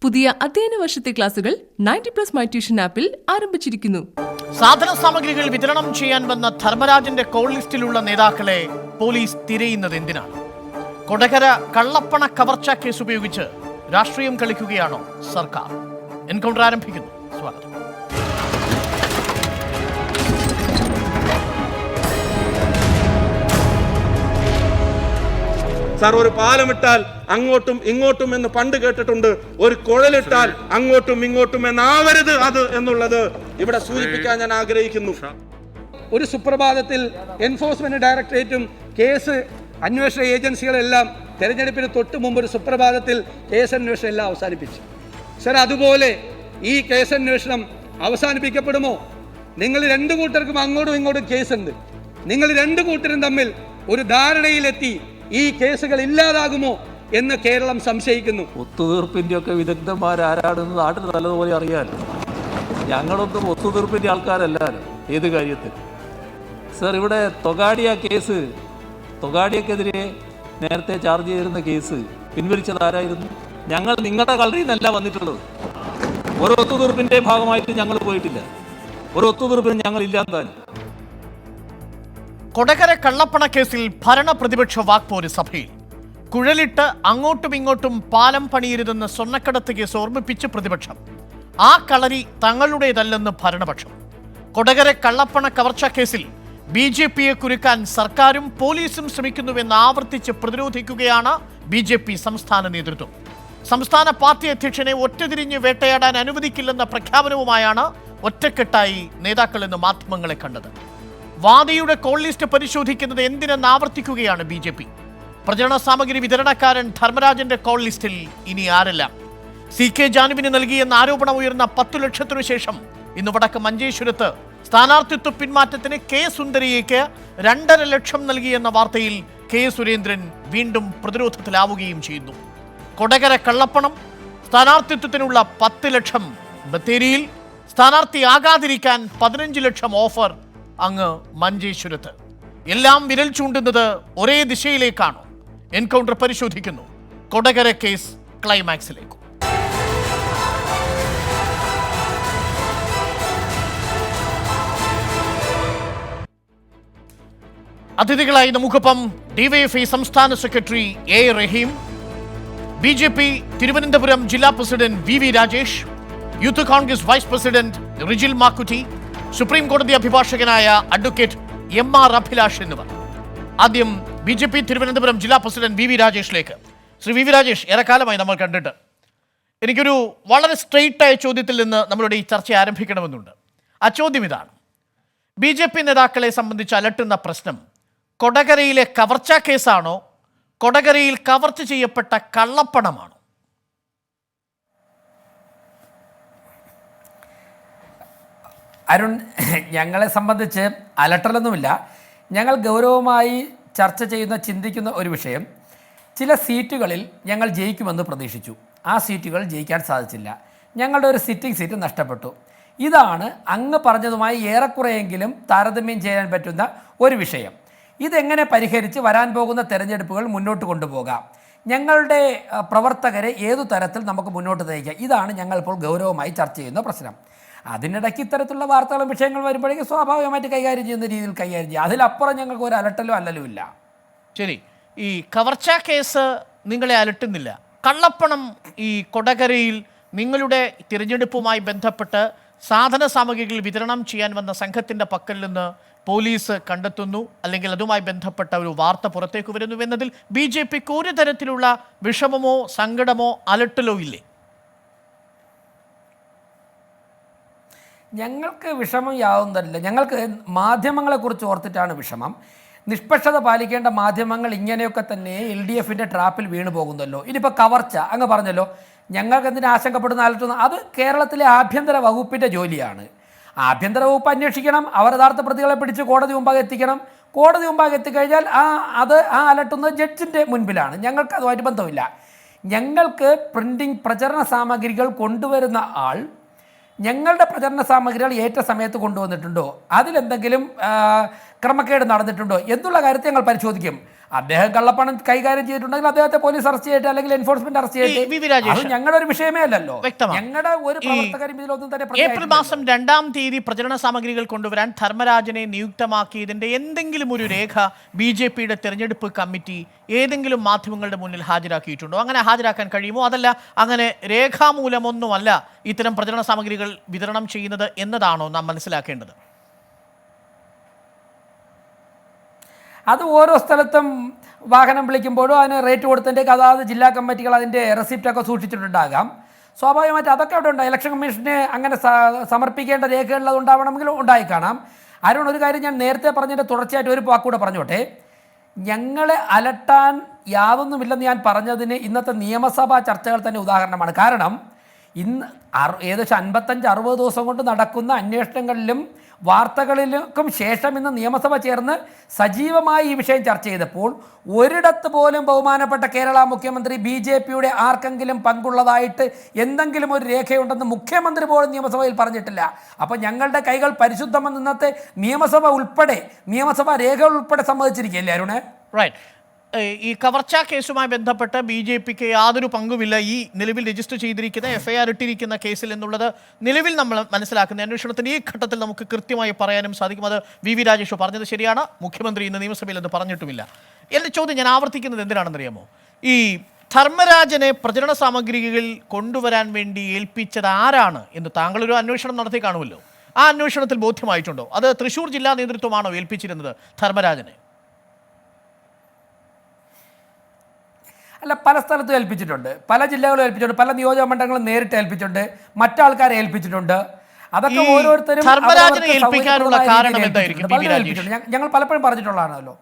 പുതിയ അധ്യയന വർഷത്തെ ക്ലാസുകൾ 90+ മൈ ട്യൂഷൻ ആപ്പിൽ ആരംഭിച്ചിരിക്കുന്നു. സാധന സാമഗ്രികൾ വിതരണം ചെയ്യാൻ വന്ന ധർമ്മരാജന്റെ കോൾ ലിസ്റ്റിലുള്ള നേതാക്കളെ പോലീസ് തിരയുന്നത് എന്തിനാണ്? കൊടകര കള്ളപ്പണ കവർച്ചാ കേസ് ഉപയോഗിച്ച് രാഷ്ട്രീയം കളിക്കുകയാണോ സർക്കാർ? എൻകൗണ്ടർ ആരംഭിക്കുന്നു. സ്വാഗതം. സാർ, ഒരു പാലമിട്ടാൽ അങ്ങോട്ടും ഇങ്ങോട്ടും എന്ന് പണ്ട് കേട്ടിട്ടുണ്ട്. ഒരു കുഴലിട്ടാൽ അങ്ങോട്ടും ഇങ്ങോട്ടും എന്നാവരുത് അത് എന്നുള്ളത് ഇവിടെ സൂചിപ്പിക്കാൻ ഞാൻ ആഗ്രഹിക്കുന്നു. ഒരു സുപ്രഭാതത്തിൽ എൻഫോഴ്സ്മെന്റ് ഡയറക്ടറേറ്റും കേസ് അന്വേഷണ ഏജൻസികളെല്ലാം തെരഞ്ഞെടുപ്പിന് തൊട്ട് മുമ്പ് ഒരു സുപ്രഭാതത്തിൽ കേസ് അന്വേഷണം എല്ലാം അവസാനിപ്പിച്ചു. സർ, അതുപോലെ ഈ കേസ് അന്വേഷണം അവസാനിപ്പിക്കപ്പെടുമോ? നിങ്ങൾ രണ്ടു കൂട്ടർക്കും അങ്ങോട്ടും ഇങ്ങോട്ടും കേസുണ്ട്. നിങ്ങൾ രണ്ടു കൂട്ടരും തമ്മിൽ ഒരു ധാരണയിലെത്തി ഈ കേസുകൾ ഇല്ലാതാകുമോ എന്ന് കേരളം സംശയിക്കുന്നു. ഒത്തുതീർപ്പിൻ്റെ ഒക്കെ വിദഗ്ധന്മാരാരാണെന്ന് നാട്ടിൽ നല്ലതുപോലെ അറിയാമല്ലോ. ഞങ്ങളൊന്നും ഒത്തുതീർപ്പിൻ്റെ ആൾക്കാരല്ലല്ലോ ഏത് കാര്യത്തിൽ. സർ, ഇവിടെ തൊഗാഡിയക്കെതിരെ നേരത്തെ ചാർജ് ചെയ്തിരുന്ന കേസ് പിൻവലിച്ചത് ആരായിരുന്നു? ഞങ്ങൾ നിങ്ങളുടെ കളറിയിൽ നിന്നല്ല വന്നിട്ടുള്ളത്. ഒരു ഒത്തുതീർപ്പിൻ്റെ ഭാഗമായിട്ട് ഞങ്ങൾ പോയിട്ടില്ല. ഒരു ഒത്തുതീർപ്പിന് ഞങ്ങൾ ഇല്ലാതാനും. കൊടകര കള്ളപ്പണ കേസിൽ ഭരണ പ്രതിപക്ഷ വാക്പോര് സഭയിൽ. കുഴലിട്ട് അങ്ങോട്ടും ഇങ്ങോട്ടും പാലം പണിയരുതെന്ന് സ്വർണ്ണക്കടത്ത് കേസ് ഓർമ്മിപ്പിച്ച് പ്രതിപക്ഷം. ആ കളരി തങ്ങളുടേതല്ലെന്ന് ഭരണപക്ഷം. കൊടകര കള്ളപ്പണ കവർച്ചാ കേസിൽ BJPയെ കുരുക്കാൻ സർക്കാരും പോലീസും ശ്രമിക്കുന്നുവെന്ന് ആവർത്തിച്ച് പ്രതിരോധിക്കുകയാണ് BJP സംസ്ഥാന നേതൃത്വം. സംസ്ഥാന പാർട്ടി അധ്യക്ഷനെ ഒറ്റതിരിഞ്ഞ് വേട്ടയാടാൻ അനുവദിക്കില്ലെന്ന പ്രഖ്യാപനവുമായാണ് ഒറ്റക്കെട്ടായി നേതാക്കൾ ഇന്ന് മാധ്യമങ്ങളെ കണ്ടത്. വാദിയുടെ കോൾ ലിസ്റ്റ് പരിശോധിക്കുന്നത് എന്തിനെന്ന് ആവർത്തിക്കുകയാണ് BJP. പ്രചരണ സാമഗ്രി വിതരണക്കാരൻ ധർമ്മരാജന്റെ കോൾ ലിസ്റ്റിൽ ഇനി ആരെല്ലാം? CK ജാനുവിന് നൽകിയെന്ന ആരോപണം ഉയർന്ന 10 ലക്ഷത്തിനു ശേഷം ഇന്ന് വടക്ക് മഞ്ചേശ്വരത്ത് സ്ഥാനാർത്ഥിത്വ പിന്മാറ്റത്തിന് K സുന്ദരിയേക്ക് 2.5 ലക്ഷം നൽകിയെന്ന വാർത്തയിൽ K സുരേന്ദ്രൻ വീണ്ടും പ്രതിരോധത്തിലാവുകയും ചെയ്യുന്നു. കൊടകര കള്ളപ്പണം, സ്ഥാനാർത്ഥിത്വത്തിനുള്ള 10 ലക്ഷം ബത്തേരിയിൽ, സ്ഥാനാർത്ഥിയാകാതിരിക്കാൻ 15 ലക്ഷം ഓഫർ അങ്ങ് മഞ്ചേശ്വരത്ത്. എല്ലാം വിരൽ ചൂണ്ടുന്നത് ഒരേ ദിശയിലേക്കാണോ? എൻകൗണ്ടർ പരിശോധിക്കുന്നു. കൊടകര കേസ് ക്ലൈമാക്സിലേക്ക്. അതിഥികളായി നമുക്കൊപ്പം DYFI സംസ്ഥാന secretary A. Rahim, BJP Thiruvananthapuram ജില്ലാ president VV Rajesh, youth Congress vice president Rijil Makkutty, supreme കോടതി അഭിഭാഷകനായ അഡ്വക്കേറ്റ് MR അഭിലാഷ് എന്നിവർ. ആദ്യം BJP തിരുവനന്തപുരം ജില്ലാ പ്രസിഡന്റ് VV രാജേഷിലേക്ക്. ശ്രീ VV രാജേഷ്, ഏറെക്കാലമായി നമ്മൾ കണ്ടിട്ട് എനിക്കൊരു വളരെ സ്ട്രെയിറ്റ് ആയ ചോദ്യത്തിൽ നിന്ന് നമ്മളുടെ ഈ ചർച്ച ആരംഭിക്കണമെന്നുണ്ട്. ആ ചോദ്യം ഇതാണ്: BJP നേതാക്കളെ സംബന്ധിച്ച് അലട്ടുന്ന പ്രശ്നം കൊടകരയിലെ കവർച്ചാ കേസാണോ, കൊടകരയിൽ കവർച്ച ചെയ്യപ്പെട്ട കള്ളപ്പണമാണോ? അരുൺ, ഞങ്ങളെ സംബന്ധിച്ച് അലട്ടലൊന്നുമില്ല. ഞങ്ങൾ ഗൗരവമായി ചർച്ച ചെയ്യുന്ന, ചിന്തിക്കുന്ന ഒരു വിഷയം, ചില സീറ്റുകളിൽ ഞങ്ങൾ ജയിക്കുമെന്ന് പ്രതീക്ഷിച്ചു. ആ സീറ്റുകൾ ജയിക്കാൻ സാധിച്ചില്ല. ഞങ്ങളുടെ ഒരു സിറ്റിംഗ് സീറ്റ് നഷ്ടപ്പെട്ടു. ഇതാണ് അങ്ങ് പറഞ്ഞതുമായി ഏറെക്കുറെയെങ്കിലും താരതമ്യം ചെയ്യാൻ പറ്റുന്ന ഒരു വിഷയം. ഇതെങ്ങനെ പരിഹരിച്ച് വരാൻ പോകുന്ന തെരഞ്ഞെടുപ്പുകൾ മുന്നോട്ട് കൊണ്ടുപോകാം, ഞങ്ങളുടെ പ്രവർത്തകരെ ഏതു തരത്തിൽ നമുക്ക് മുന്നോട്ട് നയിക്കാം, ഇതാണ് ഞങ്ങളിപ്പോൾ ഗൗരവമായി ചർച്ച ചെയ്യുന്ന പ്രശ്നം. അതിനിടയ്ക്ക് ഇത്തരത്തിലുള്ള വാർത്തകളും വിഷയങ്ങൾ വരുമ്പോഴേക്കും സ്വാഭാവികമായിട്ട് കൈകാര്യം ചെയ്യുന്ന രീതിയിൽ കൈകാര്യം ചെയ്യുക. അതിലപ്പുറം ഞങ്ങൾക്ക് ഒരു അലട്ടലും അല്ലലും ഇല്ല. ശരി, ഈ കവർച്ചാ കേസ് നിങ്ങളെ അലട്ടുന്നില്ല. കള്ളപ്പണം ഈ കൊടകരയിൽ നിങ്ങളുടെ തിരഞ്ഞെടുപ്പുമായി ബന്ധപ്പെട്ട് സാധന സാമഗ്രികൾ വിതരണം ചെയ്യാൻ വന്ന സംഘത്തിൻ്റെ പക്കൽ നിന്ന് പോലീസ് കണ്ടെത്തുന്നു, അല്ലെങ്കിൽ അതുമായി ബന്ധപ്പെട്ട ഒരു വാർത്ത പുറത്തേക്ക് വരുന്നു എന്നതിൽ BJPക്ക് ഒരു തരത്തിലുള്ള വിഷമമോ സങ്കടമോ അലട്ടലോ ഇല്ലേ? ഞങ്ങൾക്ക് വിഷമം യാതൊന്നുമില്ല. ഞങ്ങൾക്ക് മാധ്യമങ്ങളെക്കുറിച്ച് ഓർത്തിട്ടാണ് വിഷമം. നിഷ്പക്ഷത പാലിക്കേണ്ട മാധ്യമങ്ങൾ ഇങ്ങനെയൊക്കെ തന്നെ LDFൻ്റെ ട്രാപ്പിൽ വീണു പോകുന്നല്ലോ. ഇനിയിപ്പോൾ കവർച്ച അങ്ങ് പറഞ്ഞല്ലോ, ഞങ്ങൾക്ക് എന്തിനു ആശങ്കപ്പെടുന്ന അലട്ടുന്ന, അത് കേരളത്തിലെ ആഭ്യന്തര വകുപ്പിൻ്റെ ജോലിയാണ്. ആഭ്യന്തര വകുപ്പ് അന്വേഷിക്കണം, അവർ യഥാർത്ഥ പ്രതികളെ പിടിച്ച് കോടതി മുമ്പാകെ എത്തിക്കണം. കോടതി മുമ്പാകെ എത്തിക്കഴിഞ്ഞാൽ ആ അലട്ടുന്നത് ജഡ്ജിൻ്റെ മുൻപിലാണ്. ഞങ്ങൾക്ക് അതുമായിട്ട് ബന്ധമില്ല. ഞങ്ങൾക്ക് പ്രചരണ സാമഗ്രികൾ കൊണ്ടുവരുന്ന ആൾ ഞങ്ങളുടെ പ്രചരണ സാമഗ്രികൾ ഏറ്റ സമയത്ത് കൊണ്ടുവന്നിട്ടുണ്ടോ, അതിലെന്തെങ്കിലും ക്രമക്കേട് നടന്നിട്ടുണ്ടോ എന്നുള്ള കാര്യത്തെ ഞങ്ങൾ പരിശോധിക്കും. അദ്ദേഹം കള്ളപ്പണം കൈകാര്യം ചെയ്തിട്ടുണ്ടെങ്കിൽ അദ്ദേഹത്തെ പോലീസ് അറസ്റ്റ് ചെയ്യട്ടെ, അല്ലെങ്കിൽ enforcement arrest V. V. Rajesh, ചെയ്യട്ടെ. അത് ഞങ്ങളുടെ ഒരു വിഷയമേ അല്ലല്ലോ. വ്യക്തമാണ്. ഞങ്ങളുടെ ഒരു പ്രവർത്തകരും ഇതിലൊന്നും തന്നെ ഏപ്രിൽ മാസം 2-ാം തീയതി പ്രചരണ സാമഗ്രികൾ കൊണ്ടുവരാൻ ധർമ്മരാജനെ നിയുക്തമാക്കിയതിന്റെ എന്തെങ്കിലും ഒരു രേഖ BJPയുടെ തെരഞ്ഞെടുപ്പ് കമ്മിറ്റി ഏതെങ്കിലും മാധ്യമങ്ങളുടെ മുന്നിൽ ഹാജരാക്കിയിട്ടുണ്ടോ? അങ്ങനെ ഹാജരാക്കാൻ കഴിയുമോ? അതല്ല അങ്ങനെ രേഖാമൂലമൊന്നുമല്ല ഇത്തരം പ്രചരണ സാമഗ്രികൾ വിതരണം ചെയ്യുന്നത് എന്നതാണോ നാം മനസ്സിലാക്കേണ്ടത്? അത് ഓരോ സ്ഥലത്തും വാഹനം വിളിക്കുമ്പോഴും അതിന് റേറ്റ് കൊടുത്തതിൻ്റെ അതാത് ജില്ലാ കമ്മിറ്റികൾ അതിൻ്റെ റെസിപ്റ്റൊക്കെ സൂക്ഷിച്ചിട്ടുണ്ടാകാം. സ്വാഭാവികമായിട്ട് അതൊക്കെ അവിടെ ഉണ്ട്. ഇലക്ഷൻ കമ്മീഷന് അങ്ങനെ സമർപ്പിക്കേണ്ട രേഖകൾ അത് ഉണ്ടാവണമെങ്കിൽ ഉണ്ടായി കാണാം. അരുൺ, ഒരു കാര്യം ഞാൻ നേരത്തെ പറഞ്ഞതിൻ്റെ തുടർച്ചയായിട്ട് ഒരു വാക്കുകൂടെ പറഞ്ഞോട്ടെ. ഞങ്ങളെ അലട്ടാൻ യാതൊന്നുമില്ലെന്ന് ഞാൻ പറഞ്ഞതിന് ഇന്നത്തെ നിയമസഭാ ചർച്ചകൾ തന്നെ ഉദാഹരണമാണ്. കാരണം ഇന്ന് ഏകദേശം 55-60 ദിവസം കൊണ്ട് നടക്കുന്ന അന്വേഷണങ്ങളിലും വാർത്തകളിലും ശേഷം ഇന്ന് നിയമസഭ ചേർന്ന് സജീവമായി ഈ വിഷയം ചർച്ച ചെയ്തപ്പോൾ ഒരിടത്ത് പോലും ബഹുമാനപ്പെട്ട കേരള മുഖ്യമന്ത്രി BJPയുടെ ആർക്കെങ്കിലും പങ്കുള്ളതായിട്ട് എന്തെങ്കിലും ഒരു രേഖയുണ്ടെന്ന് മുഖ്യമന്ത്രി പോലും നിയമസഭയിൽ പറഞ്ഞിട്ടില്ല. അപ്പോൾ ഞങ്ങളുടെ കൈകൾ പരിശുദ്ധമെന്ന് ഇന്നത്തെ നിയമസഭാ രേഖകൾ ഉൾപ്പെടെ സമ്മതിച്ചിരിക്കുകയല്ലേ അരുണേ? റൈറ്റ്. ഈ കവർച്ചാ കേസുമായി ബന്ധപ്പെട്ട് BJPക്ക് യാതൊരു പങ്കുമില്ല ഈ നിലവിൽ രജിസ്റ്റർ ചെയ്തിരിക്കുന്ന FIR ഇട്ടിരിക്കുന്ന കേസിൽ എന്നുള്ളത് നിലവിൽ നമ്മൾ മനസ്സിലാക്കുന്ന അന്വേഷണത്തിൻ്റെ ഈ ഘട്ടത്തിൽ നമുക്ക് കൃത്യമായി പറയാനും സാധിക്കും. അത് വി രാജേഷ് പറഞ്ഞത് ശരിയാണ്. മുഖ്യമന്ത്രി ഇന്ന് നിയമസഭയിൽ അത് പറഞ്ഞിട്ടുമില്ല. എൻ്റെ ചോദ്യം ഞാൻ ആവർത്തിക്കുന്നത് എന്തിനാണെന്നറിയാമോ? ഈ ധർമ്മരാജനെ പ്രചരണ സാമഗ്രികൾ കൊണ്ടുവരാൻ വേണ്ടി ഏൽപ്പിച്ചത് ആരാണ് എന്ന് താങ്കളൊരു അന്വേഷണം നടത്തി കാണുമല്ലോ. ആ അന്വേഷണത്തിൽ ബോധ്യമായിട്ടുണ്ടോ? അത് തൃശ്ശൂർ ജില്ലാ നേതൃത്വമാണോ ഏൽപ്പിച്ചിരുന്നത് ധർമ്മരാജനെ? അല്ല, പല സ്ഥലത്തും ഏൽപ്പിച്ചിട്ടുണ്ട്, പല ജില്ലകളും ഏൽപ്പിച്ചിട്ടുണ്ട്, പല നിയോജക മണ്ഡലങ്ങളും നേരിട്ട് ഏൽപ്പിച്ചിട്ടുണ്ട്, മറ്റാൾക്കാരെ ഏൽപ്പിച്ചിട്ടുണ്ട്. അതൊക്കെ ഓരോരുത്തരും ഞങ്ങൾ പലപ്പോഴും പറഞ്ഞിട്ടുള്ളതാണല്ലോ.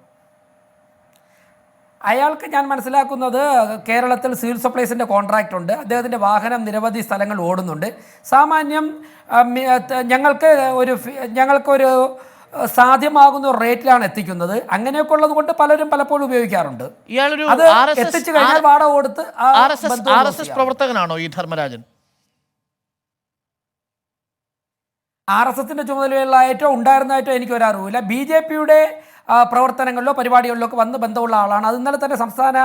അയാൾക്ക് ഞാൻ മനസ്സിലാക്കുന്നത് കേരളത്തിൽ സിവിൽ സപ്ലൈസിൻ്റെ കോൺട്രാക്റ്റ് ഉണ്ട്, അദ്ദേഹത്തിൻ്റെ വാഹനം നിരവധി സ്ഥലങ്ങൾ ഓടുന്നുണ്ട്. സാമാന്യം ഞങ്ങൾക്കൊരു സാധ്യമാകുന്ന റേറ്റിലാണ് എത്തിക്കുന്നത്. അങ്ങനെയൊക്കെ ഉള്ളത് കൊണ്ട് പലരും പലപ്പോഴും ഉപയോഗിക്കാറുണ്ട്. അത് എത്തിച്ചു കഴിഞ്ഞാൽ വാടക കൊടുത്ത് RSS പ്രവർത്തകനാണോ ഈ ധർമ്മരാജൻ? RSSന്റെ ചുമതലയുള്ളതായിട്ടോ ഉണ്ടായിരുന്നതായിട്ടോ എനിക്കൊരു അറിവില്ല. BJPയുടെ പ്രവർത്തനങ്ങളിലോ പരിപാടികളിലോ ഒക്കെ വന്ന് ബന്ധമുള്ള ആളാണ്. അത് ഇന്നലെ തന്നെ സംസ്ഥാന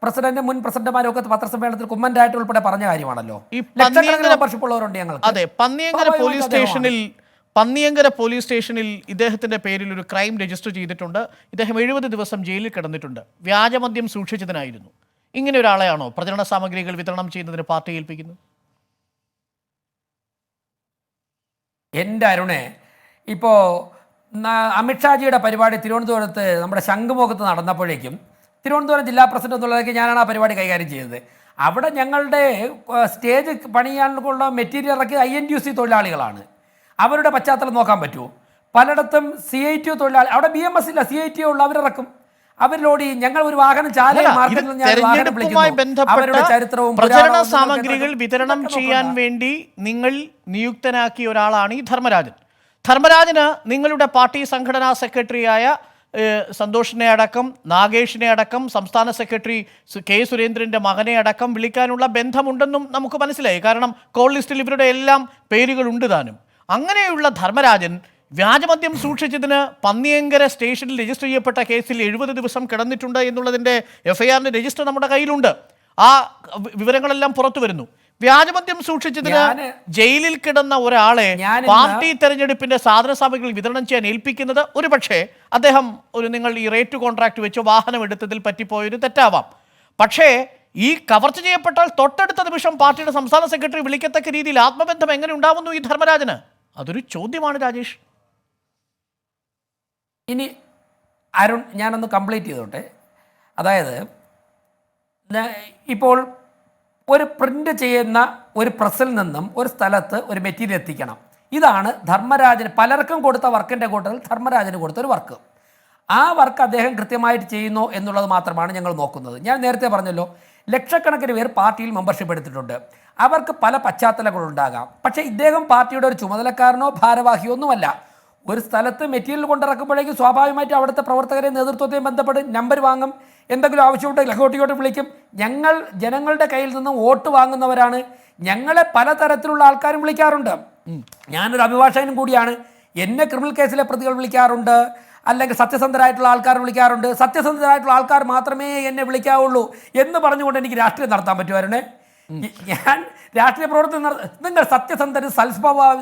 പ്രസിഡന്റ് മുൻ പ്രസിഡന്റുമാരും ഒക്കെ പത്രസമ്മേളനത്തിൽ കുമ്മൻ്റായിട്ട് ഉൾപ്പെടെ പറഞ്ഞ കാര്യമാണല്ലോ. ലക്ഷക്കണക്കിന് മെമ്പർഷിപ്പ് ഉള്ളവരുണ്ട് ഞങ്ങൾ. അതെ, പന്നിയങ്കര പോലീസ് സ്റ്റേഷനിൽ ഇദ്ദേഹത്തിൻ്റെ പേരിൽ ഒരു ക്രൈം രജിസ്റ്റർ ചെയ്തിട്ടുണ്ട്. ഇദ്ദേഹം 70 ദിവസം ജയിലിൽ കിടന്നിട്ടുണ്ട്. വ്യാജമദ്യം സൂക്ഷിച്ചതിനായിരുന്നു. ഇങ്ങനെ ഒരാളെയാണോ പ്രചരണ സാമഗ്രികൾ വിതരണം ചെയ്യുന്നതിന് പാർട്ടി ഏൽപ്പിക്കുന്നത്? എൻ്റെ അരുണേ, ഇപ്പോൾ അമിത്ഷാജിയുടെ പരിപാടി തിരുവനന്തപുരത്ത് നമ്മുടെ ശംഖുമുഖത്ത് നടന്നപ്പോഴേക്കും തിരുവനന്തപുരം ജില്ലാ പ്രസിഡന്റ് എന്നുള്ളതൊക്കെ ഞാനാണ് ആ പരിപാടി കൈകാര്യം ചെയ്തത്. അവിടെ ഞങ്ങളുടെ സ്റ്റേജ് പണിയാനുള്ള മെറ്റീരിയൽ ഇറക്കിയത് INTUC തൊഴിലാളികളാണ്. അവരുടെ പശ്ചാത്തലം നോക്കാൻ പറ്റുമോ? പലയിടത്തും CITO തൊഴിലാളി, അവിടെ BMS ഇല്ല, CITO ഉള്ള അവരിറക്കും. അവരിലോട് ഞങ്ങൾ ഒരു വാഹനം തെരഞ്ഞെടുപ്പുമായി ബന്ധപ്പെട്ട പ്രചരണ സാമഗ്രികൾ വിതരണം ചെയ്യാൻ വേണ്ടി നിങ്ങൾ നിയുക്തനാക്കിയ ഒരാളാണ് ഈ ധർമ്മരാജൻ. ധർമ്മരാജന് നിങ്ങളുടെ പാർട്ടി സംഘടനാ സെക്രട്ടറിയായ സന്തോഷിനെ അടക്കം, നാഗേഷിനെ അടക്കം, സംസ്ഥാന സെക്രട്ടറി K സുരേന്ദ്രൻ്റെ മകനെ അടക്കം വിളിക്കാനുള്ള ബന്ധമുണ്ടെന്നും നമുക്ക് മനസ്സിലായി. കാരണം കോൾ ലിസ്റ്റിൽ ഇവരുടെ എല്ലാം പേരുകളുണ്ട് താനും. അങ്ങനെയുള്ള ധർമ്മരാജൻ വ്യാജമദ്യം സൂക്ഷിച്ചതിന് പന്നിയങ്കര സ്റ്റേഷനിൽ രജിസ്റ്റർ ചെയ്യപ്പെട്ട കേസിൽ 70 ദിവസം കിടന്നിട്ടുണ്ട് എന്നുള്ളതിൻ്റെ FIRന്റെ രജിസ്റ്റർ നമ്മുടെ കയ്യിലുണ്ട്. ആ വിവരങ്ങളെല്ലാം പുറത്തു വരുന്നു. വ്യാജമദ്യം സൂക്ഷിച്ചതിന് ജയിലിൽ കിടന്ന ഒരാളെ പാർട്ടി തെരഞ്ഞെടുപ്പിന്റെ സാധന സാമഗ്രികൾ വിതരണം ചെയ്യാൻ ഏൽപ്പിക്കുന്നത് ഒരുപക്ഷെ അദ്ദേഹം നിങ്ങൾ ഈ റേറ്റ് കോൺട്രാക്ട് വെച്ച് വാഹനം എടുത്തതിൽ പറ്റിപ്പോയൊരു തെറ്റാവാം. പക്ഷേ ഈ കവർച്ച ചെയ്യപ്പെട്ടാൽ തൊട്ടടുത്ത നിമിഷം പാർട്ടിയുടെ സംസ്ഥാന സെക്രട്ടറി വിളിക്കത്തക്ക രീതിയിൽ ആത്മബന്ധം എങ്ങനെ ഉണ്ടാവുന്നു ഈ ധർമ്മരാജന്? അതൊരു ചോദ്യമാണ് രാജേഷ്. ഇനി അരുൺ, ഞാനൊന്ന് കംപ്ലീറ്റ് ചെയ്തോട്ടെ. അതായത് ഇപ്പോൾ ഒരു പ്രിൻ്റ് ചെയ്യുന്ന ഒരു പ്രസ്സിൽ നിന്നും ഒരു സ്ഥലത്ത് ഒരു മെറ്റീരിയൽ എത്തിക്കണം. ഇതാണ് ധർമ്മരാജന് പലർക്കും കൊടുത്ത വർക്കിൻ്റെ കൂട്ടത്തിൽ ധർമ്മരാജന് കൊടുത്തൊരു വർക്ക്. ആ വർക്ക് അദ്ദേഹം കൃത്യമായിട്ട് ചെയ്യുന്നു എന്നുള്ളത് മാത്രമാണ് ഞങ്ങൾ നോക്കുന്നത്. ഞാൻ നേരത്തെ പറഞ്ഞല്ലോ, ലക്ഷക്കണക്കിന് പേർ പാർട്ടിയിൽ മെമ്പർഷിപ്പ് എടുത്തിട്ടുണ്ട്. അവർക്ക് പല പശ്ചാത്തലങ്ങളുണ്ടാകാം. പക്ഷേ ഇദ്ദേഹം പാർട്ടിയുടെ ഒരു ചുമതലക്കാരനോ ഭാരവാഹിയോ ഒന്നുമല്ല. ഒരു സ്ഥലത്ത് മെറ്റീരിയൽ കൊണ്ടിറക്കുമ്പോഴേക്കും സ്വാഭാവികമായിട്ട് അവിടുത്തെ പ്രവർത്തകരെ നേതൃത്വത്തെയും ബന്ധപ്പെട്ട് നമ്പർ വാങ്ങും. എന്തെങ്കിലും ആവശ്യമുണ്ടെങ്കിൽ അങ്ങോട്ട് വിളിക്കും. ഞങ്ങൾ ജനങ്ങളുടെ കയ്യിൽ നിന്നും വോട്ട് വാങ്ങുന്നവരാണ്. ഞങ്ങളെ പലതരത്തിലുള്ള ആൾക്കാരും വിളിക്കാറുണ്ട്. ഞാനൊരു അഭിഭാഷകനും കൂടിയാണ്. എന്നെ ക്രിമിനൽ കേസിലെ പ്രതികൾ വിളിക്കാറുണ്ട്, അല്ലെങ്കിൽ സത്യസന്ധരായിട്ടുള്ള ആൾക്കാർ വിളിക്കാറുണ്ട്. സത്യസന്ധരായിട്ടുള്ള ആൾക്കാർ മാത്രമേ എന്നെ വിളിക്കാവുള്ളൂ എന്ന് പറഞ്ഞുകൊണ്ട് എനിക്ക് രാഷ്ട്രീയം നടത്താൻ പറ്റുമായിരുന്നേ? ഞാൻ രാഷ്ട്രീയ പ്രവർത്തനം നിങ്ങൾ സത്യസന്ധരും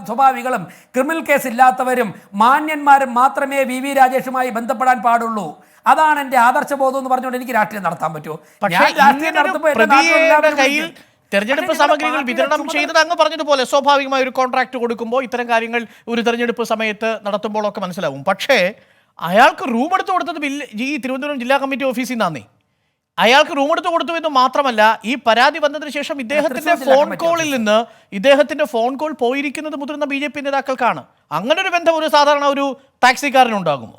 സ്വഭാവികളും ക്രിമിനൽ കേസ് ഇല്ലാത്തവരും മാന്യന്മാരും മാത്രമേ വി രാജേഷുമായി ബന്ധപ്പെടാൻ പാടുള്ളൂ. അതാണ് എൻ്റെ ആദർശബോധം എന്ന് പറഞ്ഞുകൊണ്ട് എനിക്ക് രാഷ്ട്രീയം നടത്താൻ പറ്റുമോ? ഞാൻ രാഷ്ട്രീയം നടത്തുമ്പോൾ തെരഞ്ഞെടുപ്പ് സാമഗ്രികൾ വിതരണം ചെയ്തത് അങ്ങ് പറഞ്ഞതുപോലെ സ്വാഭാവികമായ ഒരു കോൺട്രാക്ട് കൊടുക്കുമ്പോൾ ഇത്തരം കാര്യങ്ങൾ ഒരു തെരഞ്ഞെടുപ്പ് സമയത്ത് നടത്തുമ്പോഴൊക്കെ മനസ്സിലാവും. പക്ഷേ അയാൾക്ക് റൂം എടുത്ത് കൊടുത്തത് ഈ തിരുവനന്തപുരം ജില്ലാ കമ്മിറ്റി ഓഫീസിൽ നിന്നാന്നേ. അയാൾക്ക് റൂം എടുത്ത് കൊടുത്തു എന്ന് മാത്രമല്ല, ഈ പരാതി വന്നതിന് ശേഷം ഇദ്ദേഹത്തിന്റെ ഫോൺ കോളിൽ നിന്ന് ഇദ്ദേഹത്തിന്റെ ഫോൺ കോൾ പോയിരിക്കുന്നത് മുതിർന്ന BJP നേതാക്കൾക്കാണ്. അങ്ങനെ ഒരു ബന്ധം ഒരു സാധാരണ ഒരു ടാക്സിക്കാരനുണ്ടാകുമോ?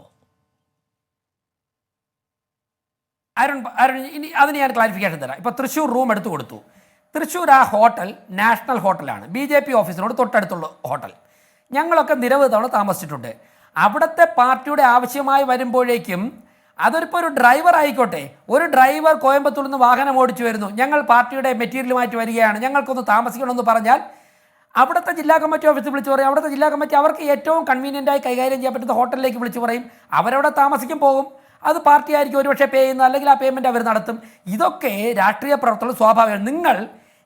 അരുൺ ഇനി അതിന് ഞാൻ ക്ലാരിഫിക്കേഷൻ തരാം. ഇപ്പോൾ തൃശ്ശൂർ റൂം എടുത്തു കൊടുത്തു. തൃശ്ശൂർ ആ ഹോട്ടൽ നാഷണൽ ഹോട്ടലാണ്, BJP ഓഫീസിനോട് തൊട്ടടുത്തുള്ള ഹോട്ടൽ. ഞങ്ങളൊക്കെ നിരവധി തവണ താമസിച്ചിട്ടുണ്ട്. അവിടുത്തെ പാർട്ടിയുടെ ആവശ്യമായി വരുമ്പോഴേക്കും അതൊരിപ്പോൾ ഒരു ഡ്രൈവർ ആയിക്കോട്ടെ, ഒരു ഡ്രൈവർ കോയമ്പത്തൂരിൽ നിന്ന് വാഹനം ഓടിച്ചു വരുന്നു, ഞങ്ങൾ പാർട്ടിയുടെ മെറ്റീരിയലുമായിട്ട് വരികയാണ്, ഞങ്ങൾക്കൊന്ന് താമസിക്കണമെന്ന് പറഞ്ഞാൽ അവിടുത്തെ ജില്ലാ കമ്മിറ്റി ഓഫീസിൽ വിളിച്ചു പറയും. അവിടുത്തെ ജില്ലാ കമ്മിറ്റി അവർക്ക് ഏറ്റവും കൺവീനിയൻ്റായി കൈകാര്യം ചെയ്യാൻ പറ്റുന്ന ഹോട്ടലിലേക്ക് വിളിച്ചു പറയും. അവരവിടെ താമസിക്കും, പോകും. അത് പാർട്ടി ആയിരിക്കും ഒരുപക്ഷെ പേ ചെയ്യുന്നത്, അല്ലെങ്കിൽ ആ പേയ്മെൻറ്റ് അവർ നടത്തും. ഇതൊക്കെ രാഷ്ട്രീയ പ്രവർത്തനം സ്വാഭാവികം. നിങ്ങൾ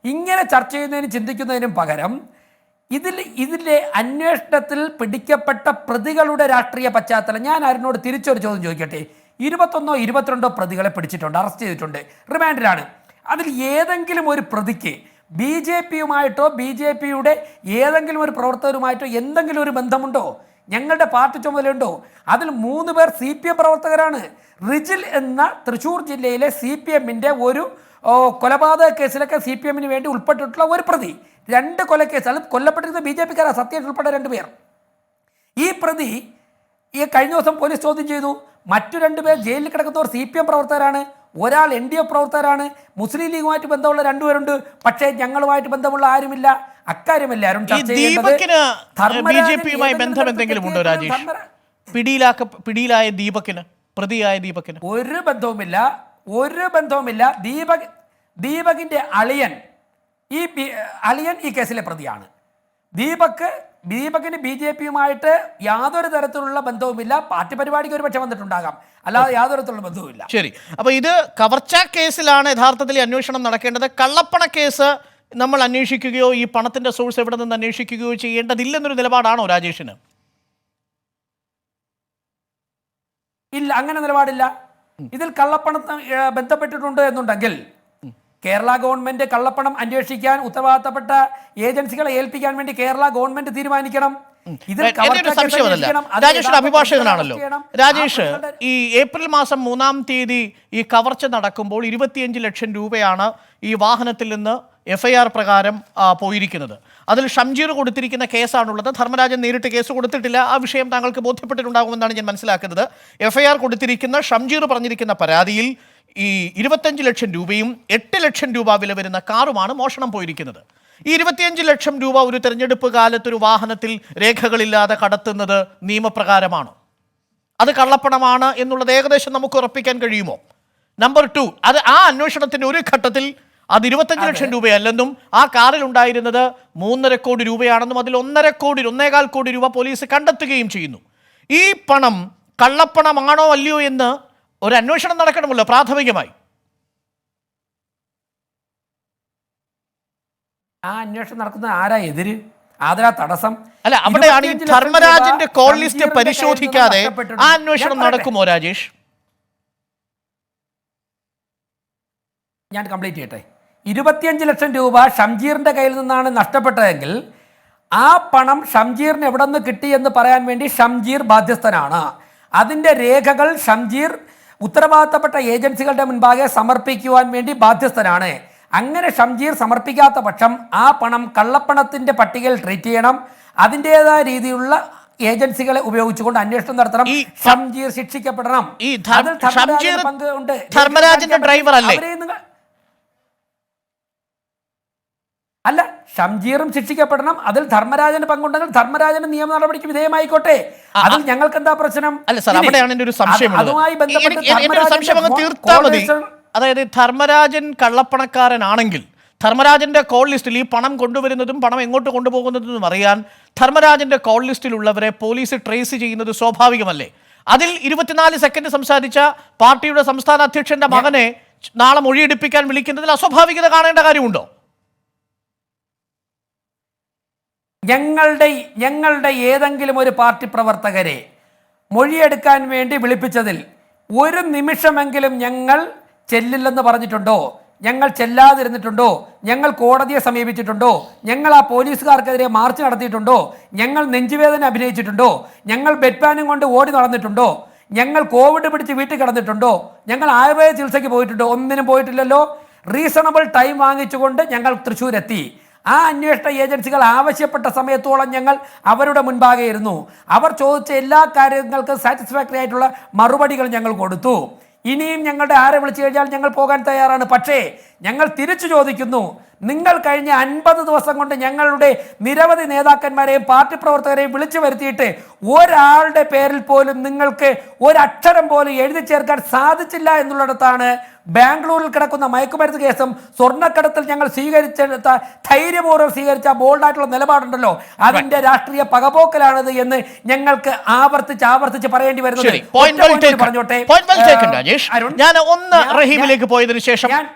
ഇങ്ങനെ ചർച്ച ചെയ്യുന്നതിനും ചിന്തിക്കുന്നതിനും പകരം ഇതിലെ അന്വേഷണത്തിൽ പിടിക്കപ്പെട്ട പ്രതികളുടെ രാഷ്ട്രീയ പശ്ചാത്തലം, ഞാൻ ആരിനോട് തിരിച്ചൊരു ചോദ്യം ചോദിക്കട്ടെ. 21 or 22 പ്രതികളെ പിടിച്ചിട്ടുണ്ട്, അറസ്റ്റ് ചെയ്തിട്ടുണ്ട്, റിമാൻഡിലാണ്. അതിൽ ഏതെങ്കിലും ഒരു പ്രതിക്ക് BJPയുമായിട്ടോ BJPയുടെ ഏതെങ്കിലും ഒരു പ്രവർത്തകരുമായിട്ടോ എന്തെങ്കിലും ഒരു ബന്ധമുണ്ടോ? ഞങ്ങളുടെ പാർട്ടി ചുമതലയുണ്ടോ? അതിൽ 3 പേർ CPM പ്രവർത്തകരാണ്. റിജിൽ എന്ന തൃശ്ശൂർ ജില്ലയിലെ CPMൻ്റെ ഒരു കൊലപാതക കേസിലൊക്കെ CPMന് വേണ്ടി ഉൾപ്പെട്ടിട്ടുള്ള ഒരു പ്രതി. 2 കൊലക്കേസ്, അത് കൊല്ലപ്പെട്ടിരുന്ന BJPക്കാരാണ്, സത്യേഷ് ഉൾപ്പെടെ 2 പേർ. ഈ പ്രതി ഈ കഴിഞ്ഞ ദിവസം പോലീസ് ചോദ്യം ചെയ്തു. മറ്റു 2 പേർ ജയിലിൽ കിടക്കുന്നവർ CPM പ്രവർത്തകരാണ്, ഒരാൾ NDF പ്രവർത്തകരാണ്. മുസ്ലിം ലീഗുമായിട്ട് ബന്ധമുള്ള 2 പേരുണ്ട്, പക്ഷേ ഞങ്ങളുമായിട്ട് ബന്ധമുള്ള ആരുമില്ല. അക്കാര്യമല്ല ആരും ചർച്ച ചെയ്യുന്നത്. BJPയുമായി ബന്ധം എന്തെങ്കിലും ഉണ്ടോ രാജേഷ്? പിടിയിലായ ദീപകിന്, പ്രതിയായ ദീപകിന് ഒരു ബന്ധവുമില്ല, ഒരു ബന്ധവുമില്ല. ദീപകിന്റെ അളിയൻ ഈ കേസിലെ പ്രതിയാണ്. ദീപകിന് BJPയുമായിട്ട് യാതൊരു തരത്തിലുള്ള ബന്ധവുമില്ല. പാർട്ടി പരിപാടിക്ക് ഒരു പക്ഷെ വന്നിട്ടുണ്ടാകാം, അല്ലാതെ യാതൊരു തരത്തിലുള്ള ബന്ധവുമില്ല. ശരി, അപ്പൊ ഇത് കവർച്ച കേസിലാണ് യഥാർത്ഥത്തിൽ അന്വേഷണം നടക്കേണ്ടത്. കള്ളപ്പണ കേസ് നമ്മൾ അന്വേഷിക്കുകയോ ഈ പണത്തിന്റെ സോഴ്സ് എവിടെ നിന്ന് അന്വേഷിക്കുകയോ ചെയ്യേണ്ടതില്ലെന്നൊരു നിലപാടാണോ രാജേഷിന്? ഇല്ല, അങ്ങനെ നിലപാടില്ല. ഇതിൽ കള്ളപ്പണത്തിന് ബന്ധപ്പെട്ടിട്ടുണ്ട് എന്നുണ്ടെങ്കിൽ കേരള ഗവൺമെന്റ് കള്ളപ്പണം അന്വേഷിക്കാൻ ഉത്തരവാദിത്തപ്പെട്ട ഏജൻസികളെ ഏൽപ്പിക്കാൻ വേണ്ടി കേരള ഗവൺമെന്റ് തീരുമാനിക്കണം. രാജേഷ് അഭിഭാഷകനാണല്ലോ. രാജേഷ്, ഈ ഏപ്രിൽ മാസം 3-ാം തീയതി ഈ കവർച്ച നടക്കുമ്പോൾ 25 ലക്ഷം രൂപയാണ് ഈ വാഹനത്തിൽ നിന്ന് FIR പ്രകാരം പോയിരിക്കുന്നത്. അതിൽ ഷംജീർ കൊടുത്തിരിക്കുന്ന കേസാണുള്ളത്. ധർമ്മരാജൻ നേരിട്ട് കേസ് കൊടുത്തിട്ടില്ല. ആ വിഷയം താങ്കൾക്ക് ബോധ്യപ്പെട്ടിട്ടുണ്ടാകുമെന്നാണ് ഞാൻ മനസ്സിലാക്കുന്നത്. FIR കൊടുത്തിരിക്കുന്ന ഷംജീർ പറഞ്ഞിരിക്കുന്ന പരാതിയിൽ ഈ 25 ലക്ഷം രൂപയും 8 ലക്ഷം രൂപ വില വരുന്ന കാറുമാണ് മോഷണം പോയിരിക്കുന്നത്. ഈ 25 ലക്ഷം രൂപ ഒരു തെരഞ്ഞെടുപ്പ് കാലത്തൊരു വാഹനത്തിൽ രേഖകളില്ലാതെ കടത്തുന്നത് നിയമപ്രകാരമാണോ? അത് കള്ളപ്പണമാണ് എന്നുള്ളത് ഏകദേശം നമുക്ക് ഉറപ്പിക്കാൻ കഴിയുമോ? നമ്പർ 2, അത് ആ അന്വേഷണത്തിന്റെ ഒരു ഘട്ടത്തിൽ അത് 25 ലക്ഷം രൂപയല്ലെന്നും ആ കാറിൽ ഉണ്ടായിരുന്നത് 3.5 കോടി രൂപയാണെന്നും അതിൽ 1.25 കോടി രൂപ പോലീസ് കണ്ടെത്തുകയും ചെയ്യുന്നു. ഈ പണം കള്ളപ്പണമാണോ അല്ലയോ എന്ന് ഒരു അന്വേഷണം നടക്കണമല്ലോ പ്രാഥമികമായി. ആ അന്വേഷണം നടക്കുന്നത് ആരാ എതിര്, ആദരാ തടസ്സം? അല്ല, അവിടെയാണ് ഈ ധർമ്മരാജന്റെ കോൾ ലിസ്റ്റ് പരിശോധിക്കാതെ ആ അന്വേഷണം നടക്കുമോ രാജേഷ്? ഞാൻ കംപ്ലീറ്റ് ചെയ്യട്ടെ. 25 ലക്ഷം രൂപ ഷംജീറിന്റെ കയ്യിൽ നിന്നാണ് നഷ്ടപ്പെട്ടതെങ്കിൽ ആ പണം ഷംജീറിന് എവിടെ നിന്ന് കിട്ടിയെന്ന് പറയാൻ വേണ്ടി ഷംജീർ ബാധ്യസ്ഥനാണ്. അതിൻ്റെ രേഖകൾ ഷംജീർ ഉത്തരവാദിത്തപ്പെട്ട ഏജൻസികളുടെ മുൻപാകെ സമർപ്പിക്കുവാൻ വേണ്ടി ബാധ്യസ്ഥനാണ്. അങ്ങനെ ഷംജീർ സമർപ്പിക്കാത്ത പക്ഷം ആ പണം കള്ളപ്പണത്തിന്റെ പട്ടികയിൽ ട്രീറ്റ് ചെയ്യണം. അതിൻ്റെതായ രീതിയിലുള്ള ഏജൻസികളെ ഉപയോഗിച്ചുകൊണ്ട് അന്വേഷണം നടത്തണം. ഷംജീർ ശിക്ഷിക്കപ്പെടണം. പങ്കുണ്ട്. ധർമ്മരാജന്റെ ഡ്രൈവർ അല്ലേ? അല്ല, ഷംജീറും ശിക്ഷിക്കപ്പെടണം. അതിൽ ധർമ്മരാജന് പങ്കുണ്ടെങ്കിൽ ധർമ്മരാജന് നിയമ നടപടിക്ക് വിധേയമായിക്കോട്ടെ. അതിൽ ഞങ്ങൾക്ക് എന്താ പ്രശ്നം? അതുമായി ബന്ധപ്പെട്ട് അതായത് ധർമ്മരാജൻ കള്ളപ്പണക്കാരനാണെങ്കിൽ ധർമ്മരാജന്റെ കോൾ ലിസ്റ്റിൽ ഈ പണം കൊണ്ടുവരുന്നതും പണം എങ്ങോട്ട് കൊണ്ടുപോകുന്നതെന്നും അറിയാൻ ധർമ്മരാജന്റെ കോൾ ലിസ്റ്റിലുള്ളവരെ പോലീസ് ട്രേസ് ചെയ്യുന്നത് സ്വാഭാവികമല്ലേ? അതിൽ 24 സെക്കൻഡ് സംസാരിച്ച പാർട്ടിയുടെ സംസ്ഥാന അധ്യക്ഷന്റെ മകനെ നാളെ മൊഴിയെടുപ്പിക്കാൻ വിളിക്കുന്നതിൽ അസ്വാഭാവികത കാണേണ്ട കാര്യമുണ്ടോ? ഞങ്ങളുടെ ഏതെങ്കിലും ഒരു പാർട്ടി പ്രവർത്തകരെ മൊഴിയെടുക്കാൻ വേണ്ടി വിളിപ്പിച്ചതിൽ ഒരു നിമിഷമെങ്കിലും ഞങ്ങൾ ചെല്ലില്ലെന്ന് പറഞ്ഞിട്ടുണ്ടോ? ഞങ്ങൾ ചെല്ലാതിരുന്നിട്ടുണ്ടോ? ഞങ്ങൾ കോടതിയെ സമീപിച്ചിട്ടുണ്ടോ? ഞങ്ങൾ ആ പോലീസുകാർക്കെതിരെ മാർച്ച് നടത്തിയിട്ടുണ്ടോ? ഞങ്ങൾ നെഞ്ചുവേദന അഭിനയിച്ചിട്ടുണ്ടോ? ഞങ്ങൾ ബെഡ് പാനും കൊണ്ട് ഓടി നടന്നിട്ടുണ്ടോ? ഞങ്ങൾ കോവിഡ് പിടിച്ച് വീട്ടിൽ കിടന്നിട്ടുണ്ടോ? ഞങ്ങൾ ആയുർവേദ ചികിത്സയ്ക്ക് പോയിട്ടുണ്ടോ? ഒന്നിനും പോയിട്ടില്ലല്ലോ. റീസണബിൾ ടൈം വാങ്ങിച്ചുകൊണ്ട് ഞങ്ങൾ തൃശ്ശൂരെത്തി. ആ അന്വേഷണ ഏജൻസികൾ ആവശ്യപ്പെട്ട സമയത്തോളം ഞങ്ങൾ അവരുടെ മുൻപാകെ ഇരുന്നു. അവർ ചോദിച്ച എല്ലാ കാര്യങ്ങൾക്കും സാറ്റിസ്ഫാക്ടറി ആയിട്ടുള്ള മറുപടികൾ ഞങ്ങൾ കൊടുത്തു. ഇനിയും ഞങ്ങളുടെ ആരെ വിളിച്ചു കഴിഞ്ഞാൽ ഞങ്ങൾ പോകാൻ തയ്യാറാണ്. പക്ഷേ ഞങ്ങൾ തിരിച്ചു ചോദിക്കുന്നു, നിങ്ങൾ കഴിഞ്ഞ 50 ദിവസം കൊണ്ട് ഞങ്ങളുടെ നിരവധി നേതാക്കന്മാരെയും പാർട്ടി പ്രവർത്തകരെയും വിളിച്ചു വരുത്തിയിട്ട് ഒരാളുടെ പേരിൽ പോലും നിങ്ങൾക്ക് ഒരക്ഷരം പോലും എഴുതി ചേർക്കാൻ സാധിച്ചില്ല എന്നുള്ളിടത്താണ് ബാംഗ്ലൂരിൽ കിടക്കുന്ന മയക്കുമരുന്ന് കേസും സ്വർണ്ണക്കടത്തിൽ ഞങ്ങൾ സ്വീകരിച്ചെടുത്ത ധൈര്യപൂർവ്വം സ്വീകരിച്ച ബോൾഡായിട്ടുള്ള നിലപാടുണ്ടല്ലോ, അതിന്റെ രാഷ്ട്രീയ പകപോക്കലാണിത് എന്ന് ഞങ്ങൾക്ക് ആവർത്തിച്ച് പറയേണ്ടി വരുന്നത്. പറഞ്ഞോട്ടെ, ഞാൻ ഒന്ന് റഹീമിലേക്ക് പോയതിനു ശേഷം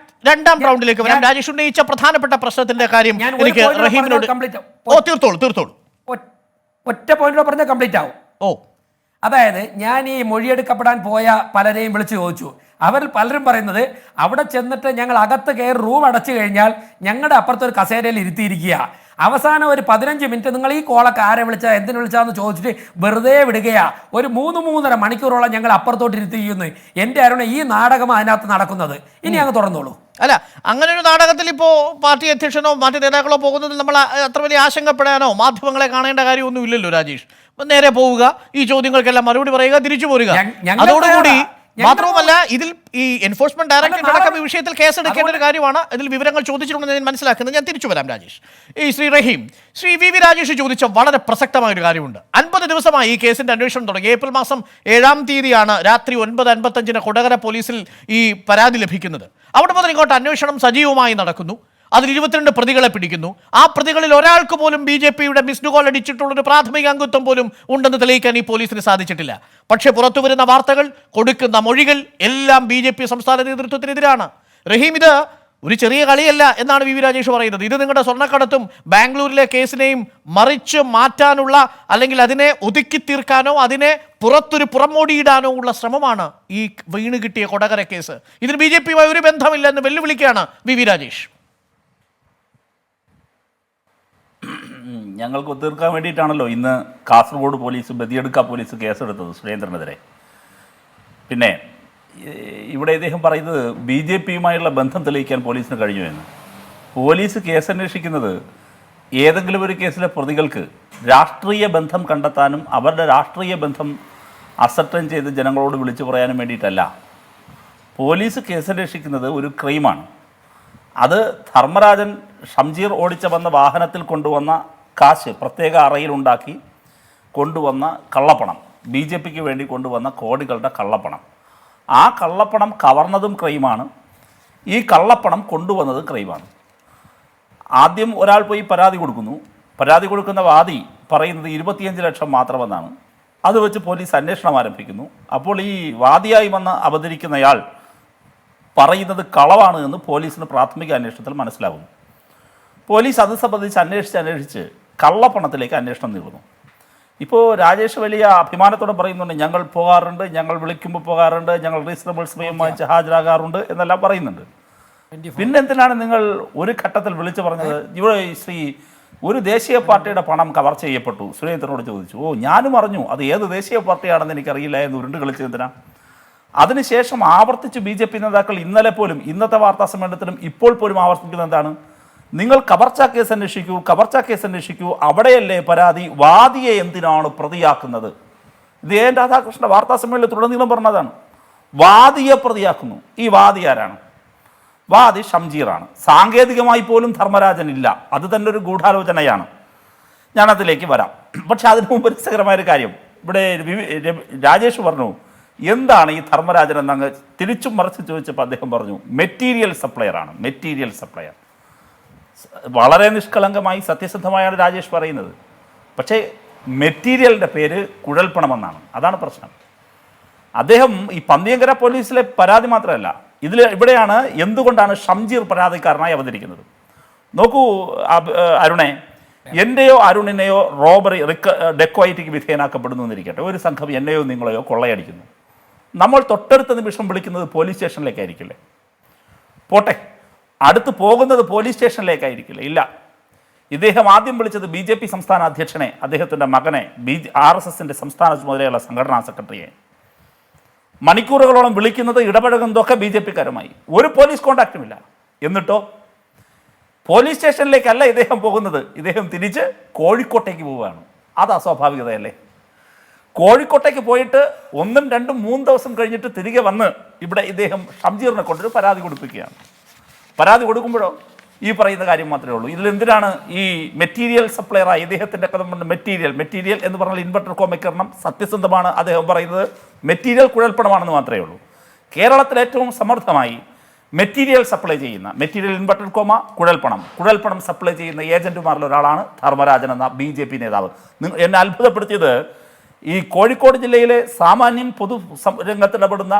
രണ്ടാം റൗണ്ടിലേക്ക് വരാം. രാജേഷ് ഉന്നയിച്ച പ്രധാനപ്പെട്ട പ്രശ്നത്തിന്റെ കാര്യം എനിക്ക് റഹീമിനോട് തീർത്തോളൂ. ഒറ്റ പോയിന്റിലോ പറഞ്ഞ കംപ്ലീറ്റ് ആവും. അതായത് ഞാൻ ഈ മൊഴിയെടുക്കപ്പെടാൻ പോയ പലരെയും വിളിച്ചു ചോദിച്ചു. അവരിൽ പലരും പറയുന്നത് അവിടെ ചെന്നിട്ട് ഞങ്ങൾ അകത്ത് കയറി റൂം അടച്ചു കഴിഞ്ഞാൽ ഞങ്ങളുടെ അപ്പുറത്തൊരു കസേരയിൽ ഇരുത്തിയിരിക്കുക. അവസാനം ഒരു 15 മിനിറ്റ് നിങ്ങൾ ഈ കോളൊക്കെ ആരെ വിളിച്ചാൽ എന്തിനു വിളിച്ചാന്ന് ചോദിച്ചിട്ട് വെറുതെ വിടുകയാ. ഒരു 3-3.5 മണിക്കൂറോളം ഞങ്ങൾ അപ്പുറത്തോട്ട് ഇരുത്തിയിരിക്കുന്നു. എൻ്റെ അരുണ ഈ നാടകം അതിനകത്ത് നടക്കുന്നത്. ഇനി അങ്ങ് തുറന്നോളൂ. അല്ല, അങ്ങനെ ഒരു നാടകത്തിൽ ഇപ്പോൾ പാർട്ടി അധ്യക്ഷനോ മറ്റു നേതാക്കളോ പോകുന്നതിൽ നമ്മൾ അത്ര വലിയ ആശങ്കപ്പെടാനോ മാധ്യമങ്ങളെ കാണേണ്ട കാര്യമൊന്നും ഇല്ലല്ലോ രാജേഷ്. നേരെ പോവുക, ഈ ചോദ്യങ്ങൾക്കെല്ലാം മറുപടി പറയുക, തിരിച്ചു പോരുക. അതോടുകൂടി മാത്രവുമല്ല, ഇതിൽ ഈ എൻഫോഴ്സ്മെന്റ് ഡയറക്ടറേറ്റ് അടക്കം ഈ വിഷയത്തിൽ കേസെടുക്കേണ്ട ഒരു കാര്യമാണ്. ഇതിൽ വിവരങ്ങൾ ചോദിച്ചിട്ടുണ്ടെന്ന് ഞാൻ മനസ്സിലാക്കുന്നത്. ഞാൻ തിരിച്ചു വരാം രാജേഷ്. ഈ ശ്രീ റഹീം, ശ്രീ വി രാജേഷ് ചോദിച്ച വളരെ പ്രസക്തമായ ഒരു കാര്യമുണ്ട്. 50 ദിവസമായി ഈ കേസിന്റെ അന്വേഷണം തുടങ്ങി. ഏപ്രിൽ മാസം 7-ാം തീയതിയാണ് രാത്രി 9:55 കൊടകര പോലീസിൽ ഈ പരാതി ലഭിക്കുന്നത്. അവിടെ മുതൽ ഇങ്ങോട്ട് അന്വേഷണം സജീവമായി നടക്കുന്നു. അതിൽ 22 പ്രതികളെ പിടിക്കുന്നു. ആ പ്രതികളിൽ ഒരാൾക്ക് പോലും BJPയുടെ മിസ്ഡ് കോൾ അടിച്ചിട്ടുള്ളൊരു പ്രാഥമിക അംഗത്വം പോലും ഉണ്ടെന്ന് തെളിയിക്കാൻ ഈ പോലീസിന് സാധിച്ചിട്ടില്ല. പക്ഷേ പുറത്തു വരുന്ന വാർത്തകൾ, കൊടുക്കുന്ന മൊഴികൾ എല്ലാം BJP സംസ്ഥാന നേതൃത്വത്തിനെതിരാണ്. റഹീം, ഇത് ഒരു ചെറിയ കളിയല്ല എന്നാണ് വി രാജേഷ് പറയുന്നത്. ഇത് നിങ്ങളുടെ സ്വർണ്ണക്കടത്തും ബാംഗ്ലൂരിലെ കേസിനെയും മറിച്ച് മാറ്റാനുള്ള, അല്ലെങ്കിൽ അതിനെ ഒതുക്കി തീർക്കാനോ അതിനെ പുറത്തൊരു പുറമോടിയിടാനോ ഉള്ള ശ്രമമാണ് ഈ വീണ് കിട്ടിയ കൊടകര കേസ്. ഇതിന് BJPയുമായി ഒരു ബന്ധമില്ലെന്ന് വെല്ലുവിളിക്കുകയാണ് വി രാജേഷ്. ഞങ്ങൾക്ക് ഒത്തീർക്കാൻ വേണ്ടിയിട്ടാണല്ലോ ഇന്ന് കാസർഗോഡ് പോലീസ്, ബദിയടുക്ക പോലീസ് കേസെടുത്തത് സുരേന്ദ്രനെതിരെ. പിന്നെ ഇവിടെ ഇദ്ദേഹം പറയുന്നത് BJPയുമായുള്ള ബന്ധം തെളിയിക്കാൻ പോലീസിന് കഴിഞ്ഞു എന്ന്. പോലീസ് കേസന്വേഷിക്കുന്നത് ഏതെങ്കിലും ഒരു കേസിലെ പ്രതികൾക്ക് രാഷ്ട്രീയ ബന്ധം കണ്ടെത്താനും അവരുടെ രാഷ്ട്രീയ ബന്ധം അസർട്ടൻ ചെയ്ത് ജനങ്ങളോട് വിളിച്ചു പറയാനും വേണ്ടിയിട്ടല്ല. പോലീസ് കേസന്വേഷിക്കുന്നത് ഒരു ക്രൈമാണ്. അത് ധർമ്മരാജൻ ഷംജീർ ഓടിച്ച വന്ന വാഹനത്തിൽ കൊണ്ടുവന്ന കാശ്, പ്രത്യേക അറയിലുണ്ടാക്കി കൊണ്ടുവന്ന കള്ളപ്പണം, BJPക്ക് വേണ്ടി കൊണ്ടുവന്ന കോടികളുടെ കള്ളപ്പണം, ആ കള്ളപ്പണം കവർന്നതും ക്രൈമാണ്, ഈ കള്ളപ്പണം കൊണ്ടുവന്നതും ക്രൈമാണ്. ആദ്യം ഒരാൾ പോയി പരാതി കൊടുക്കുന്നു. പരാതി കൊടുക്കുന്ന വാദി പറയുന്നത് 25 ലക്ഷം മാത്രമെന്നാണ്. അത് വെച്ച് പോലീസ് അന്വേഷണം ആരംഭിക്കുന്നു. അപ്പോൾ ഈ വാദിയായി വന്ന് അവതരിക്കുന്നയാൾ പറയുന്നത് കളവാണ് എന്ന് പോലീസിന് പ്രാഥമിക അന്വേഷണത്തിൽ മനസ്സിലാകുന്നു. പോലീസ് അത് സംബന്ധിച്ച് അന്വേഷിച്ച് കള്ളപ്പണത്തിലേക്ക് അന്വേഷണം നീളുന്നു. ഇപ്പോൾ രാജേഷ് വലിയ അഭിമാനത്തോടെ പറയുന്നുണ്ട്, ഞങ്ങൾ പോകാറുണ്ട്, ഞങ്ങൾ വിളിക്കുമ്പോൾ പോകാറുണ്ട്, ഞങ്ങൾ റീസണബിൾ സമയം വാങ്ങിച്ച് ഹാജരാകാറുണ്ട് എന്നെല്ലാം പറയുന്നുണ്ട്. പിന്നെന്തിനാണ് നിങ്ങൾ ഒരു ഘട്ടത്തിൽ വിളിച്ചു പറഞ്ഞത് ഇവിടെ ഒരു ദേശീയ പാർട്ടിയുടെ പണം കവർ ചെയ്യപ്പെട്ടു? സുരേന്ദ്രനോട് ചോദിച്ചു. ഞാനും അറിഞ്ഞു, അത് ഏത് ദേശീയ പാർട്ടിയാണെന്ന് എനിക്കറിയില്ല എന്ന് ഉരുണ്ട് കളിച്ചതിനാ. അതിനുശേഷം ആവർത്തിച്ച് BJP നേതാക്കൾ ഇന്നലെ പോലും, ഇന്നത്തെ വാർത്താ സമ്മേളനത്തിലും ഇപ്പോൾ പോലും ആവർത്തിക്കുന്നത് എന്താണ്? നിങ്ങൾ കവർച്ചാ കേസ് അന്വേഷിക്കൂ, അവിടെയല്ലേ പരാതി, വാദിയെ എന്തിനാണ് പ്രതിയാക്കുന്നത്? ഇത് രാധാകൃഷ്ണ വാർത്താ സമ്മേളനത്തിലുടനീളം പറഞ്ഞതാണ്. വാദിയെ പ്രതിയാക്കുന്നു. ഈ വാദി ആരാണ്? വാദി ഷംജീറാണ്. സാങ്കേതികമായി പോലും ധർമ്മരാജൻ ഇല്ല. അത് തന്നെ ഒരു ഗൂഢാലോചനയാണ്. ഞാനതിലേക്ക് വരാം. പക്ഷെ അതിന് മുമ്പ് രസകരമായൊരു കാര്യം ഇവിടെ രാജേഷ് പറഞ്ഞു, എന്താണ് ഈ ധർമ്മരാജൻ എന്നങ്ങ് തിരിച്ചും മറിച്ച് ചോദിച്ചപ്പോൾ അദ്ദേഹം പറഞ്ഞു മെറ്റീരിയൽ സപ്ലയറാണ്. മെറ്റീരിയൽ സപ്ലയർ വളരെ നിഷ്കളങ്കമായി സത്യസന്ധമായാണ് രാജേഷ് പറയുന്നത്. പക്ഷേ മെറ്റീരിയലിൻ്റെ പേര് കുഴൽപ്പണമെന്നാണ്. അതാണ് പ്രശ്നം. അദ്ദേഹം ഈ പന്തിയങ്കര പോലീസിലെ പരാതി മാത്രമല്ല, ഇവിടെയാണ് എന്തുകൊണ്ടാണ് ഷംജീർ പരാതിക്കാരനായി അവതരിക്കുന്നത്. നോക്കൂ അരുണെ, എൻ്റെയോ അരുണിനെയോ റോബറി ഡെക്കോയിറ്റിക്ക് വിധേയനാക്കപ്പെടുന്നു എന്നിരിക്കട്ടെ. ഒരു സംഘം എന്നെയോ നിങ്ങളെയോ കൊള്ളയടിക്കുന്നു. നമ്മൾ തൊട്ടടുത്ത നിമിഷം വിളിക്കുന്നത് പോലീസ് സ്റ്റേഷനിലേക്കായിരിക്കില്ലേ? പോട്ടെ, അടുത്ത് പോകുന്നത് പോലീസ് സ്റ്റേഷനിലേക്കായിരിക്കില്ലേ? ഇല്ല, ഇദ്ദേഹം ആദ്യം വിളിച്ചത് BJP സംസ്ഥാന അധ്യക്ഷനെ, അദ്ദേഹത്തിൻ്റെ മകനെ, RSSൻ്റെ സംസ്ഥാന ചുമതലയുള്ള സംഘടനാ സെക്രട്ടറിയെ. മണിക്കൂറുകളോളം വിളിക്കുന്നത് ഇടപഴകുന്നതൊക്കെ BJPക്കാരുമായി. ഒരു പോലീസ് കോണ്ടാക്റ്റുമില്ല. എന്നിട്ടോ പോലീസ് സ്റ്റേഷനിലേക്കല്ല ഇദ്ദേഹം പോകുന്നത്, ഇദ്ദേഹം തിരിച്ച് കോഴിക്കോട്ടേക്ക് പോവുകയാണ്. അത് അസ്വാഭാവികതയല്ലേ? കോഴിക്കോട്ടേക്ക് പോയിട്ട് 1, 2, 3 ദിവസം കഴിഞ്ഞിട്ട് തിരികെ വന്ന് ഇവിടെ ഇദ്ദേഹം ഷംജീറിനെ കൊണ്ടൊരു പരാതി കൊടുപ്പിക്കുകയാണ്. പരാതി കൊടുക്കുമ്പോഴോ ഈ പറയുന്ന കാര്യം മാത്രമേ ഉള്ളൂ. ഇതിലെന്തിനാണ് ഈ മെറ്റീരിയൽ സപ്ലയറായി ഇദ്ദേഹത്തിൻ്റെ മെറ്റീരിയൽ എന്ന് പറഞ്ഞാൽ ഇൻവെർട്ടർ കോമിക്കരണം സത്യസന്ധമാണ്, അദ്ദേഹം പറയുന്നത് മെറ്റീരിയൽ കുഴൽപ്പണമാണെന്ന് മാത്രമേ ഉള്ളൂ. കേരളത്തിൽ ഏറ്റവും സമർത്ഥമായി മെറ്റീരിയൽ സപ്ലൈ ചെയ്യുന്ന മെറ്റീരിയൽ ഇൻവെർട്ടർ കോമ കുഴൽപ്പണം സപ്ലൈ ചെയ്യുന്ന ഏജന്റുമാരിൽ ഒരാളാണ് ധർമ്മരാജൻ എന്ന BJP നേതാവ്. എന്നെ അത്ഭുതപ്പെടുത്തിയത് ഈ കോഴിക്കോട് ജില്ലയിലെ സാമാന്യം പൊതു രംഗത്തിടപെടുന്ന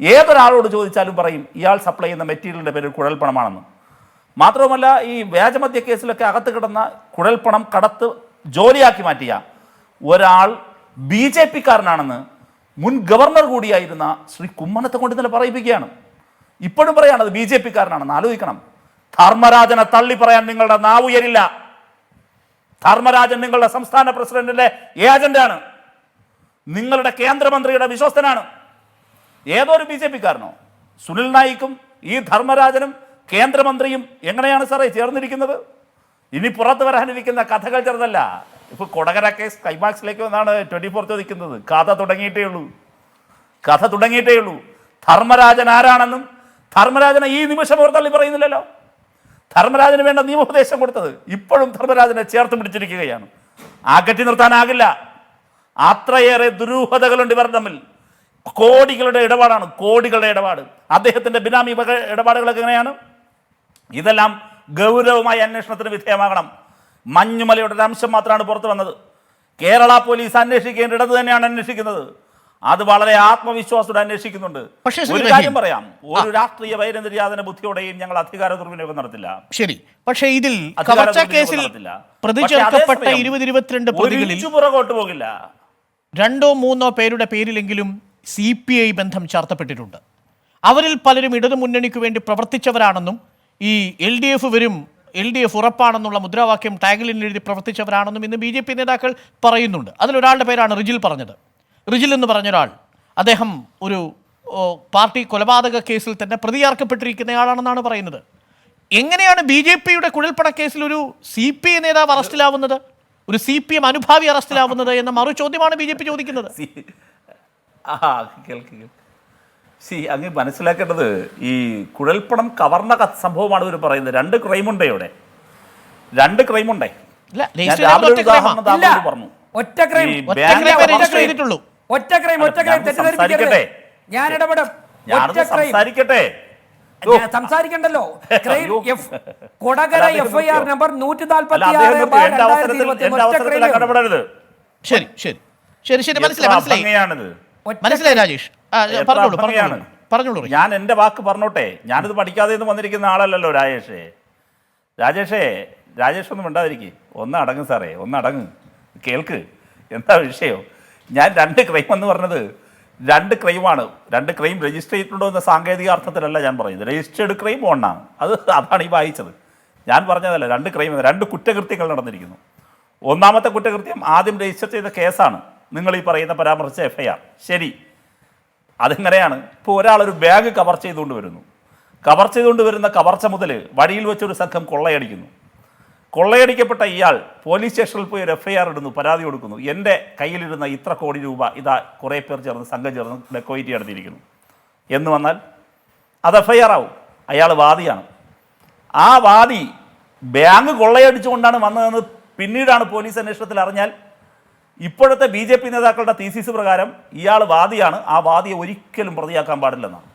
ഏതൊരാളോട് ചോദിച്ചാലും പറയും ഇയാൾ സപ്ലൈ ചെയ്യുന്ന മെറ്റീരിയലിൻ്റെ പേര് കുഴൽപ്പണമാണെന്ന്. മാത്രവുമല്ല, ഈ വ്യാജമദ്യ കേസിലൊക്കെ അകത്ത് കിടന്ന കുഴൽപ്പണം കടത്ത് ജോലിയാക്കി മാറ്റിയ ഒരാൾ BJPക്കാരനാണെന്ന് മുൻ ഗവർണർ കൂടിയായിരുന്ന ശ്രീ കുമ്മനത്തെ കൊണ്ട് ഇന്നലെ പറയിപ്പിക്കുകയാണ്. ഇപ്പോഴും പറയാണത് BJPക്കാരനാണെന്ന്. ആലോചിക്കണം. ധർമ്മരാജനെ തള്ളി പറയാൻ നിങ്ങളുടെ നാവുയരില്ല. ധർമ്മരാജൻ നിങ്ങളുടെ സംസ്ഥാന പ്രസിഡന്റിന്റെ ഏജന്റാണ്, നിങ്ങളുടെ കേന്ദ്രമന്ത്രിയുടെ വിശ്വസ്തനാണ്. ഏതൊരു BJPക്കാരനോ? സുനിൽ നായിക്കും ഈ ധർമ്മരാജനും കേന്ദ്രമന്ത്രിയും എങ്ങനെയാണ് സാറേ ചേർന്നിരിക്കുന്നത്? ഇനി പുറത്തു വരാനിരിക്കുന്ന കഥകൾ ചെറുതല്ല. ഇപ്പോൾ കൊടകര കേസ് ക്ലൈമാക്സിലേക്ക് വന്നാണ് 24 ചോദിക്കുന്നത്. കഥ തുടങ്ങിയിട്ടേ ഉള്ളൂ. ധർമ്മരാജൻ ആരാണെന്നും ധർമ്മരാജനെ ഈ നിമിഷം ഓർ തള്ളി പറയുന്നില്ലല്ലോ. ധർമ്മരാജന് വേണ്ട നിയമോപദേശം കൊടുത്തത് ഇപ്പോഴും ധർമ്മരാജനെ ചേർത്ത് പിടിച്ചിരിക്കുകയാണ്. അകറ്റി നിർത്താനാകില്ല. അത്രയേറെ ദുരൂഹതകളുണ്ട് ഇവർ തമ്മിൽ. കോടികളുടെ ഇടപാട്. അദ്ദേഹത്തിൻ്റെ ബിനാമി ഇടപാടുകളൊക്കെ എങ്ങനെയാണ്? ഇതെല്ലാം ഗൗരവമായ അന്വേഷണത്തിന് വിധേയമാകണം. മഞ്ഞുമലയുടെ ഒരു അംശം മാത്രമാണ് പുറത്തു വന്നത്. കേരള പോലീസ് അന്വേഷിക്കേണ്ടിടത്ത് തന്നെയാണ് അന്വേഷിക്കുന്നത്. അത് വളരെ ആത്മവിശ്വാസത്തോടെ അന്വേഷിക്കുന്നുണ്ട്. ഒരു കാര്യം പറയാം, ഒരു രാഷ്ട്രീയ വൈരനിര്യാതന ബുദ്ധിയോടെയും ഞങ്ങൾ അധികാര ദുർവിനിയോഗം നടത്തില്ല. ശരി, പക്ഷേ ഇതിൽ കവർച്ച കേസിൽ പ്രതി ചേർക്കപ്പെട്ട 20-22 പ്രതികളിൽ പുറകോട്ട് പോകില്ല. 2-3 പേരുടെ പേരിലെങ്കിലും CPI ബന്ധം ചാർത്തപ്പെട്ടിട്ടുണ്ട്. അവരിൽ പലരും ഇടതുമുന്നണിക്ക് വേണ്ടി പ്രവർത്തിച്ചവരാണെന്നും ഈ LDF ഉറപ്പാണെന്നുള്ള മുദ്രാവാക്യം ടാഗിലിൻ എഴുതി പ്രവർത്തിച്ചവരാണെന്നും ഇന്ന് BJP നേതാക്കൾ പറയുന്നുണ്ട്. അതിലൊരാളുടെ പേരാണ് റിജിൽ എന്ന് പറഞ്ഞൊരാൾ. അദ്ദേഹം ഒരു പാർട്ടി കൊലപാതക കേസിൽ തന്നെ പ്രതിയാർക്കപ്പെട്ടിരിക്കുന്നയാളാണെന്നാണ് പറയുന്നത്. എങ്ങനെയാണ് BJPയുടെ കുഴൽപ്പണ കേസിൽ ഒരു CPI നേതാവ് അറസ്റ്റിലാവുന്നത്, ഒരു CPM അനുഭാവി അറസ്റ്റിലാവുന്നത് എന്ന മറു ചോദ്യമാണ് BJP ചോദിക്കുന്നത്. അങ്ങ് മനസ്സിലാക്കേണ്ടത് ഈ കുഴൽപ്പണം കവർന്ന സംഭവമാണ് ഇവർ പറയുന്നത്. 2 ക്രൈമുണ്ടേ ഇവിടെ. 2 ക്രൈമുണ്ടേ. സംസാരിക്കണ്ടല്ലോ. Kodakara FIR number 146/2020. ശരി മനസ്സിലായി രാജേഷ്. പറഞ്ഞോളൂ. ഞാൻ എൻ്റെ വാക്ക് പറഞ്ഞോട്ടെ. ഞാനിത് പഠിക്കാതെ ഒന്നും വന്നിരിക്കുന്ന ആളല്ലല്ലോ രാജേഷ് ഒന്നും മിണ്ടാതിരിക്കും. ഒന്ന് അടങ്ങ് സാറേ, ഒന്ന് അടങ്ങ്, കേൾക്ക്. എന്താ വിഷയം? ഞാൻ 2 ക്രൈം എന്ന് പറഞ്ഞത് 2 ക്രൈമാണ്. 2 ക്രൈം രജിസ്റ്റർ ചെയ്തിട്ടുണ്ടോ എന്ന സാങ്കേതിക അർത്ഥത്തിലല്ല ഞാൻ പറയുന്നത്. രജിസ്റ്റേർഡ് ക്രൈം 1 ആണ്. അതാണ് ഈ വായിച്ചത്. ഞാൻ പറഞ്ഞതല്ല. 2 ക്രൈം, 2 കുറ്റകൃത്യങ്ങൾ നടന്നിരിക്കുന്നു. ഒന്നാമത്തെ കുറ്റകൃത്യം ആദ്യം രജിസ്റ്റർ ചെയ്ത കേസാണ്, നിങ്ങൾ ഈ പറയുന്ന പരാമർശിച്ച FIR. ശരി, അതെങ്ങനെയാണ്? ഇപ്പോൾ ഒരാളൊരു ബാഗ് കവർ ചെയ്തുകൊണ്ട് വരുന്ന കവർച്ച മുതൽ വഴിയിൽ വെച്ചൊരു സംഘം കൊള്ളയടിക്കുന്നു. കൊള്ളയടിക്കപ്പെട്ട ഇയാൾ പോലീസ് സ്റ്റേഷനിൽ പോയി ഒരു FIR ഇടുന്നു, പരാതി കൊടുക്കുന്നു. എൻ്റെ കയ്യിലിരുന്ന ഇത്ര കോടി രൂപ ഇതാ കുറേ പേർ സംഘം ചേർന്ന് ഡെക്കോയിറ്റി നടത്തിയിരിക്കുന്നു എന്ന് വന്നാൽ അത് FIR ആവും. അയാൾ വാദിയാണ്. ആ വാദി ബാങ്ക് കൊള്ളയടിച്ചുകൊണ്ടാണ് വന്നതെന്ന് പിന്നീടാണ് പോലീസ് അന്വേഷണത്തിൽ അറിഞ്ഞാൽ ഇപ്പോഴത്തെ BJP നേതാക്കളുടെ തീസിസ് പ്രകാരം ഇയാൾ വാദിയാണ്. ആ വാദിയെ ഒരിക്കലും പ്രതിയാക്കാൻ പാടില്ലെന്നാണ്.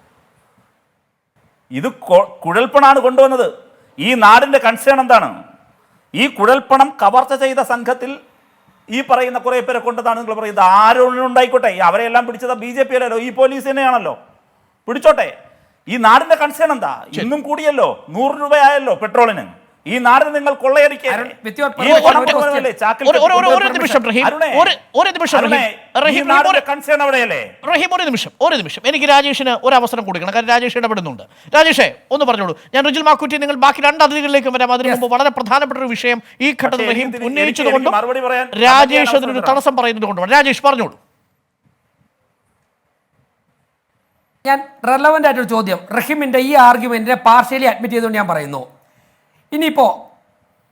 ഇത് കുഴൽപ്പണമാണ് കൊണ്ടുവന്നത്. ഈ നാടിൻ്റെ കൺസേൺ എന്താണ്? ഈ കുഴൽപ്പണം കവർച്ച ചെയ്ത സംഘത്തിൽ ഈ പറയുന്ന കുറേ പേരെ കൊണ്ടതാണ് നിങ്ങൾ പറയുന്നത്. ആരോണ്ടായിക്കോട്ടെ, അവരെല്ലാം പിടിച്ചത് BJP അല്ലല്ലോ, ഈ പോലീസ് തന്നെയാണല്ലോ. പിടിച്ചോട്ടെ. ഈ നാടിന്റെ കൺസേൺ എന്താ? ഇന്നും കൂടിയല്ലോ, 100 രൂപയായല്ലോ പെട്രോളിന്. ഈ നാടിന് നിങ്ങൾ കൊള്ളയടിക്കല്ലേ? ഒരു നിമിഷം എനിക്ക് രാജേഷിന് ഒരു അവസരം കൊടുക്കണം, കാരണം രാജേഷ് ഇടപെടുന്നുണ്ട്. രാജേഷേ ഒന്ന് പറഞ്ഞോളൂ. ഞാൻ റുജിൽ മാക്കുറ്റി, നിങ്ങൾ ബാക്കി 2 അതിഥികളിലേക്ക് വരാം. അതിനു മുമ്പ് വളരെ പ്രധാനപ്പെട്ട ഒരു വിഷയം ഈ ഘട്ടത്തിൽ റഹീം ഉന്നയിച്ചതുകൊണ്ടും രാജേഷ് അതിനൊരു തടസ്സം പറയുന്നത് കൊണ്ടുമാണ്. രാജേഷ് പറഞ്ഞോളൂ. ഞാൻ റെലവൻ്റ് ആയിട്ടൊരു ചോദ്യം, റഹീമിൻ്റെ ഈ ആർഗ്യുമെൻറ്റിനെ പാർഷ്യലി അഡ്മിറ്റ് ചെയ്തുകൊണ്ട് ഞാൻ പറയുന്നു. ഇനിയിപ്പോൾ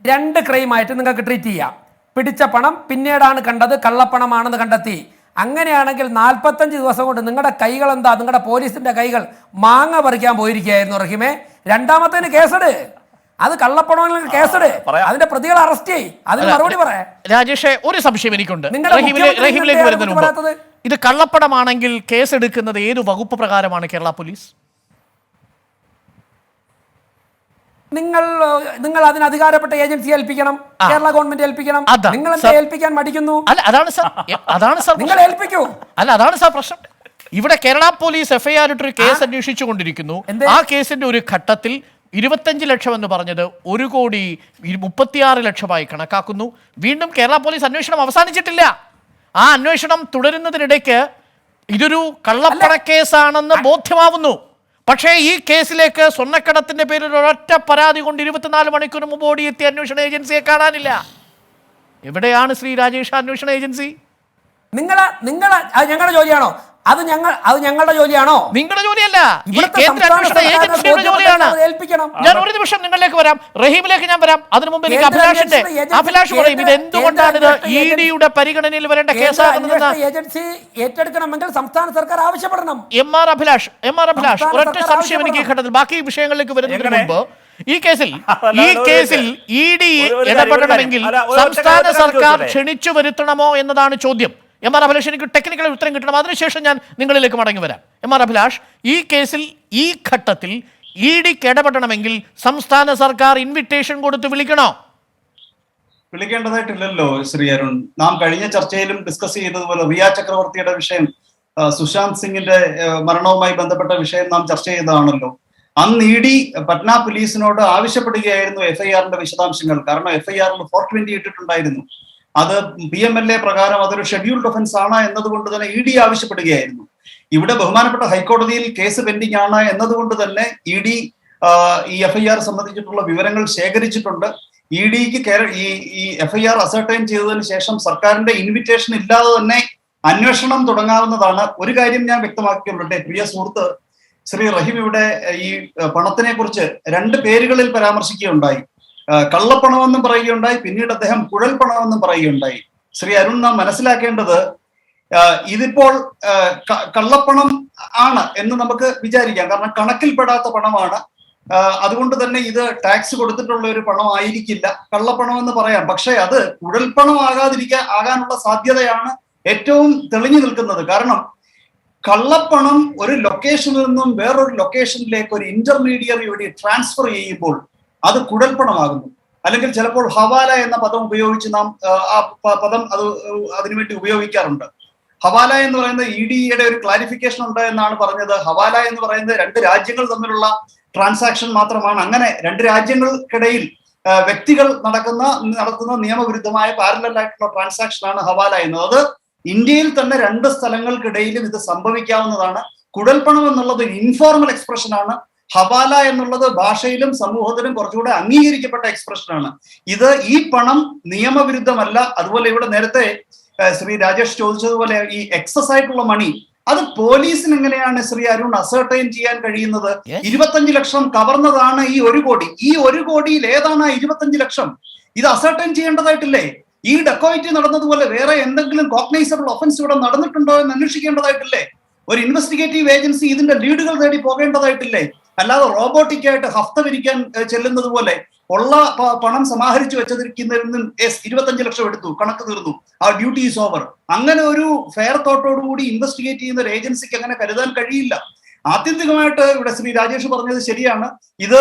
2 ക്രൈമായിട്ട് നിങ്ങൾക്ക് ട്രീറ്റ് ചെയ്യാം. പിടിച്ച പണം പിന്നീടാണ് കണ്ടത് കള്ളപ്പണമാണെന്ന് കണ്ടെത്തി. അങ്ങനെയാണെങ്കിൽ 45 ദിവസം കൊണ്ട് നിങ്ങളുടെ കൈകൾ എന്താ? നിങ്ങളുടെ പോലീസിൻ്റെ കൈകൾ മാങ്ങ പറിക്കാൻ പോയിരിക്കുകയായിരുന്നു റഹീമെ. രണ്ടാമത്തേന് കേസെട്, അത് കള്ളപ്പണമെങ്കിൽ കേസെട്, അതിന്റെ പ്രതികളെ അറസ്റ്റ് ചെയ്യ്, അതിന് മറുപടി പറയാം. രാജേഷേ ഒരു സംശയം എനിക്കുണ്ട്. റഹീമിലേക്ക് വരുന്നതിന് മുമ്പ്, ഇത് കള്ളപ്പണമാണെങ്കിൽ കേസെടുക്കുന്നത് ഏത് വകുപ്പ് പ്രകാരമാണ് കേരള പോലീസ്? നിങ്ങൾ അതിന് അധികാരപ്പെട്ട ഏജൻസി ഏൽപ്പിക്കണം, കേരള ഗവൺമെന്റ് ഏൽപ്പിക്കണം. നിങ്ങൾ ഏൽപ്പിക്കാൻ മടിക്കുന്നു. അതാണ് സാർ നിങ്ങൾ ഏൽപ്പിക്കൂ. അതാണ് സാർ പ്രശ്നം. ഇവിടെ കേരള പോലീസ് FIR ഇട്ടൊരു കേസ് അന്വേഷിച്ചു കൊണ്ടിരിക്കുന്നു. ആ കേസിന്റെ ഒരു ഘട്ടത്തിൽ 25 ലക്ഷം എന്ന് പറഞ്ഞത് 1,36 ലക്ഷമായി കണക്കാക്കുന്നു. വീണ്ടും കേരള പോലീസ് അന്വേഷണം അവസാനിച്ചിട്ടില്ല. ആ അന്വേഷണം തുടരുന്നതിനിടയ്ക്ക് ഇതൊരു കള്ളപ്പണ കേസാണെന്ന് ബോധ്യമാവുന്നു. പക്ഷേ ഈ കേസിലേക്ക് സ്വർണ്ണക്കടത്തിന്റെ പേരിൽ ഒരൊറ്റ പരാതി കൊണ്ട് 24 മണിക്കൂർ മുമ്പ് ഓടിയെത്തിയ അന്വേഷണ ഏജൻസിയെ കാണാനില്ല. എവിടെയാണ് ശ്രീ രാജേഷ് അന്വേഷണ ഏജൻസി? ഞങ്ങളുടെ ജോലിയാണോ അത്? ഞങ്ങളുടെ ജോലിയാണോ? നിങ്ങളുടെ ജോലിയല്ല, ഈ കേന്ദ്ര അന്വേഷണ ഏജൻസിയുടെ ജോലിയാണ്. ഞാൻ ഒരു നിമിഷം നിങ്ങളിലേക്ക് വരാം, റഹീമിലേക്ക് ഞാൻ വരാം. അതിനു മുമ്പ് എനിക്ക് അഭിലാഷ് പറയും ഇത് എന്തുകൊണ്ടാണ് ഇത് EDയുടെ പരിഗണനയിൽ വരേണ്ട കേസാകുന്നതെന്ന്. ഏജൻസി ഏറ്റെടുക്കണമെങ്കിൽ സംസ്ഥാന സർക്കാർ ആവശ്യപ്പെടണം. MR അഭിലാഷ് ഒരൊറ്റ സംശയം എനിക്ക് ഈ ഘട്ടത്തിൽ, ബാക്കി വിഷയങ്ങളിലേക്ക് വരുന്നതിന് മുമ്പ് ഈ കേസിൽ ED ഇടപെടണമെങ്കിൽ സംസ്ഥാന സർക്കാർ ക്ഷണിച്ചു വരുത്തണമോ എന്നതാണ് ചോദ്യം. MR അഭിലാഷ്, എനിക്ക് ടെക്നിക്കൽ ഉത്തരം കിട്ടണം, അതിനുശേഷം ഞാൻ നിങ്ങളിലേക്ക് മടങ്ങി വരാം. MR അഭിലാഷ്, ഈ കേസിൽ ഈ ഘട്ടത്തിൽ EDക്ക് ഇടപെടണമെങ്കിൽ സംസ്ഥാന സർക്കാർ ഇൻവിറ്റേഷൻ കൊടുത്ത് വിളിക്കണോ? വിളിക്കേണ്ടതായിട്ടില്ലല്ലോ ശ്രീ അരുൺ. നാം കഴിഞ്ഞ ചർച്ചയിലും ഡിസ്കസ് ചെയ്തതുപോലെ റിയ ചക്രവർത്തിയുടെ വിഷയം, സുശാന്ത് സിംഗിന്റെ മരണവുമായി ബന്ധപ്പെട്ട വിഷയം നാം ചർച്ച ചെയ്തതാണല്ലോ. അന്ന് ED പട്ന പോലീസിനോട് ആവശ്യപ്പെടുകയായിരുന്നു FIRന്റെ വിശദാംശങ്ങൾ. കാരണം FIRൽ 420 ഇട്ടിട്ടുണ്ടായിരുന്നു. അത് PMLA പ്രകാരം അതൊരു ഷെഡ്യൂൾഡ് ഒഫൻസ് ആണ് എന്നതുകൊണ്ട് തന്നെ ED ആവശ്യപ്പെടുകയായിരുന്നു. ഇവിടെ ബഹുമാനപ്പെട്ട ഹൈക്കോടതിയിൽ കേസ് പെൻഡിംഗ് ആണ് എന്നതുകൊണ്ട് തന്നെ ED ഈ FIR സംബന്ധിച്ചിട്ടുള്ള വിവരങ്ങൾ ശേഖരിച്ചിട്ടുണ്ട്. EDക്ക് ഈ FIR അസർട്ടൈൻ ചെയ്തതിന് ശേഷം സർക്കാരിന്റെ ഇൻവിറ്റേഷൻ ഇല്ലാതെ തന്നെ അന്വേഷണം തുടങ്ങാവുന്നതാണ്. ഒരു കാര്യം ഞാൻ വ്യക്തമാക്കിക്കൊള്ളട്ടെ, പ്രിയ സുഹൃത്ത് ശ്രീ റഹീം ഇവിടെ ഈ പണത്തിനെ കുറിച്ച് 2 പേരുകളിൽ പരാമർശിക്കുകയുണ്ടായി. കള്ളപ്പണമെന്നും പറയുകയുണ്ടായി, പിന്നീട് അദ്ദേഹം കുഴൽപ്പണമെന്നും പറയുകയുണ്ടായി. ശ്രീ അരുൺ, നാം മനസ്സിലാക്കേണ്ടത് ഇതിപ്പോൾ കള്ളപ്പണം ആണ് എന്ന് നമുക്ക് വിചാരിക്കാം, കാരണം കണക്കിൽപ്പെടാത്ത പണമാണ്. അതുകൊണ്ട് തന്നെ ഇത് ടാക്സ് കൊടുത്തിട്ടുള്ള ഒരു പണം ആയിരിക്കില്ല, കള്ളപ്പണം എന്ന് പറയാം. പക്ഷെ അത് കുഴൽപ്പണം ആകാനുള്ള സാധ്യതയാണ് ഏറ്റവും തെളിഞ്ഞു നിൽക്കുന്നത്. കാരണം കള്ളപ്പണം ഒരു ലൊക്കേഷനിൽ നിന്നും വേറൊരു ലൊക്കേഷനിലേക്ക് ഒരു ഇന്റർമീഡിയറി വഴി ട്രാൻസ്ഫർ ചെയ്യുമ്പോൾ അത് കുഴൽപ്പണമാകുന്നു. അല്ലെങ്കിൽ ചിലപ്പോൾ ഹവാല എന്ന പദം ഉപയോഗിച്ച് നാം ആ പദം അതിനുവേണ്ടി ഉപയോഗിക്കാറുണ്ട്. ഹവാല എന്ന് പറയുന്നത് EDയുടെ ഒരു ക്ലാരിഫിക്കേഷൻ ഉണ്ട് എന്നാണ് പറഞ്ഞത്. ഹവാല എന്ന് പറയുന്നത് 2 രാജ്യങ്ങൾ തമ്മിലുള്ള ട്രാൻസാക്ഷൻ മാത്രമാണ്. അങ്ങനെ 2 രാജ്യങ്ങൾക്കിടയിൽ വ്യക്തികൾ നടത്തുന്ന നിയമവിരുദ്ധമായ പാരലൽ ആയിട്ടുള്ള ട്രാൻസാക്ഷൻ ആണ് ഹവാല എന്നത്. അത് ഇന്ത്യയിൽ തന്നെ 2 സ്ഥലങ്ങൾക്കിടയിലും ഇത് സംഭവിക്കാവുന്നതാണ്. കുഴൽപ്പണം എന്നുള്ളത് ഇൻഫോർമൽ എക്സ്പ്രഷൻ ആണ്. ഹവാല എന്നുള്ളത് ഭാഷയിലും സമൂഹത്തിലും കുറച്ചുകൂടെ അംഗീകരിക്കപ്പെട്ട എക്സ്പ്രഷനാണ്. ഈ പണം നിയമവിരുദ്ധമല്ല. അതുപോലെ ഇവിടെ നേരത്തെ ശ്രീ രാജേഷ് ചോദിച്ചതുപോലെ ഈ എക്സസ് ആയിട്ടുള്ള മണി അത് പോലീസിന് എങ്ങനെയാണ് ശ്രീ അരുൺ അസർട്ടൈൻ ചെയ്യാൻ കഴിയുന്നത്? 25 ലക്ഷം കവർന്നതാണ് ഈ 1 കോടി. ഈ 1 കോടിയിൽ ഏതാണ് 25 ലക്ഷം? ഇത് അസർട്ടൈൻ ചെയ്യേണ്ടതായിട്ടില്ലേ? ഈ ഡെക്കോയിറ്റി നടന്നതുപോലെ വേറെ എന്തെങ്കിലും കോഗ്നൈസബിൾ ഒഫൻസ് ഇവിടെ നടന്നിട്ടുണ്ടോ എന്ന് അന്വേഷിക്കേണ്ടതായിട്ടില്ലേ? ഒരു ഇൻവെസ്റ്റിഗേറ്റീവ് ഏജൻസി ഇതിന്റെ ലീഡുകൾ തേടി പോകേണ്ടതായിട്ടില്ലേ? അല്ലാതെ റോബോട്ടിക് ആയിട്ട് ഹഫ്ത വിരിക്കാൻ ചെല്ലുന്നത് പോലെ ഉള്ള പണം സമാഹരിച്ചു വെച്ചതിരിക്കുന്നതിൽ നിന്നും 25 ലക്ഷം എടുത്തു, കണക്ക് തീർന്നു, ആ ഡ്യൂട്ടി ഈസ് ഓവർ. അങ്ങനെ ഒരു ഫെയർ തോട്ടോടുകൂടി ഇൻവെസ്റ്റിഗേറ്റ് ചെയ്യുന്ന ഒരു ഏജൻസിക്ക് അങ്ങനെ കരുതാൻ കഴിയില്ല. ആത്യന്തികമായിട്ട് ഇവിടെ ശ്രീ രാജേഷ് പറഞ്ഞത് ശരിയാണ്. ഇത്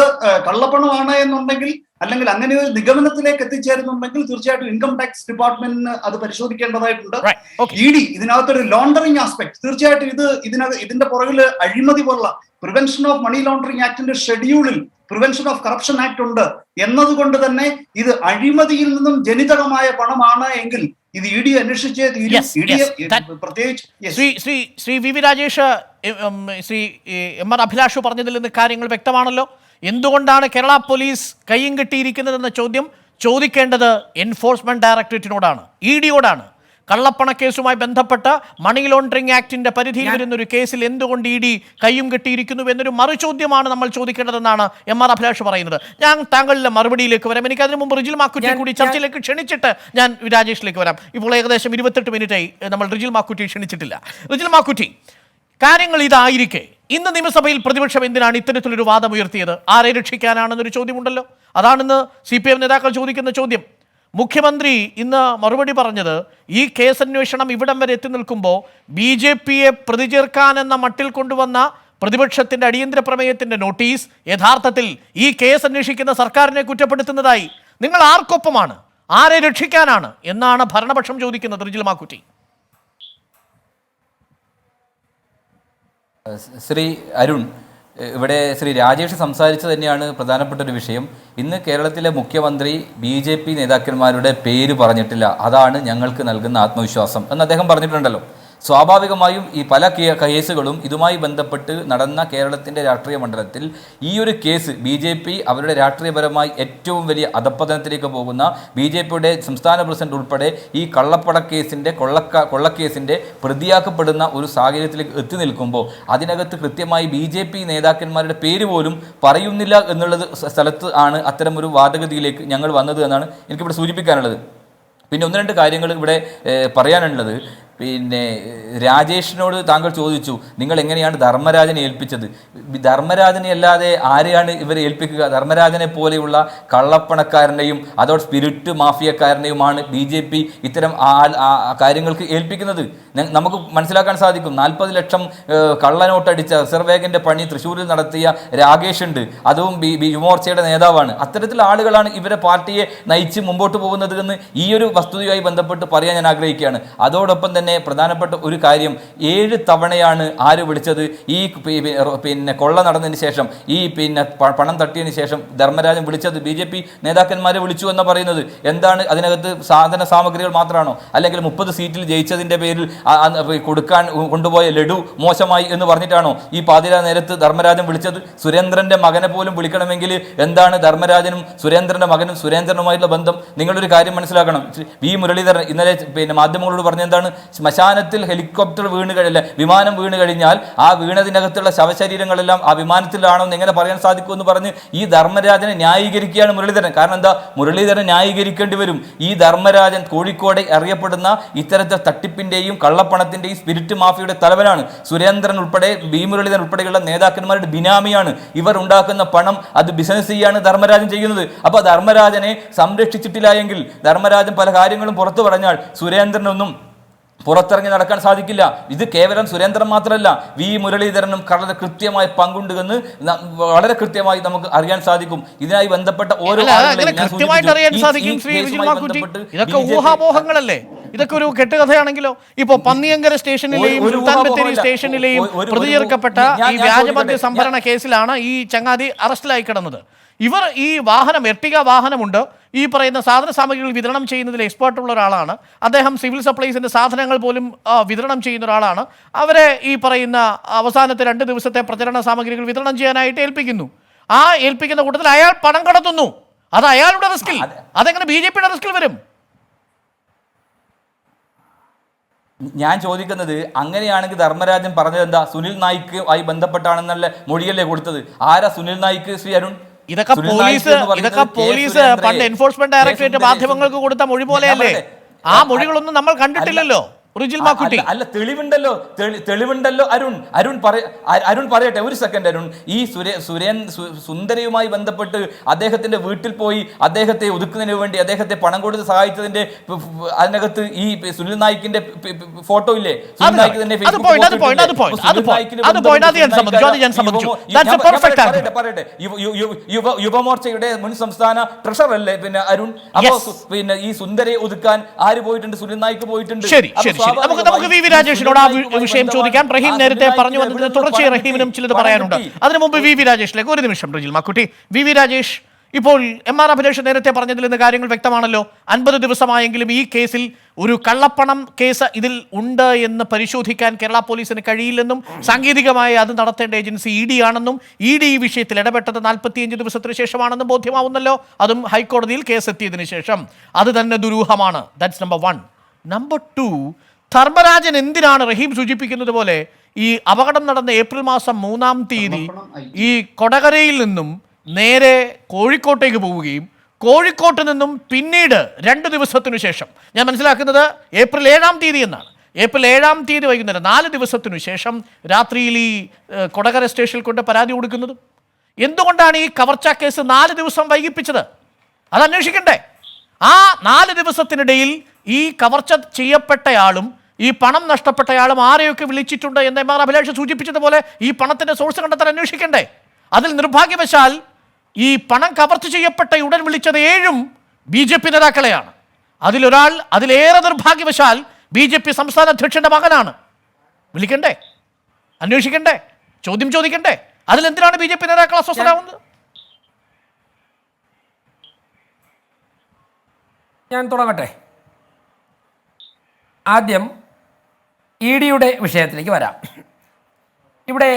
കള്ളപ്പണമാണ് എന്നുണ്ടെങ്കിൽ അല്ലെങ്കിൽ അങ്ങനെ ഒരു നിഗമനത്തിലേക്ക് എത്തിച്ചേരുന്നുണ്ടെങ്കിൽ തീർച്ചയായിട്ടും ഇൻകം ടാക്സ് ഡിപ്പാർട്ട്മെന്റിന് അത് പരിശോധിക്കേണ്ടതായിട്ടുണ്ട്. ED ഇതിനകത്തൊരു ലോണ്ടറിംഗ് ആസ്പെക്ട്, തീർച്ചയായിട്ടും ഇതിന്റെ പുറകിൽ അഴിമതി പോലുള്ള പ്രിവെൻഷൻ ഓഫ് മണി ലോണ്ടറിംഗ് ആക്ടിന്റെ ഷെഡ്യൂളിൽ പ്രിവെൻഷൻ ഓഫ് കറപ്ഷൻ ആക്ട് ഉണ്ട് എന്നതുകൊണ്ട് തന്നെ ഇത് അഴിമതിയിൽ നിന്നും ജനിതകമായ പണമാണ് എങ്കിൽ ഇത് ED അന്വേഷിച്ചേ തീരും. പ്രത്യേകിച്ച് ശ്രീ വി രാജേഷ്, ശ്രീ MR അഭിലാഷ് പറഞ്ഞതിൽ നിന്ന് കാര്യങ്ങൾ വ്യക്തമാണല്ലോ. എന്തുകൊണ്ടാണ് കേരള പോലീസ് കയ്യും കെട്ടിയിരിക്കുന്നതെന്ന ചോദ്യം ചോദിക്കേണ്ടത് എൻഫോഴ്സ്മെന്റ് ഡയറക്ടറേറ്റിനോടാണ്, ED-യോടാണ്. കള്ളപ്പണക്കേസുമായി ബന്ധപ്പെട്ട മണി ലോണ്ടറിംഗ് ആക്ടിന്റെ പരിധിയിൽ വരുന്ന ഒരു കേസിൽ എന്തുകൊണ്ട് ED കയ്യും കെട്ടിയിരിക്കുന്നു എന്നൊരു മറുചോദ്യമാണ് നമ്മൾ ചോദിക്കേണ്ടതെന്നാണ് MR അഭിലാഷ് പറയുന്നത്. ഞാൻ താങ്കളുടെ മറുപടിയിലേക്ക് വരാം. എനിക്ക് അതിനു മുമ്പ് റിജിൽ മാക്കുറ്റിയെ കൂടി ചർച്ചയിലേക്ക് ക്ഷണിച്ചിട്ട് ഞാൻ രാജേഷിലേക്ക് വരാം. ഇപ്പോൾ ഏകദേശം 28 മിനിറ്റായി നമ്മൾ റിജിൽ മാക്കുറ്റിയെ ക്ഷണിച്ചിട്ടില്ല. റിജിൽ മാക്കുറ്റി, കാര്യങ്ങൾ ഇതായിരിക്കെ ഇന്ന് നിയമസഭയിൽ പ്രതിപക്ഷം എന്തിനാണ് ഇത്തരത്തിലൊരു വാദം ഉയർത്തിയത്? ആരെ രക്ഷിക്കാനാണെന്നൊരു ചോദ്യമുണ്ടല്ലോ. അതാണിന്ന് CPM നേതാക്കൾ ചോദിക്കുന്ന ചോദ്യം. മുഖ്യമന്ത്രി ഇന്ന് മറുപടി പറഞ്ഞത് ഈ കേസന്വേഷണം ഇവിടം വരെ എത്തി നിൽക്കുമ്പോൾ BJP-യെ പ്രതി ചേർക്കാനെന്ന മട്ടിൽ കൊണ്ടുവന്ന പ്രതിപക്ഷത്തിന്റെ അടിയന്തര പ്രമേയത്തിന്റെ നോട്ടീസ് യഥാർത്ഥത്തിൽ ഈ കേസ് അന്വേഷിക്കുന്ന സർക്കാരിനെ കുറ്റപ്പെടുത്തുന്നതായി. നിങ്ങൾ ആർക്കൊപ്പമാണ്, ആരെ രക്ഷിക്കാനാണ് എന്നാണ് ഭരണപക്ഷം ചോദിക്കുന്നത്? റിജിൽ മാക്കുറ്റി. ശ്രീ അരുൺ, ഇവിടെ ശ്രീ രാജേഷ് സംസാരിച്ചത് തന്നെയാണ് പ്രധാനപ്പെട്ട ഒരു വിഷയം. ഇന്ന് കേരളത്തിലെ മുഖ്യമന്ത്രി BJP നേതാക്കന്മാരുടെ പേര് പറഞ്ഞിട്ടില്ല, അതാണ് ഞങ്ങൾക്ക് നൽകുന്ന ആത്മവിശ്വാസം എന്ന് അദ്ദേഹം പറഞ്ഞിട്ടുണ്ടല്ലോ. സ്വാഭാവികമായും ഈ പല കേസുകളും ഇതുമായി ബന്ധപ്പെട്ട് നടന്ന കേരളത്തിൻ്റെ രാഷ്ട്രീയ മണ്ഡലത്തിൽ ഈ ഒരു കേസ് BJP അവരുടെ രാഷ്ട്രീയപരമായി ഏറ്റവും വലിയ അധപ്പതനത്തിലേക്ക് പോകുന്ന BJP-യുടെ സംസ്ഥാന പ്രസിഡന്റ് ഉൾപ്പെടെ ഈ കള്ളപ്പണക്കേസിൻ്റെ കൊള്ളക്കേസിൻ്റെ പ്രതിയാക്കപ്പെടുന്ന ഒരു സാഹചര്യത്തിലേക്ക് എത്തി നിൽക്കുമ്പോൾ അതിനകത്ത് കൃത്യമായി BJP നേതാക്കന്മാരുടെ പേര് പോലും പറയുന്നില്ല എന്നുള്ളത് സ്ഥലത്ത് ആണ് അത്തരമൊരു വാദഗതിയിലേക്ക് ഞങ്ങൾ വന്നത് എന്നാണ് എനിക്കിവിടെ സൂചിപ്പിക്കാനുള്ളത്. പിന്നെ ഒന്ന് രണ്ട് കാര്യങ്ങൾ ഇവിടെ പറയാനുള്ളത്. പിന്നെ രാജേഷിനോട് താങ്കൾ ചോദിച്ചു, നിങ്ങൾ എങ്ങനെയാണ് ധർമ്മരാജനെ ഏൽപ്പിച്ചത്? ധർമ്മരാജനെ അല്ലാതെ ആരെയാണ് ഇവരെ ഏൽപ്പിക്കുക? ധർമ്മരാജനെ പോലെയുള്ള കള്ളപ്പണക്കാരനെയും അതോടെ സ്പിരിറ്റ് മാഫിയക്കാരനെയുമാണ് BJP ഇത്തരം കാര്യങ്ങൾക്ക് ഏൽപ്പിക്കുന്നത്. നമുക്ക് മനസ്സിലാക്കാൻ സാധിക്കും. 40 ലക്ഷം കള്ളനോട്ടടിച്ച റിസർവ് ബാങ്കിൻ്റെ പണി തൃശ്ശൂരിൽ നടത്തിയ രാകേഷ് ഉണ്ട്, അതും യുവമോർച്ചയുടെ നേതാവാണ്. അത്തരത്തിലുള്ള ആളുകളാണ് ഇവരെ പാർട്ടിയെ നയിച്ച് മുമ്പോട്ട് പോകുന്നത് എന്ന് ഈ ഒരു വസ്തുതയുമായി ബന്ധപ്പെട്ട് പറയാൻ ഞാൻ ആഗ്രഹിക്കുകയാണ്. അതോടൊപ്പം തന്നെ പ്രധാനപ്പെട്ട ഒരു കാര്യം, 7 തവണയാണ് ആര് വിളിച്ചത്? ഈ പിന്നെ കൊള്ള നടന്നതിന് ശേഷം, ഈ പിന്നെ പണം തട്ടിയതിന് ശേഷം ധർമ്മരാജൻ വിളിച്ചത് BJP നേതാക്കന്മാരെ വിളിച്ചു എന്ന് പറയുന്നത് എന്താണ്? അതിനകത്ത് സാധന സാമഗ്രികൾ മാത്രമാണോ? അല്ലെങ്കിൽ 30 സീറ്റിൽ ജയിച്ചതിൻ്റെ പേരിൽ കൊടുക്കാൻ കൊണ്ടുപോയ ലഡു മോശമായി എന്ന് പറഞ്ഞിട്ടാണോ ഈ പാതിരാ നേരത്ത് ധർമ്മരാജൻ വിളിച്ചത്? സുരേന്ദ്രൻ്റെ മകനെ പോലും വിളിക്കണമെങ്കിൽ എന്താണ് ധർമ്മരാജനും സുരേന്ദ്രൻ്റെ മകനും സുരേന്ദ്രനുമായിട്ടുള്ള ബന്ധം? നിങ്ങളൊരു കാര്യം മനസ്സിലാക്കണം. V മുരളീധരൻ ഇന്നലെ പിന്നെ മാധ്യമങ്ങളോട് പറഞ്ഞ എന്താണ്? ശ്മശാനത്തിൽ ഹെലികോപ്റ്റർ വിമാനം വീണ് കഴിഞ്ഞാൽ ആ വീണതിനകത്തുള്ള ശവശരീരങ്ങളെല്ലാം ആ വിമാനത്തിലാണോ എന്ന് എങ്ങനെ പറയാൻ സാധിക്കുമെന്ന് പറഞ്ഞ് ഈ ധർമ്മരാജനെ ന്യായീകരിക്കുകയാണ് മുരളീധരൻ. കാരണം എന്താ? മുരളീധരൻ ന്യായീകരിക്കേണ്ടി വരും. ഈ ധർമ്മരാജൻ കോഴിക്കോട് അറിയപ്പെടുന്ന ഇത്തരത്തിൽ തട്ടിപ്പിന്റെയും കള്ളപ്പണത്തിന്റെയും സ്പിരിറ്റ് മാഫിയുടെ തലവനാണ്. സുരേന്ദ്രൻ ഉൾപ്പെടെ V മുരളീധരൻ ഉൾപ്പെടെയുള്ള നേതാക്കന്മാരുടെ ബിനാമിയാണ്. ഇവർ ഉണ്ടാക്കുന്ന പണം അത് ബിസിനസ് ചെയ്യാണ് ധർമ്മരാജൻ ചെയ്യുന്നത്. അപ്പോൾ ധർമ്മരാജനെ സംരക്ഷിച്ചിട്ടില്ല എങ്കിൽ, ധർമ്മരാജൻ പല കാര്യങ്ങളും പുറത്തു പറഞ്ഞാൽ സുരേന്ദ്രനൊന്നും പുറത്തിറങ്ങി നടക്കാൻ സാധിക്കില്ല. ഇത് കേവലം സുരേന്ദ്രൻ മാത്രമല്ല, V മുരളീധരനും വളരെ കൃത്യമായി പങ്കുണ്ടെന്ന് വളരെ കൃത്യമായി നമുക്ക് അറിയാൻ സാധിക്കും. ഇതിനായി ബന്ധപ്പെട്ട ഓരോ ഇതൊക്കെ ഊഹാപോഹങ്ങളല്ലേ? ഇതൊക്കെ ഒരു കെട്ടുകഥയാണെങ്കിലോ? ഇപ്പൊ പന്നിയങ്കര സ്റ്റേഷനിലെയും സുൽത്താൻ ബത്തേരി സ്റ്റേഷനിലെയും പ്രതി ചേർക്കപ്പെട്ട ഈ വ്യാജമദ്യ സംഭരണ കേസിലാണ് ഈ ചങ്ങാതി അറസ്റ്റിലായി കിടന്നത്. ഇവർ ഈ വാഹനം, എർട്ടിക വാഹനമുണ്ട്, ഈ പറയുന്ന സാധന സാമഗ്രികൾ വിതരണം ചെയ്യുന്നതിൽ എക്സ്പേർട്ടുള്ള ഒരാളാണ് അദ്ദേഹം. സിവിൽ സപ്ലൈസിൻ്റെ സാധനങ്ങൾ പോലും വിതരണം ചെയ്യുന്ന ഒരാളാണ്. അവരെ ഈ പറയുന്ന അവസാനത്തെ 2 ദിവസത്തെ പ്രചരണ സാമഗ്രികൾ വിതരണം ചെയ്യാനായിട്ട് ഏൽപ്പിക്കുന്നു. ആ ഏൽപ്പിക്കുന്ന കൂട്ടത്തിൽ അയാൾ പണം കടത്തുന്നു. അത് അയാളുടെ റിസ്കിൽ. അതെങ്ങനെ BJP-യുടെ റിസ്കിൽ വരും? ഞാൻ ചോദിക്കുന്നത്, അങ്ങനെയാണെങ്കിൽ ധർമ്മരാജൻ പറഞ്ഞത് എന്താ? സുനിൽ നായിക്ക് ആയി ബന്ധപ്പെട്ടാണെന്നല്ല മൊഴിയല്ലേ കൊടുത്തത്? ആരാ സുനിൽ നായിക്ക്? ശ്രീ അരുൺ, ഇതൊക്കെ പോലീസ് പണ്ട് എൻഫോഴ്സ്മെന്റ് ഡയറക്ടറേറ്റ് മാധ്യമങ്ങൾക്ക് കൊടുത്ത മൊഴി പോലെയല്ലേ? ആ മൊഴികളൊന്നും നമ്മൾ കണ്ടിട്ടില്ലല്ലോ. റിജിൽ മാക്കുട്ടി. അല്ല, തെളിവുണ്ടല്ലോ അരുൺ പറയട്ടെ ഒരു സെക്കൻഡ്. അരുൺ, ഈ സുന്ദരയുമായി ബന്ധപ്പെട്ട് അദ്ദേഹത്തിന്റെ വീട്ടിൽ പോയി അദ്ദേഹത്തെ ഒതുക്കുന്നതിന് വേണ്ടി അദ്ദേഹത്തെ പണം കൊടുത്ത് സഹായിച്ചതിന്റെ അതിനകത്ത് ഈ സുനിൽ നായിക്കിന്റെ ഫോട്ടോ ഇല്ലേ? സുനിൽ നായിക്ക് തന്നെ പറയട്ടെ, യുവമോർച്ചയുടെ മുൻ സംസ്ഥാന ട്രഷറർ അല്ലേ പിന്നെ അരുൺ? അപ്പോ പിന്നെ ഈ സുന്ദരയെ ഒതുക്കാൻ ആര് പോയിട്ടുണ്ട്? സുനിൽ നായിക്ക് പോയിട്ടുണ്ട്. നമുക്ക് വി രാജേഷിനോട് ആ വിഷയം ചോദിക്കാം. റഹീം നേരത്തെ പറഞ്ഞു വന്നതിന് തുടർച്ചയായി റഹീമിനും ചിലത് പറയാനുണ്ട്. അതിനു മുമ്പ് വി രാജേഷിലേക്ക് ഒരു നിമിഷം. റിജിൽ മാക്കുട്ടി, വി രാജേഷ്, ഇപ്പോൾ MR അഭിലാഷ് നേരത്തെ പറഞ്ഞതിൽ നിന്ന് കാര്യങ്ങൾ വ്യക്തമാണല്ലോ. 50 ദിവസമായെങ്കിലും ഈ കേസിൽ ഒരു കള്ളപ്പണം കേസ് ഇതിൽ ഉണ്ട് എന്ന് പരിശോധിക്കാൻ കേരള പോലീസിന് കഴിയില്ലെന്നും സാങ്കേതികമായി അത് നടത്തേണ്ട ഏജൻസി ED ആണെന്നും ED ഈ വിഷയത്തിൽ ഇടപെട്ടത് 45 ദിവസത്തിന് ശേഷമാണെന്നും ബോധ്യമാവുന്നല്ലോ. അതും ഹൈക്കോടതിയിൽ കേസ് എത്തിയതിനു ശേഷം. അത് തന്നെ ദുരൂഹമാണ്. That's number 1. നമ്പർ 2, ധർമ്മരാജൻ എന്തിനാണ് റഹീം സൂചിപ്പിക്കുന്നത് പോലെ ഈ അപകടം നടന്ന ഏപ്രിൽ മാസം 3-ാം തീയതി ഈ കൊടകരയിൽ നിന്നും നേരെ കോഴിക്കോട്ടേക്ക് പോവുകയും കോഴിക്കോട്ട് നിന്നും പിന്നീട് 2 ദിവസത്തിനു ശേഷം, ഞാൻ മനസ്സിലാക്കുന്നത് ഏപ്രിൽ 7-ാം തീയതി എന്നാണ്, ഏപ്രിൽ 7-ാം തീയതി വൈകുന്നേരം 4 ദിവസത്തിനു ശേഷം രാത്രിയിൽ ഈ കൊടകര സ്റ്റേഷനിൽ കൊണ്ട് പരാതി കൊടുക്കുന്നത്? എന്തുകൊണ്ടാണ് ഈ കവർച്ചാ കേസ് 4 ദിവസം വൈകിപ്പിച്ചത്? അത് അന്വേഷിക്കണ്ടേ? ആ 4 ദിവസത്തിനിടയിൽ ഈ കവർച്ച ചെയ്യപ്പെട്ടയാളും ഈ പണം നഷ്ടപ്പെട്ടയാളും ആരെയൊക്കെ വിളിച്ചിട്ടുണ്ട് എന്ന് MR അഭിലാഷ് സൂചിപ്പിച്ചതുപോലെ ഈ പണത്തിന്റെ സോഴ്സ് കണ്ടെത്താൻ അന്വേഷിക്കണ്ടേ? അതിൽ നിർഭാഗ്യവശാൽ ഈ പണം കവർച്ച ചെയ്യപ്പെട്ട ഉടൻ വിളിച്ചത് 7 BJP നേതാക്കളെയാണ്. അതിലേറെ നിർഭാഗ്യവശാൽ BJP സംസ്ഥാന അധ്യക്ഷന്റെ മകനാണ്. വിളിക്കണ്ടേ? അന്വേഷിക്കണ്ടേ? ചോദ്യം ചോദിക്കണ്ടേ? അതിലെന്തിനാണ് BJP നേതാക്കൾ അസ്വസ്ഥരാകുന്നത്? ഞാൻ തുടങ്ങട്ടെ. ആദ്യം EDയുടെ വിഷയത്തിലേക്ക് വരാം. ഇവിടെ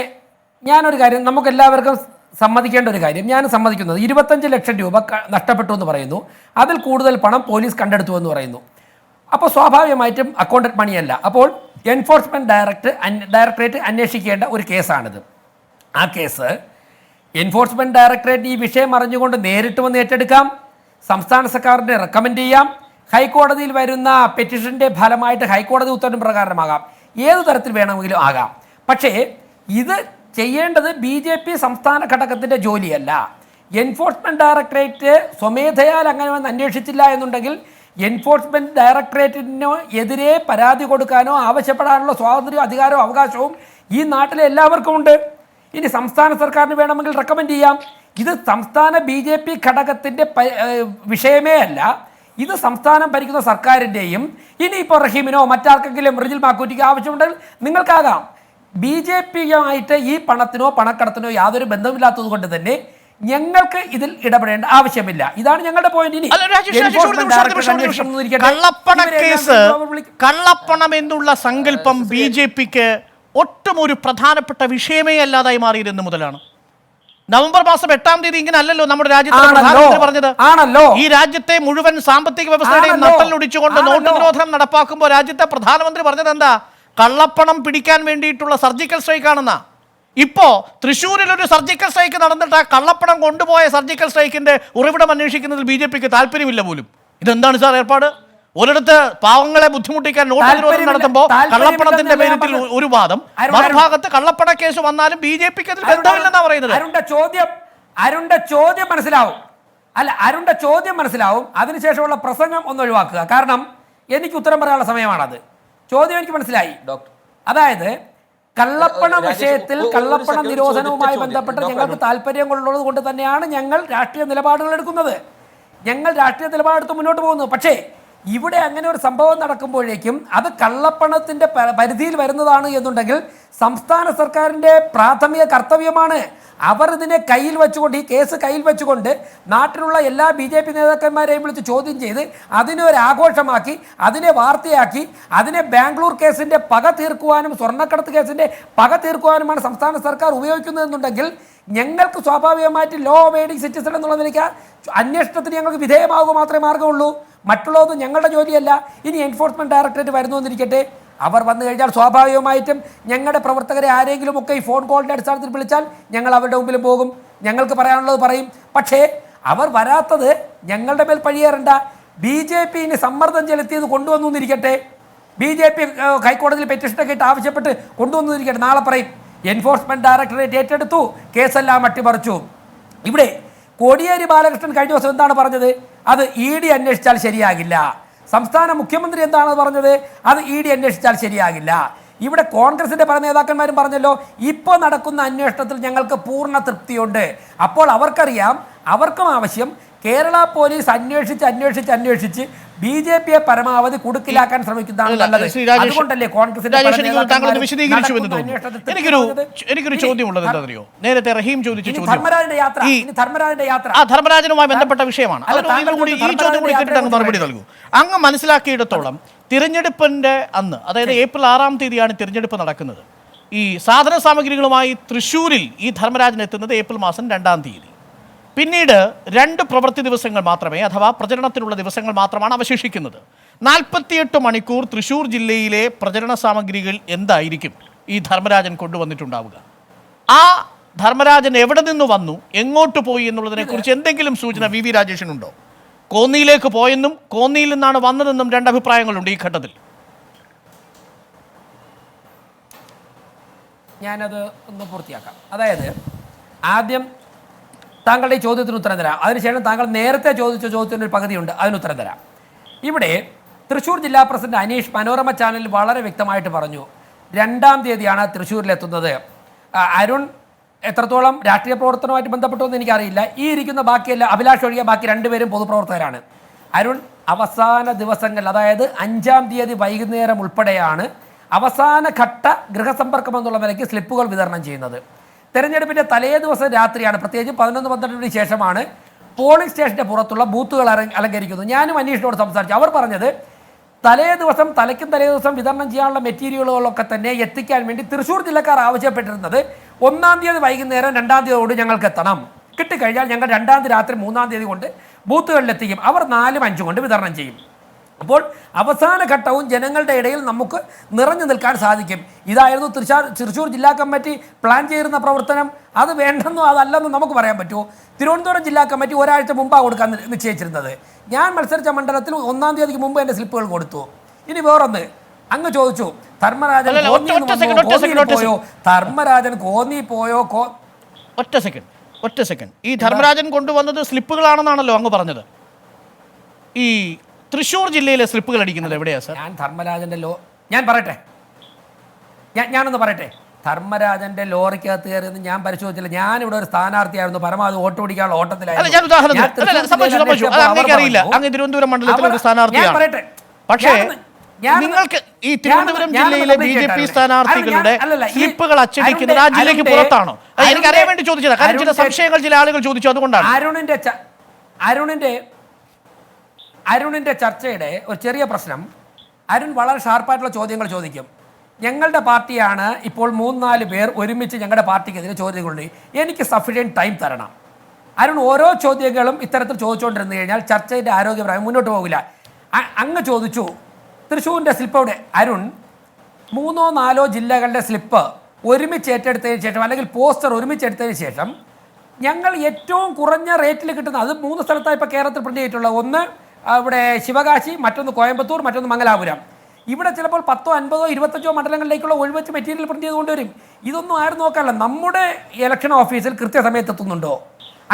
ഞാനൊരു കാര്യം, നമുക്കെല്ലാവർക്കും സമ്മതിക്കേണ്ട ഒരു കാര്യം, ഞാൻ സമ്മതിക്കുന്നത് 25 ലക്ഷം രൂപ നഷ്ടപ്പെട്ടു എന്ന് പറയുന്നു. അതിൽ കൂടുതൽ പണം പോലീസ് കണ്ടെടുത്തു എന്ന് പറയുന്നു. അപ്പോൾ സ്വാഭാവികമായിട്ടും അക്കൗണ്ടഡ് മണിയല്ല. അപ്പോൾ എൻഫോഴ്സ്മെൻറ്റ് ഡയറക്ടറേറ്റ് അന്വേഷിക്കേണ്ട ഒരു കേസാണിത്. ആ കേസ് എൻഫോഴ്സ്മെൻറ്റ് ഡയറക്ടറേറ്റ് ഈ വിഷയം അറിഞ്ഞുകൊണ്ട് നേരിട്ട് വന്ന് ഏറ്റെടുക്കാം, സംസ്ഥാന സർക്കാരിനെ റെക്കമെൻഡ് ചെയ്യാം, ഹൈക്കോടതിയിൽ വരുന്ന പെറ്റീഷൻ്റെ ഫലമായിട്ട് ഹൈക്കോടതി ഉത്തരവ് പ്രകാരമാകാം, ഏതു തരത്തിൽ വേണമെങ്കിലും ആകാം. പക്ഷേ ഇത് ചെയ്യേണ്ടത് BJP സംസ്ഥാന ഘടകത്തിൻ്റെ ജോലിയല്ല. എൻഫോഴ്സ്മെൻറ്റ് ഡയറക്ടറേറ്റ് സ്വമേധയാൽ അങ്ങനെ വന്ന് അന്വേഷിച്ചില്ല എന്നുണ്ടെങ്കിൽ എൻഫോഴ്സ്മെൻറ്റ് ഡയറക്ടറേറ്റിന് എതിരെ പരാതി കൊടുക്കാനോ ആവശ്യപ്പെടാനുള്ള സ്വാതന്ത്ര്യവും അധികാരവും അവകാശവും ഈ നാട്ടിലെ എല്ലാവർക്കും ഉണ്ട്. ഇനി സംസ്ഥാന സർക്കാരിന് വേണമെങ്കിൽ റെക്കമെൻഡ് ചെയ്യാം. ഇത് സംസ്ഥാന BJP ഘടകത്തിൻ്റെ വിഷയമേ അല്ല. ഇത് സംസ്ഥാനം ഭരിക്കുന്ന സർക്കാരിൻ്റെയും, ഇനിയിപ്പോൾ റഹീമിനോ മറ്റാർക്കെങ്കിലും റിജിൽ മാക്കൂറ്റിക്കോ ആവശ്യമുണ്ടെങ്കിൽ നിങ്ങൾക്കാകാം. BJPയുമായിട്ട് ഈ പണത്തിനോ പണക്കടത്തിനോ യാതൊരു ബന്ധമില്ലാത്തത് കൊണ്ട് തന്നെ ഞങ്ങൾക്ക് ഇതിൽ ഇടപെടേണ്ട ആവശ്യമില്ല. ഇതാണ് ഞങ്ങളുടെ പോയിന്റ്. ഇനി കള്ളപ്പണം എന്നുള്ള സങ്കല്പം BJPക്ക് ഒട്ടും ഒരു പ്രധാനപ്പെട്ട വിഷയമേ അല്ലാതായി മാറിയതെന്ന് മുതലാണ്. നവംബർ മാസം 8-ാം തീയതി ഇങ്ങനെ അല്ലല്ലോ നമ്മുടെ രാജ്യത്തെ പ്രധാനമന്ത്രി പറഞ്ഞത്. ഈ രാജ്യത്തെ മുഴുവൻ സാമ്പത്തിക വ്യവസ്ഥയുടെയും നട്ടലൊടിച്ചുകൊണ്ട് നോട്ട് നിരോധനം നടപ്പാക്കുമ്പോൾ രാജ്യത്തെ പ്രധാനമന്ത്രി പറഞ്ഞത് എന്താ? കള്ളപ്പണം പിടിക്കാൻ വേണ്ടിയിട്ടുള്ള സർജിക്കൽ സ്ട്രൈക്ക് ആണെന്ന. ഇപ്പോ തൃശ്ശൂരിൽ ഒരു സർജിക്കൽ സ്ട്രൈക്ക് നടന്നിട്ട് ആ കള്ളപ്പണം കൊണ്ടുപോയ സർജിക്കൽ സ്ട്രൈക്കിന്റെ ഉറവിടം അന്വേഷിക്കുന്നതിൽ BJPക്ക് താല്പര്യമില്ല പോലും. ഇതെന്താണ് സാർ ഏർപ്പാട്? ഒരിടത്ത് പാവങ്ങളെ ബുദ്ധിമുട്ടിക്കാൻ നോട്ട് നിരോധനം നടത്തുമ്പോൾ കള്ളപ്പണത്തിന്റെ പേരിൽ ഒരു വാദം, മറുഭാഗത്ത് കള്ളപ്പണ കേസ് വന്നാലും BJPക്ക് അതിൽ ബന്ധമില്ലെന്നാ പറയുന്നത്. അരുണിന്റെ ചോദ്യം മനസ്സിലാവും. അല്ല, അരുണിന്റെ ചോദ്യം മനസ്സിലാവും. അതിനുശേഷമുള്ള പ്രസംഗം ഒന്ന് ഒഴിവാക്കുക. കാരണം എനിക്ക് ഉത്തരം പറയാനുള്ള സമയമാണത്. ചോദ്യം എനിക്ക് മനസ്സിലായി ഡോക്ടർ. അതായത് കള്ളപ്പണ വിഷയത്തിൽ കള്ളപ്പണ നിരോധനവുമായി ബന്ധപ്പെട്ട് ഞങ്ങൾക്ക് താല്പര്യങ്ങളുള്ളത് കൊണ്ട് തന്നെയാണ് ഞങ്ങൾ രാഷ്ട്രീയ നിലപാടുകൾ എടുക്കുന്നത്. ഞങ്ങൾ രാഷ്ട്രീയ നിലപാടെടുത്ത് മുന്നോട്ട് പോകുന്നു. പക്ഷേ ഇവിടെ അങ്ങനെ ഒരു സംഭവം നടക്കുമ്പോഴേക്കും അത് കള്ളപ്പണത്തിൻ്റെ പരിധിയിൽ വരുന്നതാണ് എന്നുണ്ടെങ്കിൽ സംസ്ഥാന സർക്കാരിൻ്റെ പ്രാഥമിക കർത്തവ്യമാണ്. അവർ ഇതിനെ കയ്യിൽ വെച്ചുകൊണ്ട്, ഈ കേസ് കയ്യിൽ വെച്ചുകൊണ്ട് നാട്ടിലുള്ള എല്ലാ BJP നേതാക്കന്മാരെയും വിളിച്ച് ചോദ്യം ചെയ്ത് അതിനെ ഒരു ആഘോഷമാക്കി, അതിനെ വാർത്തയാക്കി, അതിനെ ബാംഗ്ലൂർ കേസിൻ്റെ പക തീർക്കുവാനും സ്വർണ്ണക്കടത്ത് കേസിൻ്റെ പക തീർക്കുവാനുമാണ് സംസ്ഥാന സർക്കാർ ഉപയോഗിക്കുന്നതെന്നുണ്ടെങ്കിൽ ഞങ്ങൾക്ക് സ്വാഭാവികമായിട്ട് ലോ അബൈഡിങ് സിറ്റിസൺ എന്നുള്ള നിലയ്ക്ക് അന്വേഷണത്തിന് ഞങ്ങൾക്ക് വിധേയമാകുക മാത്രമേ മാർഗമുള്ളൂ. മറ്റുള്ളതൊന്നും ഞങ്ങളുടെ ജോലിയല്ല. ഇനി എൻഫോഴ്സ്മെൻറ്റ് ഡയറക്ടറേറ്റ് വരുന്നു എന്നിരിക്കട്ടെ, അവർ വന്നു കഴിഞ്ഞാൽ സ്വാഭാവികമായിട്ടും ഞങ്ങളുടെ പ്രവർത്തകരെ ആരെങ്കിലുമൊക്കെ ഈ ഫോൺ കോളിൻ്റെ അടിസ്ഥാനത്തിൽ വിളിച്ചാൽ ഞങ്ങൾ അവരുടെ മുമ്പിൽ പോകും, ഞങ്ങൾക്ക് പറയാനുള്ളത് പറയും. പക്ഷേ അവർ വരാത്തത് ഞങ്ങളുടെ മേൽ പഴിയേറണ്ട. BJP സമ്മർദ്ദം ചെലുത്തിയത് കൊണ്ടുവന്നു എന്നിരിക്കട്ടെ, BJP ഹൈക്കോടതിയിൽ പെറ്റീഷനൊക്കെ ഇട്ട് ആവശ്യപ്പെട്ട് കൊണ്ടുവന്നിരിക്കട്ടെ. നാളെ പറയും എൻഫോഴ്സ്മെന്റ് ഡയറക്ടറേറ്റ് ഏറ്റെടുത്തു, കേസെല്ലാം അട്ടിമറിച്ചു. ഇവിടെ കോടിയേരി ബാലകൃഷ്ണൻ കഴിഞ്ഞ ദിവസം എന്താണ് പറഞ്ഞത്? അത് ED അന്വേഷിച്ചാൽ ശരിയാകില്ല. സംസ്ഥാന മുഖ്യമന്ത്രി എന്താണ് പറഞ്ഞത്? അത് ED അന്വേഷിച്ചാൽ ശരിയാകില്ല. ഇവിടെ കോൺഗ്രസിന്റെ പല നേതാക്കന്മാരും പറഞ്ഞല്ലോ, ഇപ്പോൾ നടക്കുന്ന അന്വേഷണത്തിൽ ഞങ്ങൾക്ക് പൂർണ്ണ തൃപ്തിയുണ്ട്. അപ്പോൾ അവർക്കറിയാം, അവർക്കും ആവശ്യം കേരള പോലീസ് അന്വേഷിച്ച് BJPയെ പരമാവധി കുടുക്കിലാക്കാൻ ശ്രമിക്കുന്നതാണ് നല്ലത്. അതുകൊണ്ടല്ലേ കോൺഗ്രസിന്റെ എനിക്കൊരു ചോദ്യമുള്ളത് എന്താണെന്നറിയോ? നേരത്തെ റഹീം ചോദിച്ച ചോദ്യം ധർമ്മരാജനുമായി ബന്ധപ്പെട്ട വിഷയമാണ്. ഈ ചോദ്യം കൂടി കേട്ടിട്ട് അങ്ങ് മറുപടി നൽകൂ. അങ്ങ് മനസ്സിലാക്കിയിടത്തോളം തിരഞ്ഞെടുപ്പിന്റെ അന്ന്, അതായത് ഏപ്രിൽ 6-ാം തീയതിയാണ് തിരഞ്ഞെടുപ്പ് നടക്കുന്നത്. ഈ സാധന സാമഗ്രികളുമായി തൃശ്ശൂരിൽ ഈ ധർമ്മരാജൻ എത്തുന്നത് ഏപ്രിൽ മാസം 2-ാം തീയതി. പിന്നീട് 2 പ്രവൃത്തി ദിവസങ്ങൾ മാത്രമേ, അഥവാ പ്രചരണത്തിനുള്ള ദിവസങ്ങൾ മാത്രമാണ് അവശേഷിക്കുന്നത്. 48 മണിക്കൂർ തൃശ്ശൂർ ജില്ലയിലെ പ്രചരണ സാമഗ്രികൾ എന്തായിരിക്കും ഈ ധർമ്മരാജൻ കൊണ്ടുവന്നിട്ടുണ്ടാവുക? ആ ധർമ്മരാജൻ എവിടെ നിന്ന് വന്നു, എങ്ങോട്ട് പോയി എന്നുള്ളതിനെ കുറിച്ച് എന്തെങ്കിലും സൂചന VV രാജേഷിനുണ്ടോ? കോന്നിയിലേക്ക് പോയെന്നും കോന്നിയിൽ നിന്നാണ് വന്നതെന്നും 2 അഭിപ്രായങ്ങളുണ്ട് ഈ ഘട്ടത്തിൽ. ഞാനത് ഒന്ന് പൂർത്തിയാക്കാം. അതായത് ആദ്യം താങ്കളുടെ ഈ ചോദ്യത്തിന് ഉത്തരം തരാം. അതിനുശേഷം താങ്കൾ നേരത്തെ ചോദിച്ച ചോദ്യത്തിനൊരു പകുതിയുണ്ട്, അതിനുത്തരം തരാം. ഇവിടെ തൃശ്ശൂർ ജില്ലാ പ്രസിഡന്റ് അനീഷ് മനോരമ ചാനലിൽ വളരെ വ്യക്തമായിട്ട് പറഞ്ഞു, 2-ാം തീയതിയാണ് തൃശ്ശൂരിലെത്തുന്നത്. അരുൺ എത്രത്തോളം രാഷ്ട്രീയ പ്രവർത്തനവുമായിട്ട് ബന്ധപ്പെട്ടതെന്ന് എനിക്കറിയില്ല. ഈ ഇരിക്കുന്ന ബാക്കിയെല്ലാം, അഭിലാഷ് ഒഴികെ ബാക്കി 2 പേരും പൊതുപ്രവർത്തകരാണ്. അരുൺ അവസാന ദിവസങ്ങൾ, അതായത് 5-ാം തീയതി വൈകുന്നേരം ഉൾപ്പെടെയാണ് അവസാന ഘട്ട ഗൃഹസമ്പർക്കം എന്നുള്ള നിലയ്ക്ക് സ്ലിപ്പുകൾ വിതരണം ചെയ്യുന്നത്. തെരഞ്ഞെടുപ്പിൻ്റെ തലേ ദിവസം രാത്രിയാണ്, പ്രത്യേകിച്ച് 11-12 ശേഷമാണ് പോളിംഗ് സ്റ്റേഷൻ്റെ പുറത്തുള്ള ബൂത്തുകൾ അലങ്കരിക്കുന്നത്. ഞാനും അനീഷിനോട് സംസാരിച്ചു. അവർ പറഞ്ഞത് തലേ ദിവസം വിതരണം ചെയ്യാനുള്ള മെറ്റീരിയലുകളൊക്കെ തന്നെ എത്തിക്കാൻ വേണ്ടി തൃശ്ശൂർ ജില്ലക്കാർ ആവശ്യപ്പെട്ടിരുന്നത് 1-ാം തീയതി വൈകുന്നേരം 2-ാം തീയതിയോട് ഞങ്ങൾക്ക് എത്തണം, കിട്ടിക്കഴിഞ്ഞാൽ ഞങ്ങൾ 2-ാം തീയതി രാത്രി 3-ാം തീയതി കൊണ്ട് ബൂത്തുകളിലെത്തിക്കും. അവർ 4-5 കൊണ്ട് വിതരണം ചെയ്യും. അപ്പോൾ അവസാന ഘട്ടവും ജനങ്ങളുടെ ഇടയിൽ നമുക്ക് നിറഞ്ഞു നിൽക്കാൻ സാധിക്കും. ഇതായിരുന്നു തൃശ്ശൂർ ജില്ലാ കമ്മിറ്റി പ്ലാൻ ചെയ്യുന്ന പ്രവർത്തനം. അത് വേണ്ടെന്നോ അതല്ലെന്നോ നമുക്ക് പറയാൻ പറ്റുമോ? തിരുവനന്തപുരം ജില്ലാ കമ്മിറ്റി ഒരാഴ്ച മുമ്പാണ് കൊടുക്കാൻ നിശ്ചയിച്ചിരുന്നത്. ഞാൻ മത്സരിച്ച മണ്ഡലത്തിൽ 1-ാം തീയതിക്ക് മുമ്പ് എൻ്റെ സ്ലിപ്പുകൾ കൊടുത്തു. ഇനി വേറൊന്ന്, അങ്ങ് ചോദിച്ചു ധർമ്മരാജൻ കോന്നി പോയോ? ഒറ്റ സെക്കൻഡ്. ഈ ധർമ്മരാജൻ കൊണ്ടുവന്നത് സ്ലിപ്പുകളാണെന്നാണല്ലോ അങ്ങ് പറഞ്ഞത്. ഈ തൃശ്ശൂർ ജില്ലയിലെ സ്ലിപ്പുകൾ അടിക്കുന്നത് എവിടെയാ സാർ? ഞാൻ പറയട്ടെ, ഞാനൊന്ന് പറയട്ടെ. ധർമ്മരാജന്റെ ലോറിക്കകത്ത് കയറിയെന്ന് ഞാൻ പരിശോധിച്ചില്ല. ഞാനിവിടെ ഒരു സ്ഥാനാർത്ഥിയായിരുന്നു, പരമാവധി വോട്ട് പിടിക്കാനുള്ള ഓട്ടത്തിലായിരുന്നു. തിരുവനന്തപുരം മണ്ഡലത്തിലെ ഒരു സ്ഥാനാർത്ഥിയാണ്. പക്ഷേ നിങ്ങൾക്ക് ഈ തിരുവനന്തപുരം ജില്ലയിലെ BJP സ്ഥാനാർത്ഥികളുടെ സ്ലിപ്പുകൾ അച്ചടിക്കുന്നത് ആ ജില്ലയ്ക്ക് പുറത്താണോ? എനിക്ക് അറിയാൻ വേണ്ടി ചോദിച്ചതാണ്. കാരണം ചില സംശയങ്ങൾ ചില ആളുകൾ ചോദിച്ചു, അതുകൊണ്ടാണ്. അരുണിന്റെ ചർച്ചയുടെ ഒരു ചെറിയ പ്രശ്നം, അരുൺ വളരെ ഷാർപ്പായിട്ടുള്ള ചോദ്യങ്ങൾ ചോദിക്കും. ഞങ്ങളുടെ പാർട്ടിയാണ് ഇപ്പോൾ 3-4 പേർ ഒരുമിച്ച് ഞങ്ങളുടെ പാർട്ടിക്കെതിരെ ചോദ്യങ്ങളുണ്ട്, എനിക്ക് സഫിഷ്യൻറ്റ് ടൈം തരണം. അരുൺ ഓരോ ചോദ്യങ്ങളും ഇത്തരത്തിൽ ചോദിച്ചുകൊണ്ടിരുന്നു കഴിഞ്ഞാൽ ചർച്ചയുടെ ആരോഗ്യപരമായി മുന്നോട്ട് പോകില്ല. അങ്ങ് ചോദിച്ചു തൃശ്ശൂരിൻ്റെ സ്ലിപ്പ് എവിടെ? അരുൺ 3-4 ജില്ലകളുടെ സ്ലിപ്പ് ഒരുമിച്ച് ഏറ്റെടുത്തതിന് ശേഷം, അല്ലെങ്കിൽ പോസ്റ്റർ ഒരുമിച്ച് എടുത്തതിന് ശേഷം, ഞങ്ങൾ ഏറ്റവും കുറഞ്ഞ റേറ്റിൽ കിട്ടുന്ന, അത് 3 സ്ഥലത്തായി ഇപ്പോൾ കേരളത്തിൽ പ്രിന്റ് ചെയ്തിട്ടുള്ളത്. ഒന്ന് ഇവിടെ ശിവകാശി, മറ്റൊന്ന് കോയമ്പത്തൂർ, മറ്റൊന്ന് മംഗലാപുരം. ഇവിടെ ചിലപ്പോൾ 10, 50, 25 മണ്ഡലങ്ങളിലേക്കുള്ള ഒഴിവെച്ച് മെറ്റീരിയൽ പ്രിന്റ് ചെയ്ത് കൊണ്ടുവരും. ഇതൊന്നും ആരും നോക്കാറില്ല. നമ്മുടെ ഇലക്ഷൻ ഓഫീസിൽ കൃത്യസമയത്ത് എത്തുന്നുണ്ടോ?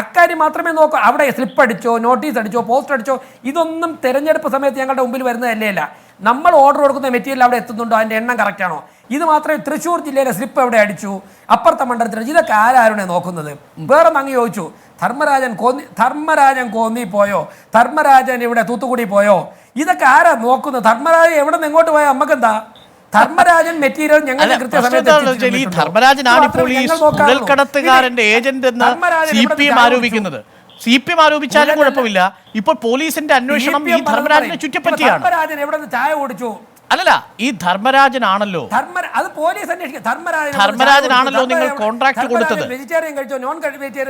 അക്കാര്യം മാത്രമേ നോക്കൂ. അവിടെ സ്ലിപ്പ് അടിച്ചോ, നോട്ടീസ് അടിച്ചോ, പോസ്റ്റർ അടിച്ചോ, ഇതൊന്നും തെരഞ്ഞെടുപ്പ് സമയത്ത് ഞങ്ങളുടെ മുമ്പിൽ വരുന്നതല്ലേ അല്ല. നമ്മൾ ഓർഡർ കൊടുക്കുന്ന മെറ്റീരിയൽ അവിടെ എത്തുന്നുണ്ടോ, അതിൻ്റെ എണ്ണം കറക്റ്റാണോ? ഇത് മാത്രമേ തൃശ്ശൂർ ജില്ലയിലെ സ്ലിപ്പ് എവിടെ അടിച്ചു, അപ്പുറത്തെ മണ്ഡലത്തിൽ, ഇതൊക്കെ ആരാരുടെ നോക്കുന്നത്? വേറെ അങ്ങ് ചോദിച്ചു ധർമ്മരാജൻ കോന്നി പോയോ, ധർമ്മരാജൻ ഇവിടെ തൂത്തുക്കുടി പോയോ, ഇതൊക്കെ ആരാ നോക്കുന്നത്? ധർമ്മരാജൻ എവിടെ നിന്ന് എങ്ങോട്ട് പോയാൽ നമുക്കെന്താ? ധർമ്മരാജൻ മെറ്റീരിയൽ ഞങ്ങൾ ധർമ്മരാജനാണ് ഇപ്പോൾ ഈ കുഴൽക്കടത്തുകാരന്റെ ഏജന്റ് എന്ന് CPM ആരോപിക്കുന്നത്. CPM ആരോപിച്ചാലും കുഴപ്പമില്ല. ഇപ്പോൾ പോലീസിന്റെ അന്വേഷണം ഈ ധർമ്മരാജനെ ചുറ്റിപ്പറ്റിയാണ്. ധർമ്മരാജൻ എവിടെ നിന്ന് ചായ ഓടിച്ചു? അല്ലല്ല, ഈ ധർമ്മരാജനാണല്ലോ നിങ്ങൾ കോൺട്രാക്ട് കൊടുത്തത്.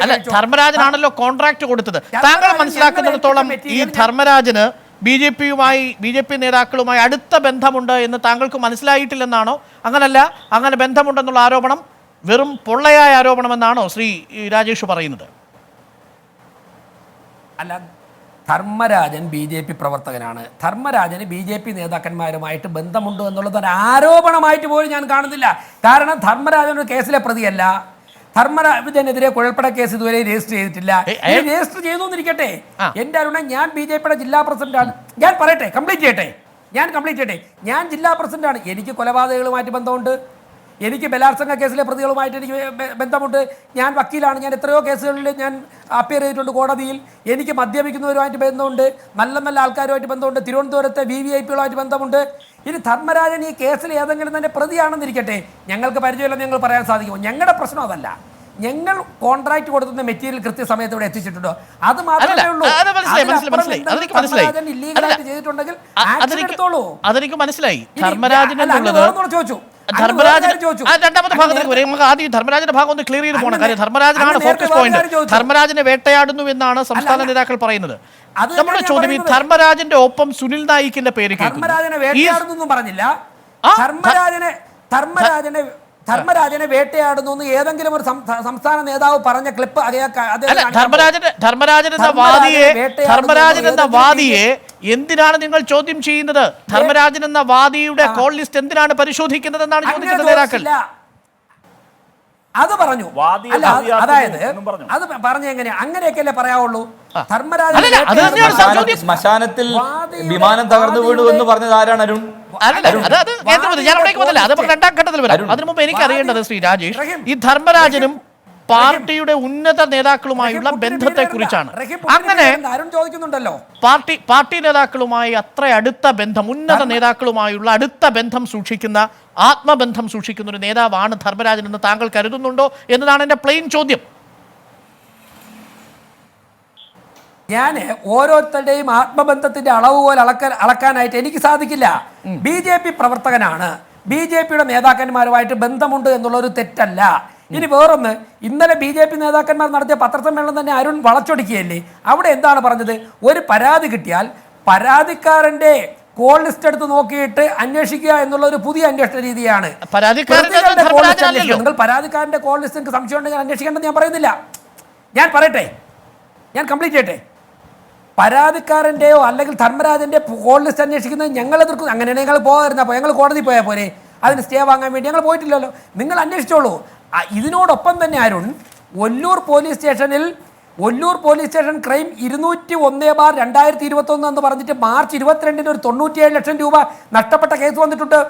അല്ല, ധർമ്മരാജനാണല്ലോ കോൺട്രാക്ട് കൊടുത്തത്. താങ്കൾ മനസ്സിലാക്കുന്നിടത്തോളം ഈ ധർമ്മരാജന് BJP നേതാക്കളുമായി അടുത്ത ബന്ധമുണ്ട് എന്ന് താങ്കൾക്ക് മനസ്സിലായിട്ടില്ലെന്നാണോ? അങ്ങനല്ല, അങ്ങനെ ബന്ധമുണ്ടെന്നുള്ള ആരോപണം വെറും പൊള്ളയായ ആരോപണമെന്നാണോ ശ്രീ രാജേഷ് പറയുന്നത്? അല്ല, ധർമ്മരാജൻ BJP പ്രവർത്തകനാണ്. ധർമ്മരാജന് BJP നേതാക്കന്മാരുമായിട്ട് ബന്ധമുണ്ട് എന്നുള്ളത് ഒരു ആരോപണമായിട്ട് പോലും ഞാൻ കാണുന്നില്ല. കാരണം ധർമ്മരാജൻ ഒരു കേസിലെ പ്രതിയല്ല. ധർമ്മരാജനെതിരെ കുഴൽപ്പട കേസ് ഇതുവരെ രജിസ്റ്റർ ചെയ്തിട്ടില്ല. രജിസ്റ്റർ ചെയ്തു എന്നിരിക്കട്ടെ. എൻ്റെ അരുണ, ഞാൻ BJPയുടെ ജില്ലാ പ്രസിഡന്റാണ്. ഞാൻ പറയട്ടെ, കംപ്ലീറ്റ് ചെയ്യട്ടെ. ഞാൻ ജില്ലാ പ്രസിഡന്റാണ്. എനിക്ക് കൊലപാതകങ്ങളുമായിട്ട് ബന്ധമുണ്ട്. എനിക്ക് ബലാത്സംഗ കേസിലെ പ്രതികളുമായിട്ട് എനിക്ക് ബന്ധമുണ്ട്. ഞാൻ വക്കീലാണ്. ഞാൻ എത്രയോ കേസുകളിൽ ഞാൻ അപ്പിയർ ചെയ്തിട്ടുണ്ട് കോടതിയിൽ. എനിക്ക് മദ്യപിക്കുന്നവരുമായിട്ട് ബന്ധമുണ്ട്. നല്ല നല്ല ആൾക്കാരുമായിട്ട് ബന്ധമുണ്ട്. തിരുവനന്തപുരത്തെ VVIPകളുമായിട്ട് ബന്ധമുണ്ട്. ഇനി ധർമ്മരാജൻ ഈ കേസിൽ ഏതെങ്കിലും തന്നെ പ്രതിയാണെന്നിരിക്കട്ടെ, ഞങ്ങൾക്ക് പരിചയമില്ലെന്ന് ഞങ്ങൾ പറയാൻ സാധിക്കുമോ? ഞങ്ങളുടെ പ്രശ്നം അതല്ല. ഞങ്ങൾ കോൺട്രാക്ട് കൊടുക്കുന്ന മെറ്റീരിയൽ കൃത്യസമയത്ത് ഇവിടെ എത്തിച്ചിട്ടുണ്ടോ? അത് മാത്രമേ ഉള്ളൂ. ചെയ്തിട്ടുണ്ടെങ്കിൽ അതെനിക്ക് മനസ്സിലായി. ധർമ്മരാജൻ ചോദിച്ചു. രണ്ടാമത്തെ ഭാഗത്തേക്ക് വരും. നമുക്ക് ആദ്യം ധർമ്മരാജന്റെ ഭാഗം ഒന്ന് ക്ലിയർ ചെയ്ത് പോകണം. കാര്യം ധർമ്മരാജനാണ് ഫോക്കസ് പോയിന്റ്. ധർമ്മരാജനെ വേട്ടയാടുന്നു എന്നാണ് സംസ്ഥാന നേതാക്കൾ പറയുന്നത്. നമ്മുടെ ചോദ്യം, ഈ ധർമ്മരാജന്റെ ഒപ്പം സുനിൽ നായിക്കിന്റെ പേര് ധർമ്മരാജനെ വേട്ടയാടുന്നു പറഞ്ഞില്ല. ധർമ്മരാജനെ വേട്ടയാടുന്നു എന്ന് ഏതെങ്കിലും ഒരു സംസ്ഥാന നേതാവ് പറഞ്ഞ ക്ലിപ്പ് ധർമ്മരാജൻ എന്ന വാദിയെ എന്തിനാണ് നിങ്ങൾ ചോദ്യം ചെയ്യുന്നത്? ധർമ്മരാജൻ എന്ന വാദിയുടെ കോൾ ലിസ്റ്റ് എന്തിനാണ് പരിശോധിക്കുന്നത് എന്നാണ് ചോദിക്കുന്നത് നേതാക്കൾ. അത് പറഞ്ഞു. അതായത് അത് പറഞ്ഞ എങ്ങനെയാ? അങ്ങനെയൊക്കെയല്ലേ പറയാവുള്ളൂ. ശ്മശാനത്തിൽ വിമാനം തകർന്നു വീണു എന്ന് പറഞ്ഞത് ആരാണ്? അരുൺ. ഞാൻ അവിടേക്ക് വന്നില്ല. അത് രണ്ടാം ഘട്ടത്തിൽ വരാം. അതിനു മുമ്പ് എനിക്ക് അറിയേണ്ടത് ശ്രീ രാജേഷ്, ഈ ധർമ്മരാജനും പാർട്ടിയുടെ ഉന്നത നേതാക്കളുമായുള്ള ബന്ധത്തെ കുറിച്ചാണ്. അങ്ങനെ പാർട്ടി നേതാക്കളുമായി അത്ര അടുത്ത ബന്ധം, ഉന്നത നേതാക്കളുമായുള്ള അടുത്ത ബന്ധം സൂക്ഷിക്കുന്ന, ആത്മബന്ധം സൂക്ഷിക്കുന്ന ഒരു നേതാവാണ് ധർമ്മരാജൻ എന്ന് താങ്കൾ കരുതുന്നുണ്ടോ എന്നതാണ് എന്റെ പ്ലെയിൻ ചോദ്യം. ഞാൻ ഓരോരുത്തരുടെയും ആത്മബന്ധത്തിന്റെ അളവ് പോലെ അളക്കാനായിട്ട് എനിക്ക് സാധിക്കില്ല. BJP പ്രവർത്തകനാണ്. BJPയുടെ നേതാക്കന്മാരുമായിട്ട് ബന്ധമുണ്ട് എന്നുള്ളൊരു തെറ്റല്ല. ഇനി വേറൊന്ന്, ഇന്നലെ BJP നേതാക്കന്മാർ നടത്തിയ പത്രസമ്മേളനം തന്നെ അരുൺ വളച്ചൊടിക്കുകയല്ലേ? അവിടെ എന്താണ് പറഞ്ഞത്? ഒരു പരാതി കിട്ടിയാൽ പരാതിക്കാരന്റെ കോൾ ലിസ്റ്റ് എടുത്ത് നോക്കിയിട്ട് അന്വേഷിക്കുക എന്നുള്ള ഒരു പുതിയ അന്വേഷണ രീതിയാണ്. നിങ്ങൾ പരാതിക്കാരന്റെ കോൾ ലിസ്റ്റ് നിങ്ങൾക്ക് സംശയം ഉണ്ടെങ്കിൽ അന്വേഷിക്കേണ്ടെന്ന് ഞാൻ പറയുന്നില്ല. ഞാൻ പറയട്ടെ, ഞാൻ കംപ്ലീറ്റ് ചെയ്യട്ടെ. പരാതിക്കാരൻ്റെയോ അല്ലെങ്കിൽ ധർമ്മരാജന്റെ കോൾ ലിസ്റ്റ് അന്വേഷിക്കുന്നത് ഞങ്ങൾ എതിർക്കും. അങ്ങനെയാണെങ്കിൽ ഞങ്ങൾ പോകാതിരുന്നപ്പോൾ ഞങ്ങൾ കോടതി പോയാൽ പോരെ? അതിന് സ്റ്റേ വാങ്ങാൻ വേണ്ടി ഞങ്ങൾ പോയിട്ടില്ലല്ലോ. നിങ്ങൾ അന്വേഷിച്ചോളൂ. ഇതിനോടൊപ്പം തന്നെ Arun, Ollur police station crime 201/2021 എന്ന് പറഞ്ഞിട്ട് മാർച്ച് 22 ഒരു 97 ലക്ഷം രൂപ നഷ്ടപ്പെട്ട കേസ് വന്നിട്ടുണ്ട്.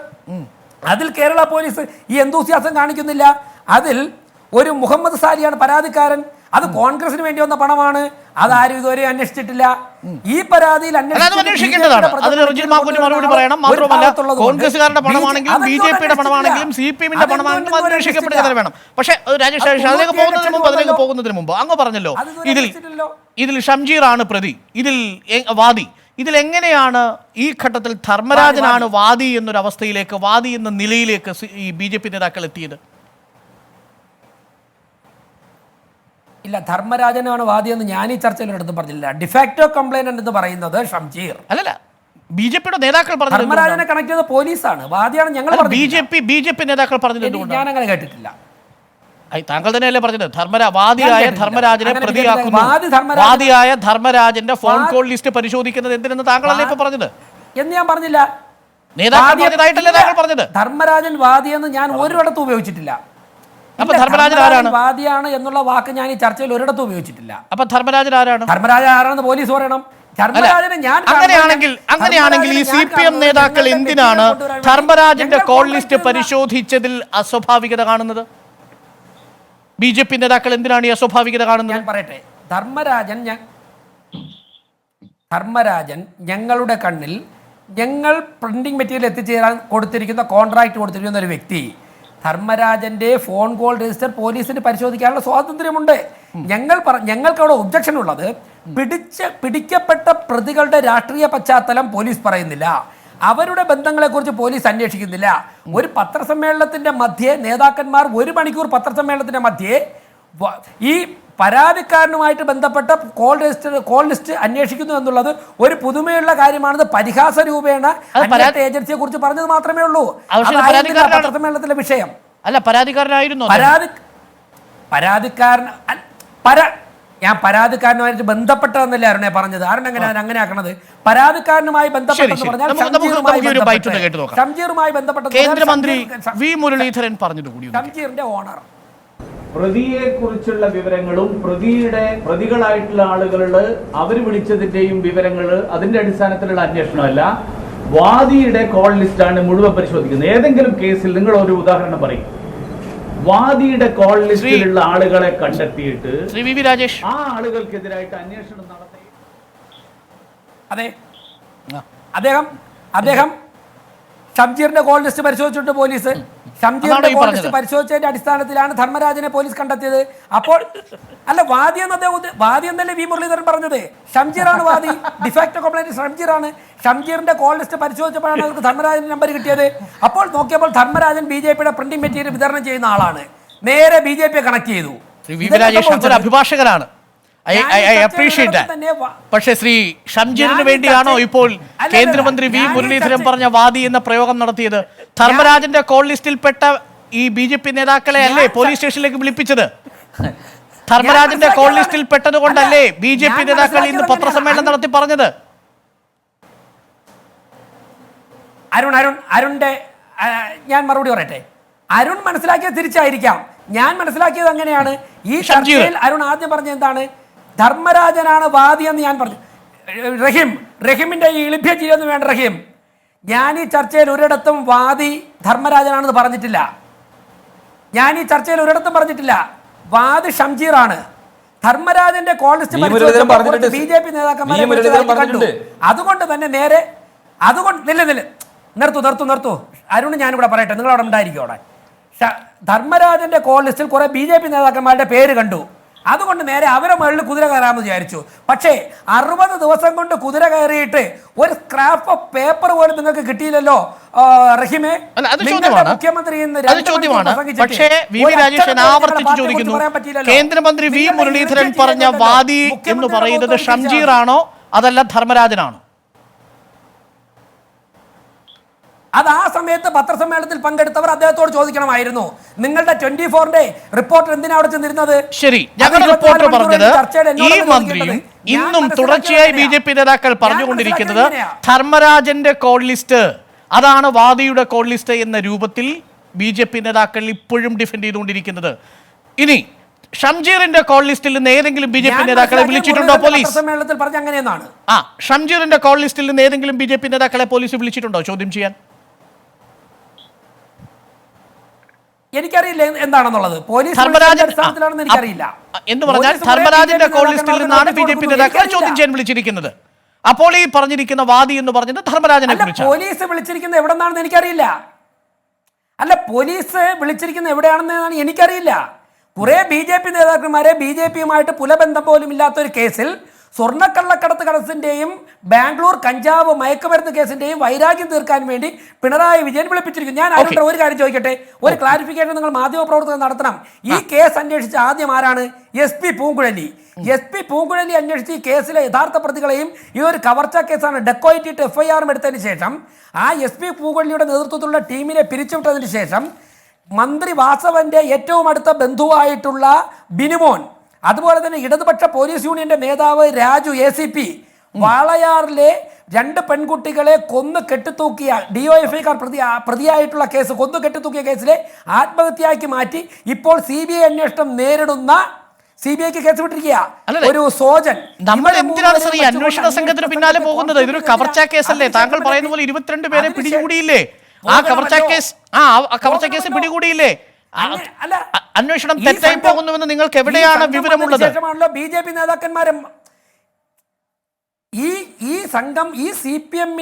അതിൽ കേരള പോലീസ് ഈ എന്തൂസിയാസം കാണിക്കുന്നില്ല. അതിൽ ഒരു മുഹമ്മദ് സാലിയാണ് പരാതിക്കാരൻ. അത് കോൺഗ്രസിന് വേണ്ടി വന്ന പണമാണ്. അതാരും ഇതുവരെ അന്വേഷിച്ചിട്ടില്ല. ഈ പരാതിയിൽ അന്വേഷിക്കേണ്ടതാണ്. അതിന് റിജിൽ മാക്കുറ്റി മറുപടി പറയണം. മാത്രമല്ല, കോൺഗ്രസുകാരുടെ പണമാണെങ്കിലും BJPയുടെ പണമാണെങ്കിലും CPMന്റെ പണമാണെങ്കിലും അന്വേഷിക്കപ്പെടുന്നത് വേണം. പക്ഷേ രാജേഷ്, അതിലേക്ക് പോകുന്നതിന് മുമ്പ് അങ്ങ് പറഞ്ഞല്ലോ, ഇതിൽ ഷംജീറാണ് പ്രതി, ഇതിൽ വാദി. ഇതിൽ എങ്ങനെയാണ് ഈ ഘട്ടത്തിൽ ധർമ്മരാജനാണ് വാദി എന്നൊരവസ്ഥയിലേക്ക്, വാദി എന്ന നിലയിലേക്ക് ഈ BJP നേതാക്കൾ എത്തിയത്? ഇല്ല, ധർമ്മരാജനാണ് വാദിയെന്ന് ഞാൻ ഈ ചർച്ചയിൽ എടുത്ത് പറഞ്ഞില്ല. ഡിഫാക്ടോ കംപ്ലൈനന്റ് എന്ന് പറയുന്നത് ഷംജീർ അല്ലല്ല, BJPയുടെ നേതാക്കൾ പറഞ്ഞു. ധർമ്മരാജനെ കണക്ട് ചെയ്ത പോലീസാണ്, വാദിയാണ് ഞങ്ങൾ. BJP നേതാക്കൾ പറഞ്ഞത് ഞാൻ അങ്ങനെ കേട്ടിട്ടില്ല. താങ്കൾ തന്നെയല്ലേ പറഞ്ഞത്? വാദിയായ ധർമ്മരാജനെ പ്രതിയാക്കുന്നു. വാദിയായ ധർമ്മരാജന്റെ ഫോൺ കോൾ ലിസ്റ്റ് പരിശോധിക്കുന്നത് എന്തിനെന്ന് താങ്കളല്ലേ ഇപ്പൊ പറഞ്ഞത്? എന്ന് ഞാൻ പറഞ്ഞില്ല. നേതാക്കൾ പറഞ്ഞത് ധർമ്മരാജൻ വാദിയെന്ന് ഞാൻ ഒരിടത്തും ഉപയോഗിച്ചിട്ടില്ല. അപ്പൊ ധർമ്മരാജൻ ആരാണ്? വാദിയാണ് എന്നുള്ള വാക്ക് ഞാൻ ഈ ചർച്ചയിൽ ഒരിടത്തും ഉപയോഗിച്ചിട്ടില്ല. അപ്പൊ ധർമ്മരാജൻ ആരാണ്? ധർമ്മരാജൻ ആരാണെന്ന് പോലീസ് പറയണം. അങ്ങനെയാണെങ്കിൽ ഈ CPM നേതാക്കൾ എന്തിനാണ് ധർമ്മരാജന്റെ കോൾ ലിസ്റ്റ് പരിശോധിച്ചതിൽ അസ്വാഭാവികത കാണുന്നത്? BJP നേതാക്കൾ എന്തിനാണ് ഈ അസ്വാഭാവികത കാണുന്നത്? ഞാൻ പറയട്ടെ, ധർമ്മരാജൻ ഞങ്ങളുടെ കണ്ണിൽ, ഞങ്ങൾ പ്രിന്റിംഗ് മെറ്റീരിയൽ എത്തിച്ചേരാൻ കോൺട്രാക്ട് കൊടുത്തിരിക്കുന്ന ഒരു വ്യക്തി. ധർമ്മരാജന്റെ ഫോൺ കോൾ രജിസ്റ്റർ പോലീസിന് പരിശോധിക്കാനുള്ള സ്വാതന്ത്ര്യമുണ്ട്. ഞങ്ങൾക്ക് അവിടെ ഒബ്ജക്ഷൻ ഉള്ളത്, പിടിക്കപ്പെട്ട പ്രതികളുടെ രാഷ്ട്രീയ പശ്ചാത്തലം പോലീസ് പറയുന്നില്ല. അവരുടെ ബന്ധങ്ങളെക്കുറിച്ച് പോലീസ് അന്വേഷിക്കുന്നില്ല. ഒരു പത്രസമ്മേളനത്തിന്റെ മധ്യേ നേതാക്കന്മാർ 1 മണിക്കൂർ പത്രസമ്മേളനത്തിന്റെ മധ്യേ ഈ പരാതിക്കാരനുമായിട്ട് ബന്ധപ്പെട്ട കോൾ ലിസ്റ്റ് അന്വേഷിക്കുന്നു എന്നുള്ളത് ഒരു പുതുമയുള്ള കാര്യമാണെന്ന് പരിഹാസ രൂപേണ ഏജൻസിയെ കുറിച്ച് പറഞ്ഞത് മാത്രമേ ഉള്ളൂ. പത്രസമ്മേളനത്തിലെ വിഷയം അല്ല. പരാതിക്കാരനായിരുന്നു ഞാൻ പരാതിക്കാരനുമായിട്ട് ബന്ധപ്പെട്ടതെന്നല്ലേ അരുണെ പറഞ്ഞത്. അരുൺ അങ്ങനെ ആക്കണത് പരാതിക്കാരനുമായി ബന്ധപ്പെട്ടെന്ന് പറഞ്ഞാൽ ഷംജീറുമായി ബന്ധപ്പെട്ട കേന്ദ്രമന്ത്രി വി മുരളീധരൻ പറഞ്ഞതുകൂടി ഷംജീറിന്റെ ഓണർ പ്രതിയെ കുറിച്ചുള്ള വിവരങ്ങളും പ്രതികളായിട്ടുള്ള ആളുകളുടെ അവർ വിളിച്ചതിന്റെയും വിവരങ്ങൾ അതിന്റെ അടിസ്ഥാനത്തിലുള്ള അന്വേഷണമല്ല, വാദിയുടെ കോൾ ലിസ്റ്റാണ് മുഴുവൻ പരിശോധിക്കുന്നത്. ഏതെങ്കിലും കേസിൽ നിങ്ങൾ ഒരു ഉദാഹരണം പറയും, വാദിയുടെ കോൾ ലിസ്റ്റിലുള്ള ആളുകളെ കണ്ടെത്തിയിട്ട് ആ ആളുകൾക്കെതിരായിട്ട് അന്വേഷണം നടത്തി. അതെ, അദ്ദേഹം ഷംജീറിന്റെ കോൾ ലിസ്റ്റ് പരിശോധിച്ചിട്ട് പോലീസ് ഷംജീറിന്റെ കോൾ ലിസ്റ്റ് പരിശോധിച്ചതിന്റെ അടിസ്ഥാനത്തിലാണ് ധർമ്മരാജനെ പോലീസ് കണ്ടെത്തിയത്. അപ്പോൾ അല്ല, വാദി എന്നല്ലേ വി മുരളീധരൻ പറഞ്ഞത്? ഷംജീറാണ് വാദി, ഡിഫാക്ടോ കംപ്ലൈന്റ് ഷംജീറാണ്. ഷംജീറിന്റെ കോൾ ലിസ്റ്റ് പരിശോധിച്ചപ്പോഴാണ് അവർക്ക് ധർമ്മരാജന്റെ നമ്പർ കിട്ടിയത്. അപ്പോൾ നോക്കിയപ്പോൾ ധർമ്മരാജൻ ബി.ജെ.പിയുടെ പ്രിന്റിംഗ് മെറ്റീരിയൽ വിതരണം ചെയ്യുന്ന ആളാണ്. നേരെ ബി.ജെ.പിയെ കണക്ട് ചെയ്തു. അഭിഭാഷകരാണ്. പക്ഷേ ശ്രീ ഷംജീറിന് വേണ്ടിയാണോ ഇപ്പോൾ കേന്ദ്രമന്ത്രി വി മുരളീധരൻ പറഞ്ഞ വാദി എന്ന പ്രയോഗം നടത്തിയത്? ധർമ്മരാജന്റെ കോൾ ലിസ്റ്റിൽപ്പെട്ട ഈ ബി.ജെ.പി നേതാക്കളെ അല്ലേ പോലീസ് സ്റ്റേഷനിലേക്ക് വിളിപ്പിച്ചത്? ധർമ്മരാജന്റെ കോൾ ലിസ്റ്റിൽ പെട്ടത് കൊണ്ടല്ലേ ബി.ജെ.പി നേതാക്കൾ ഇന്ന് പത്രസമ്മേളനം നടത്തി പറഞ്ഞത്? അരുണിന്റെ ഞാൻ മറുപടി പറയട്ടെ. അരുൺ മനസ്സിലാക്കിയത് തിരിച്ചായിരിക്കാം. ഞാൻ മനസ്സിലാക്കിയത് അങ്ങനെയാണ്. ഈ ചർച്ചയിൽ അരുൺ ആദ്യം പറഞ്ഞ എന്താണ്? ധർമ്മരാജനാണ് വാദി എന്ന് ഞാൻ പറഞ്ഞു. റഹീമിന്റെ ഈ ഇളിഭ്യ ചെയ്യൊന്നും വേണ്ട റഹീം. ഞാൻ ഈ ചർച്ചയിൽ ഒരിടത്തും വാദി ധർമ്മരാജനാണെന്ന് പറഞ്ഞിട്ടില്ല. വാദി ഷംജീറാണ്. ധർമ്മരാജന്റെ കോൾ ലിസ്റ്റ് ബി.ജെ.പി നേതാക്കന്മാരെ അതുകൊണ്ട് തന്നെ നേരെ നിർത്തൂ അരുൺ ഞാനിവിടെ പറയട്ടെ, നിങ്ങൾ അവിടെ ഉണ്ടായിരിക്കും. അവിടെ ധർമ്മരാജന്റെ കോൾ ലിസ്റ്റിൽ കുറെ ബി.ജെ.പി നേതാക്കന്മാരുടെ പേര് കണ്ടു. അതുകൊണ്ട് നേരെ അവരെ മുകളിൽ കുതിര കയറാമെന്ന് വിചാരിച്ചു. പക്ഷേ 60 ദിവസം കൊണ്ട് കുതിര കയറിയിട്ട് ഒരു സ്ക്രാപ്പ് ഓഫ് പേപ്പർ പോലും നിങ്ങൾക്ക് കിട്ടിയില്ലല്ലോ റഹീമേ. മുഖ്യമന്ത്രി കേന്ദ്രമന്ത്രി വി മുരളീധരൻ പറഞ്ഞ വാദി എന്ന് പറയുന്നത് ഷംജീറാണോ അതല്ല ധർമ്മരാജനാണോ? അത് ആ സമയത്ത് പത്രസമ്മേളനത്തിൽ പങ്കെടുത്തവർ അദ്ദേഹത്തോട് ചോദിക്കണമായിരുന്നു. നിങ്ങളുടെ 24-ന്റെ റിപ്പോർട്ടർ എന്തിനാ അവിടെ ചെന്നിരുന്നത്? ശരി, ഞങ്ങൾ റിപ്പോർട്ടർ പറഞ്ഞത് ഈ മന്ത്രിയും ഇന്നും തുടർച്ചയായി ബി.ജെ.പി നേതാക്കൾ പറഞ്ഞുകൊണ്ടിരിക്കുന്നത് ധർമ്മരാജന്റെ കോൾ ലിസ്റ്റ് അതാണ് വാദിയുടെ കോൾ ലിസ്റ്റ് എന്ന രൂപത്തിൽ ബി.ജെ.പി നേതാക്കൾ ഇപ്പോഴും ഡിഫെൻഡ് ചെയ്തുകൊണ്ടിരിക്കുന്നത്. ഇനി ഷംജീറിന്റെ കോൾ ലിസ്റ്റിൽ നിന്ന് ഏതെങ്കിലും ബി.ജെ.പി നേതാക്കളെ വിളിച്ചിട്ടുണ്ടോ പോലീസ്? സമ്മേളനത്തിൽ പറഞ്ഞ അങ്ങനെയെന്നാണ്. ഷംജീറിന്റെ കോൾ ലിസ്റ്റിൽ നിന്ന് ഏതെങ്കിലും ബി.ജെ.പി നേതാക്കളെ പോലീസ് വിളിച്ചിട്ടുണ്ടോ ചോദ്യം ചെയ്യാൻ? എനിക്കറിയില്ല എന്താണെന്നുള്ളത്. പോലീസ് അടിസ്ഥാനത്തിലാണെന്ന് എനിക്കറിയില്ല. എന്ന് പറഞ്ഞാൽ ധർമ്മരാജന്റെ കോൾ ലിസ്റ്റിൽ നിന്നാണ് ബി.ജെ.പി നേതാക്കളെ ചോദ്യം ചെയ്യാൻ വിളിച്ചിരിക്കുന്നത്. അപ്പോൾ ഈ പറഞ്ഞിരിക്കുന്ന വാദി എന്ന് പറഞ്ഞത് ധർമ്മരാജനെ കുറിച്ച്. പോലീസ് വിളിച്ചിരിക്കുന്നത് എവിടെന്നാണെന്ന് എനിക്കറിയില്ല. പോലീസ് വിളിച്ചിരിക്കുന്നത് എവിടെയാണെന്നാണ് എനിക്കറിയില്ല. കുറെ ബി.ജെ.പി നേതാക്കന്മാരെ ബി.ജെ.പിയുമായിട്ട് പുലബന്ധം പോലും ഇല്ലാത്ത ഒരു കേസിൽ സ്വർണ്ണക്കള്ളക്കടത്ത് കേസിന്റെയും ബാംഗ്ലൂർ കഞ്ചാവ് മയക്കുമരുന്ന് കേസിന്റെയും വൈരാഗ്യം തീർക്കാൻ വേണ്ടി പിണറായി വിജയൻ വിളിപ്പിച്ചിരിക്കുന്നു. ഞാൻ അതിന്റെ ഒരു കാര്യം ചോദിക്കട്ടെ, ഒരു ക്ലാരിഫിക്കേഷൻ നിങ്ങൾ മാധ്യമപ്രവർത്തകർ നടത്തണം. ഈ കേസ് അന്വേഷിച്ച ആദ്യം ആരാണ്? SP പൂങ്കുഴലി. SP പൂങ്കുഴലി അന്വേഷിച്ച് ഈ കേസിലെ യഥാർത്ഥ പ്രതികളെയും ഈ ഒരു കവർച്ച കേസാണ് ഡെക്കോയിറ്റ് FIR എടുത്തതിന് ശേഷം ആ SP പൂങ്കുഴലിയുടെ നേതൃത്വത്തിലുള്ള ടീമിനെ പിരിച്ചുവിട്ടതിന് ശേഷം മന്ത്രി വാസവന്റെ ഏറ്റവും അടുത്ത ബന്ധുവായിട്ടുള്ള ബിനുമോൻ, അതുപോലെ തന്നെ ഇടതുപക്ഷ പോലീസ് യൂണിയന്റെ നേതാവ് രാജു ACP വാളയാറിലെ 2 പെൺകുട്ടികളെ കൊന്നു കെട്ടിത്തൂക്കിയ DOFIക്കാർ പ്രതിയായിട്ടുള്ള കേസ്, കൊന്നു കെട്ടിത്തൂക്കിയ കേസിലെ ആത്മഹത്യയാക്കി മാറ്റി ഇപ്പോൾ CBI അന്വേഷണം നേരിടുന്ന CBIക്ക് കേസ് വിട്ടിരിക്കുക ഒരു സോജൻ. നമ്മൾ എന്തിനാണ് സാർ ഈ അന്വേഷണ സംഘത്തിന് പിന്നാലെ പോകുന്നത്? ഇതൊരു കവർച്ച കേസല്ലേ? താങ്കൾ പറയുന്ന പോലെ 22 പേരെ പിടികൂടിയില്ലേ? ആ കവർച്ച കേസ് പിടികൂടിയില്ലേ? അന്വേഷണം തെറ്റായി പോകുന്നുവെന്ന് നിങ്ങൾക്ക് എവിടെയാണ് വിവരമുള്ളത്? ബി.ജെ.പി നേതാക്കന്മാരും ഈ സംഘം ഈ CPM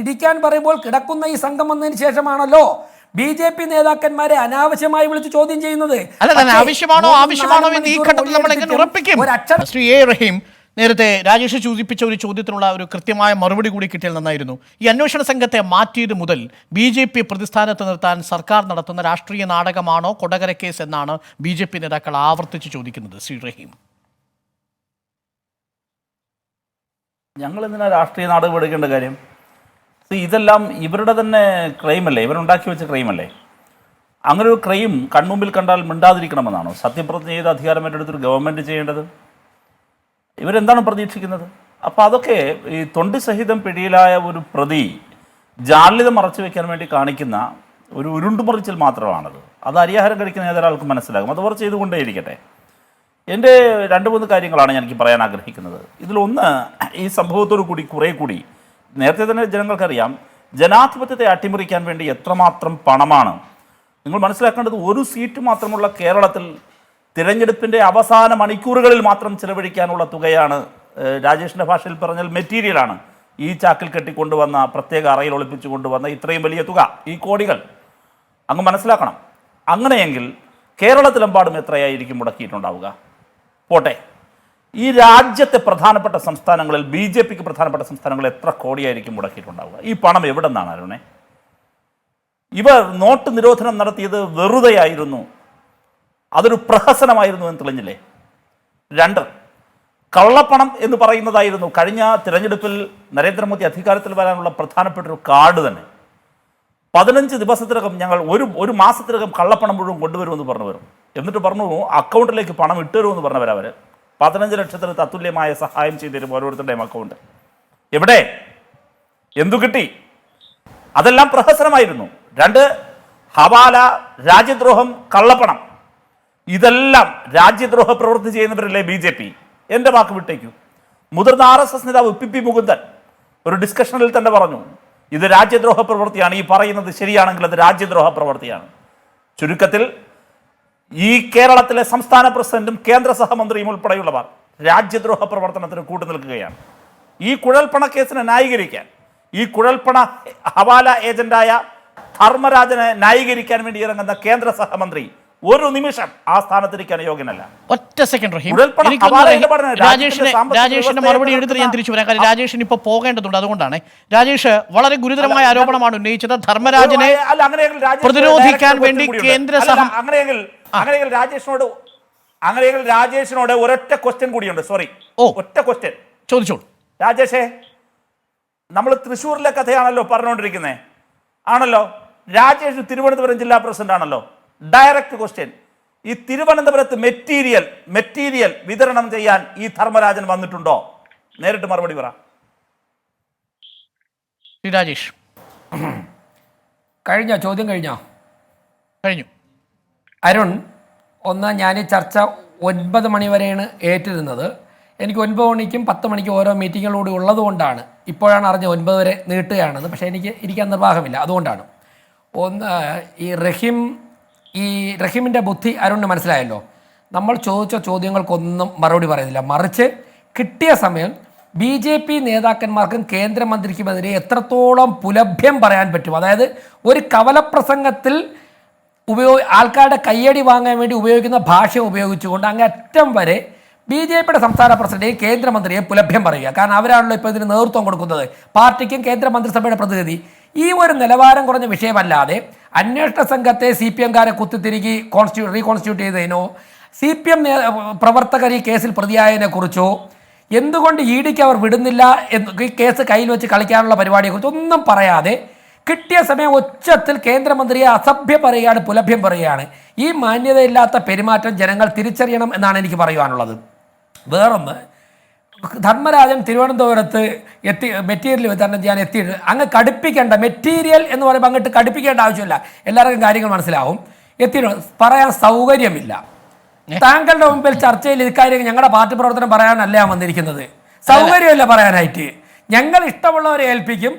ഇടിക്കാൻ പറയുമ്പോൾ കിടക്കുന്ന ഈ സംഘം വന്നതിന് ശേഷമാണല്ലോ ബി.ജെ.പി നേതാക്കന്മാരെ അനാവശ്യമായി വിളിച്ച് ചോദ്യം ചെയ്യുന്നത്. ആവശ്യമാണോ എന്ന് ഈ ഘട്ടത്തിൽ നമ്മൾ എങ്ങനെ ഉറപ്പിക്കും? ശ്രീ A. റഹീം, നേരത്തെ രാജേഷ് സൂചിപ്പിച്ച ഒരു ചോദ്യത്തിനുള്ള ഒരു കൃത്യമായ മറുപടി കൂടി കിട്ടിയാൽ നന്നായിരുന്നു. ഈ അന്വേഷണ സംഘത്തെ മാറ്റിയത് മുതൽ ബി.ജെ.പി പ്രതിസ്ഥാനത്ത് നിർത്താൻ സർക്കാർ നടത്തുന്ന രാഷ്ട്രീയ നാടകമാണോ കൊടകര കേസ് എന്നാണ് ബി.ജെ.പി നേതാക്കൾ ആവർത്തിച്ച് ചോദിക്കുന്നത്. ശ്രീ റഹീം, ഞങ്ങൾ എന്തിനാ രാഷ്ട്രീയ നാടകം എടുക്കേണ്ട കാര്യം? ഇതെല്ലാം ഇവരുടെ തന്നെ ക്രൈമല്ലേ, ഇവരുണ്ടാക്കി വെച്ച ക്രൈമല്ലേ? അങ്ങനെ ഒരു ക്രൈം കൺമുമ്പിൽ കണ്ടാൽ മിണ്ടാതിരിക്കണമെന്നാണോ സത്യപ്രതിജ്ഞ ചെയ്ത് അധികാരം ഏറ്റെടുത്തൊരു ഗവൺമെൻറ് ചെയ്യേണ്ടത്? ഇവരെന്താണ് പ്രതീക്ഷിക്കുന്നത്? അപ്പോൾ അതൊക്കെ ഈ തൊണ്ടി സഹിതം പിടിയിലായ ഒരു പ്രതി ജാള്യത മറച്ചു വെക്കാൻ വേണ്ടി കാണിക്കുന്ന ഒരു ഉരുണ്ടുമറിച്ചിൽ മാത്രമാണത്. അത് അരിയാഹാരം കഴിക്കുന്ന ഏതൊരാൾക്കും മനസ്സിലാകും. അത് അവർ ചെയ്തുകൊണ്ടേയിരിക്കട്ടെ. എൻ്റെ 2-3 കാര്യങ്ങളാണ് എനിക്ക് പറയാൻ ആഗ്രഹിക്കുന്നത്. ഇതിലൊന്ന്, ഈ സംഭവത്തോടു കൂടി കുറേ കൂടി നേരത്തെ തന്നെ ജനങ്ങൾക്കറിയാം ജനാധിപത്യത്തെ അട്ടിമറിക്കാൻ വേണ്ടി എത്രമാത്രം പണമാണ്. നിങ്ങൾ മനസ്സിലാക്കേണ്ടത്, ഒരു സീറ്റ് മാത്രമുള്ള കേരളത്തിൽ തിരഞ്ഞെടുപ്പിൻ്റെ അവസാന മണിക്കൂറുകളിൽ മാത്രം ചിലവഴിക്കാനുള്ള തുകയാണ്, രാജേഷിൻ്റെ ഭാഷയിൽ പറഞ്ഞാൽ മെറ്റീരിയലാണ്, ഈ ചാക്കിൽ കെട്ടിക്കൊണ്ടുവന്ന, പ്രത്യേക അറയിൽ ഒളിപ്പിച്ചു കൊണ്ടുവന്ന ഇത്രയും വലിയ തുക, ഈ കോടികൾ അങ്ങ് മനസ്സിലാക്കണം. അങ്ങനെയെങ്കിൽ കേരളത്തിലെമ്പാടും എത്രയായിരിക്കും മുടക്കിയിട്ടുണ്ടാവുക? പോട്ടെ, ഈ രാജ്യത്തെ പ്രധാനപ്പെട്ട സംസ്ഥാനങ്ങളിൽ, BJPക്ക് പ്രധാനപ്പെട്ട സംസ്ഥാനങ്ങളിൽ എത്ര കോടിയായിരിക്കും മുടക്കിയിട്ടുണ്ടാവുക? ഈ പണം എവിടെ നിന്നാണ് അരുണേ? ഇവർ നോട്ട് നിരോധനം നടത്തിയത് വെറുതെയായിരുന്നു, അതൊരു പ്രഹസനമായിരുന്നു എന്ന് തെളിഞ്ഞില്ലേ? 2, കള്ളപ്പണം എന്ന് പറയുന്നതായിരുന്നു കഴിഞ്ഞ തിരഞ്ഞെടുപ്പിൽ നരേന്ദ്രമോദി അധികാരത്തിൽ വരാനുള്ള പ്രധാനപ്പെട്ട ഒരു കാർഡ് തന്നെ. 15 ദിവസത്തിനകം ഞങ്ങൾ ഒരു മാസത്തിനകം കള്ളപ്പണം മുഴുവൻ കൊണ്ടുവരുമെന്ന് പറഞ്ഞു വരും. എന്നിട്ട് പറഞ്ഞു അക്കൗണ്ടിലേക്ക് പണം ഇട്ടുതരുമെന്ന് പറഞ്ഞവരവർ 15 ലക്ഷത്തിന് തത്തുല്യമായ സഹായം ചെയ്തു തരും ഓരോരുത്തരുടെയും അക്കൗണ്ട്. എവിടെ? എന്തു കിട്ടി? അതെല്ലാം പ്രഹസനമായിരുന്നു. 2, ഹവാല, രാജ്യദ്രോഹം, കള്ളപ്പണം, ഇതെല്ലാം രാജ്യദ്രോഹ പ്രവൃത്തി ചെയ്യുന്നവരല്ലേ BJP? എൻ്റെ വാക്ക് വിട്ടേക്കൂ. മുതിർന്ന RSS നേതാവ് PP മുകുന്ദൻ ഒരു ഡിസ്കഷനിൽ തന്നെ പറഞ്ഞു, ഇത് രാജ്യദ്രോഹ പ്രവൃത്തിയാണ്, ഈ പറയുന്നത് ശരിയാണെങ്കിൽ അത് രാജ്യദ്രോഹ പ്രവൃത്തിയാണ്. ചുരുക്കത്തിൽ ഈ കേരളത്തിലെ സംസ്ഥാന പ്രസിഡന്റും കേന്ദ്ര സഹമന്ത്രിയും ഉൾപ്പെടെയുള്ളവർ രാജ്യദ്രോഹ പ്രവർത്തനത്തിന് കൂട്ടുനിൽക്കുകയാണ്. ഈ കുഴൽപ്പണ കേസിനെ ന്യായീകരിക്കാൻ, ഈ കുഴൽപ്പണ ഹവാല ഏജന്റായ ധർമ്മരാജനെ ന്യായീകരിക്കാൻ വേണ്ടി ഇറങ്ങുന്ന കേന്ദ്ര സഹമന്ത്രി ഒരു നിമിഷം ആ സ്ഥാനത്തിരിക്കാൻ യോഗ്യനല്ല. ഒറ്റ സെക്കൻഡ് റഹീം, രാജേഷിന്റെ മറുപടി എടുത്തിട്ട് ഞാൻ തിരിച്ചു വരാം. കാര്യം രാജേഷിന് ഇപ്പോൾ പോകേണ്ടതുണ്ട്, അതുകൊണ്ടാണ്. രാജേഷ് വളരെ ഗുരുതരമായ ആരോപണമാണ് ഉന്നയിച്ചത്. ധർമ്മരാജനെ പ്രതിരോധിക്കാൻ വേണ്ടി കേന്ദ്ര അങ്ങനെയെങ്കിൽ രാജേഷിനോട് ഒരൊറ്റ ക്വസ്റ്റ്യൻ കൂടിയുണ്ട്. സോറി, ഒറ്റ ക്വസ്റ്റ്യൻ ചോദിച്ചോളൂ. രാജേഷേ, നമ്മൾ തൃശ്ശൂരിലെ കഥയാണല്ലോ പറഞ്ഞുകൊണ്ടിരിക്കുന്നത്, ആണല്ലോ. രാജേഷ് തിരുവനന്തപുരം ജില്ലാ പ്രസിഡന്റ് ആണല്ലോ. ഡയറക്റ്റ് ക്വസ്റ്റ്യൻ, ഈ തിരുവനന്തപുരത്ത് മെറ്റീരിയൽ വിതരണം ചെയ്യാൻ ഈ ധർമ്മരാജൻ വന്നിട്ടുണ്ടോ? നേരിട്ട് മറുപടി പറ രാജേഷ്. ചോദ്യം കഴിഞ്ഞു. അരുൺ, ഞാൻ ഈ ചർച്ച 9 മണി വരെയാണ് ഏറ്റിരുന്നത്. എനിക്ക് 9 മണിക്കും 10 മണിക്കും ഓരോ മീറ്റിങ്ങുകളൂടി ഉള്ളതുകൊണ്ടാണ് ഇപ്പോഴാണ് അറിഞ്ഞത് 9 വരെ നീട്ടുകയാണെന്ന്. പക്ഷേ എനിക്ക് ഇരിക്കാൻ നിർവാഹമില്ല, അതുകൊണ്ടാണ്. ഈ റഹീമിൻ്റെ ബുദ്ധി അരുണിന് മനസ്സിലായല്ലോ. നമ്മൾ ചോദിച്ച ചോദ്യങ്ങൾക്കൊന്നും മറുപടി പറയുന്നില്ല, മറിച്ച് കിട്ടിയ സമയം BJP നേതാക്കന്മാർക്കും കേന്ദ്രമന്ത്രിക്കുമെതിരെ എത്രത്തോളം പുലഭ്യം പറയാൻ പറ്റും, അതായത് ഒരു കവലപ്രസംഗത്തിൽ ആൾക്കാരുടെ കയ്യടി വാങ്ങാൻ വേണ്ടി ഉപയോഗിക്കുന്ന ഭാഷ ഉപയോഗിച്ചുകൊണ്ട് അങ്ങറ്റം വരെ BJPയുടെ സംസ്ഥാന പ്രസിഡന്റ് കേന്ദ്രമന്ത്രിയെ പുലഭ്യം പറയുക. കാരണം അവരാണല്ലോ ഇപ്പോൾ ഇതിന് നേതൃത്വം കൊടുക്കുന്നത്, പാർട്ടിക്കും കേന്ദ്രമന്ത്രിസഭയുടെ പ്രതിനിധി. ഈ ഒരു നിലവാരം കുറഞ്ഞ വിഷയമല്ലാതെ അന്വേഷണ സംഘത്തെ CPM-കാരെ കുത്തിത്തിരികി റീകോൺസ്റ്റിറ്റ്യൂട്ട് ചെയ്തതിനോ, CPM പ്രവർത്തകർ ഈ കേസിൽ പ്രതിയായതിനെ കുറിച്ചോ, എന്തുകൊണ്ട് EDക്ക് അവർ വിടുന്നില്ല ഈ കേസ് കയ്യിൽ വെച്ച് കളിക്കാനുള്ള പരിപാടിയെക്കുറിച്ച് ഒന്നും പറയാതെ കിട്ടിയ സമയം ഉച്ചത്തിൽ കേന്ദ്രമന്ത്രിയെ അസഭ്യം പറയുകയാണ്, പുലഭ്യം പറയുകയാണ്. ഈ മാന്യതയില്ലാത്ത പെരുമാറ്റം ജനങ്ങൾ തിരിച്ചറിയണം എന്നാണ് എനിക്ക് പറയുവാനുള്ളത്. വേറൊന്ന്, ധർമ്മരാജൻ തിരുവനന്തപുരത്ത് മെറ്റീരിയൽ വിതരണം ചെയ്യാൻ എത്തിയിട്ട് അങ്ങ് കടുപ്പിക്കേണ്ട, മെറ്റീരിയൽ എന്ന് പറയുമ്പോൾ അങ്ങോട്ട് കടുപ്പിക്കേണ്ട ആവശ്യമില്ല, എല്ലാവർക്കും കാര്യങ്ങൾ മനസ്സിലാവും. എത്തിയിട്ട് പറയാൻ സൗകര്യമില്ല. താങ്കളുടെ മുമ്പിൽ ചർച്ചയിൽ ഇക്കാര്യം ഞങ്ങളുടെ പാർട്ടി പ്രവർത്തനം പറയാനല്ല വന്നിരിക്കുന്നത്, സൗകര്യമില്ല പറയാനായിട്ട്. ഞങ്ങൾ ഇഷ്ടമുള്ളവരെ ഏൽപ്പിക്കും,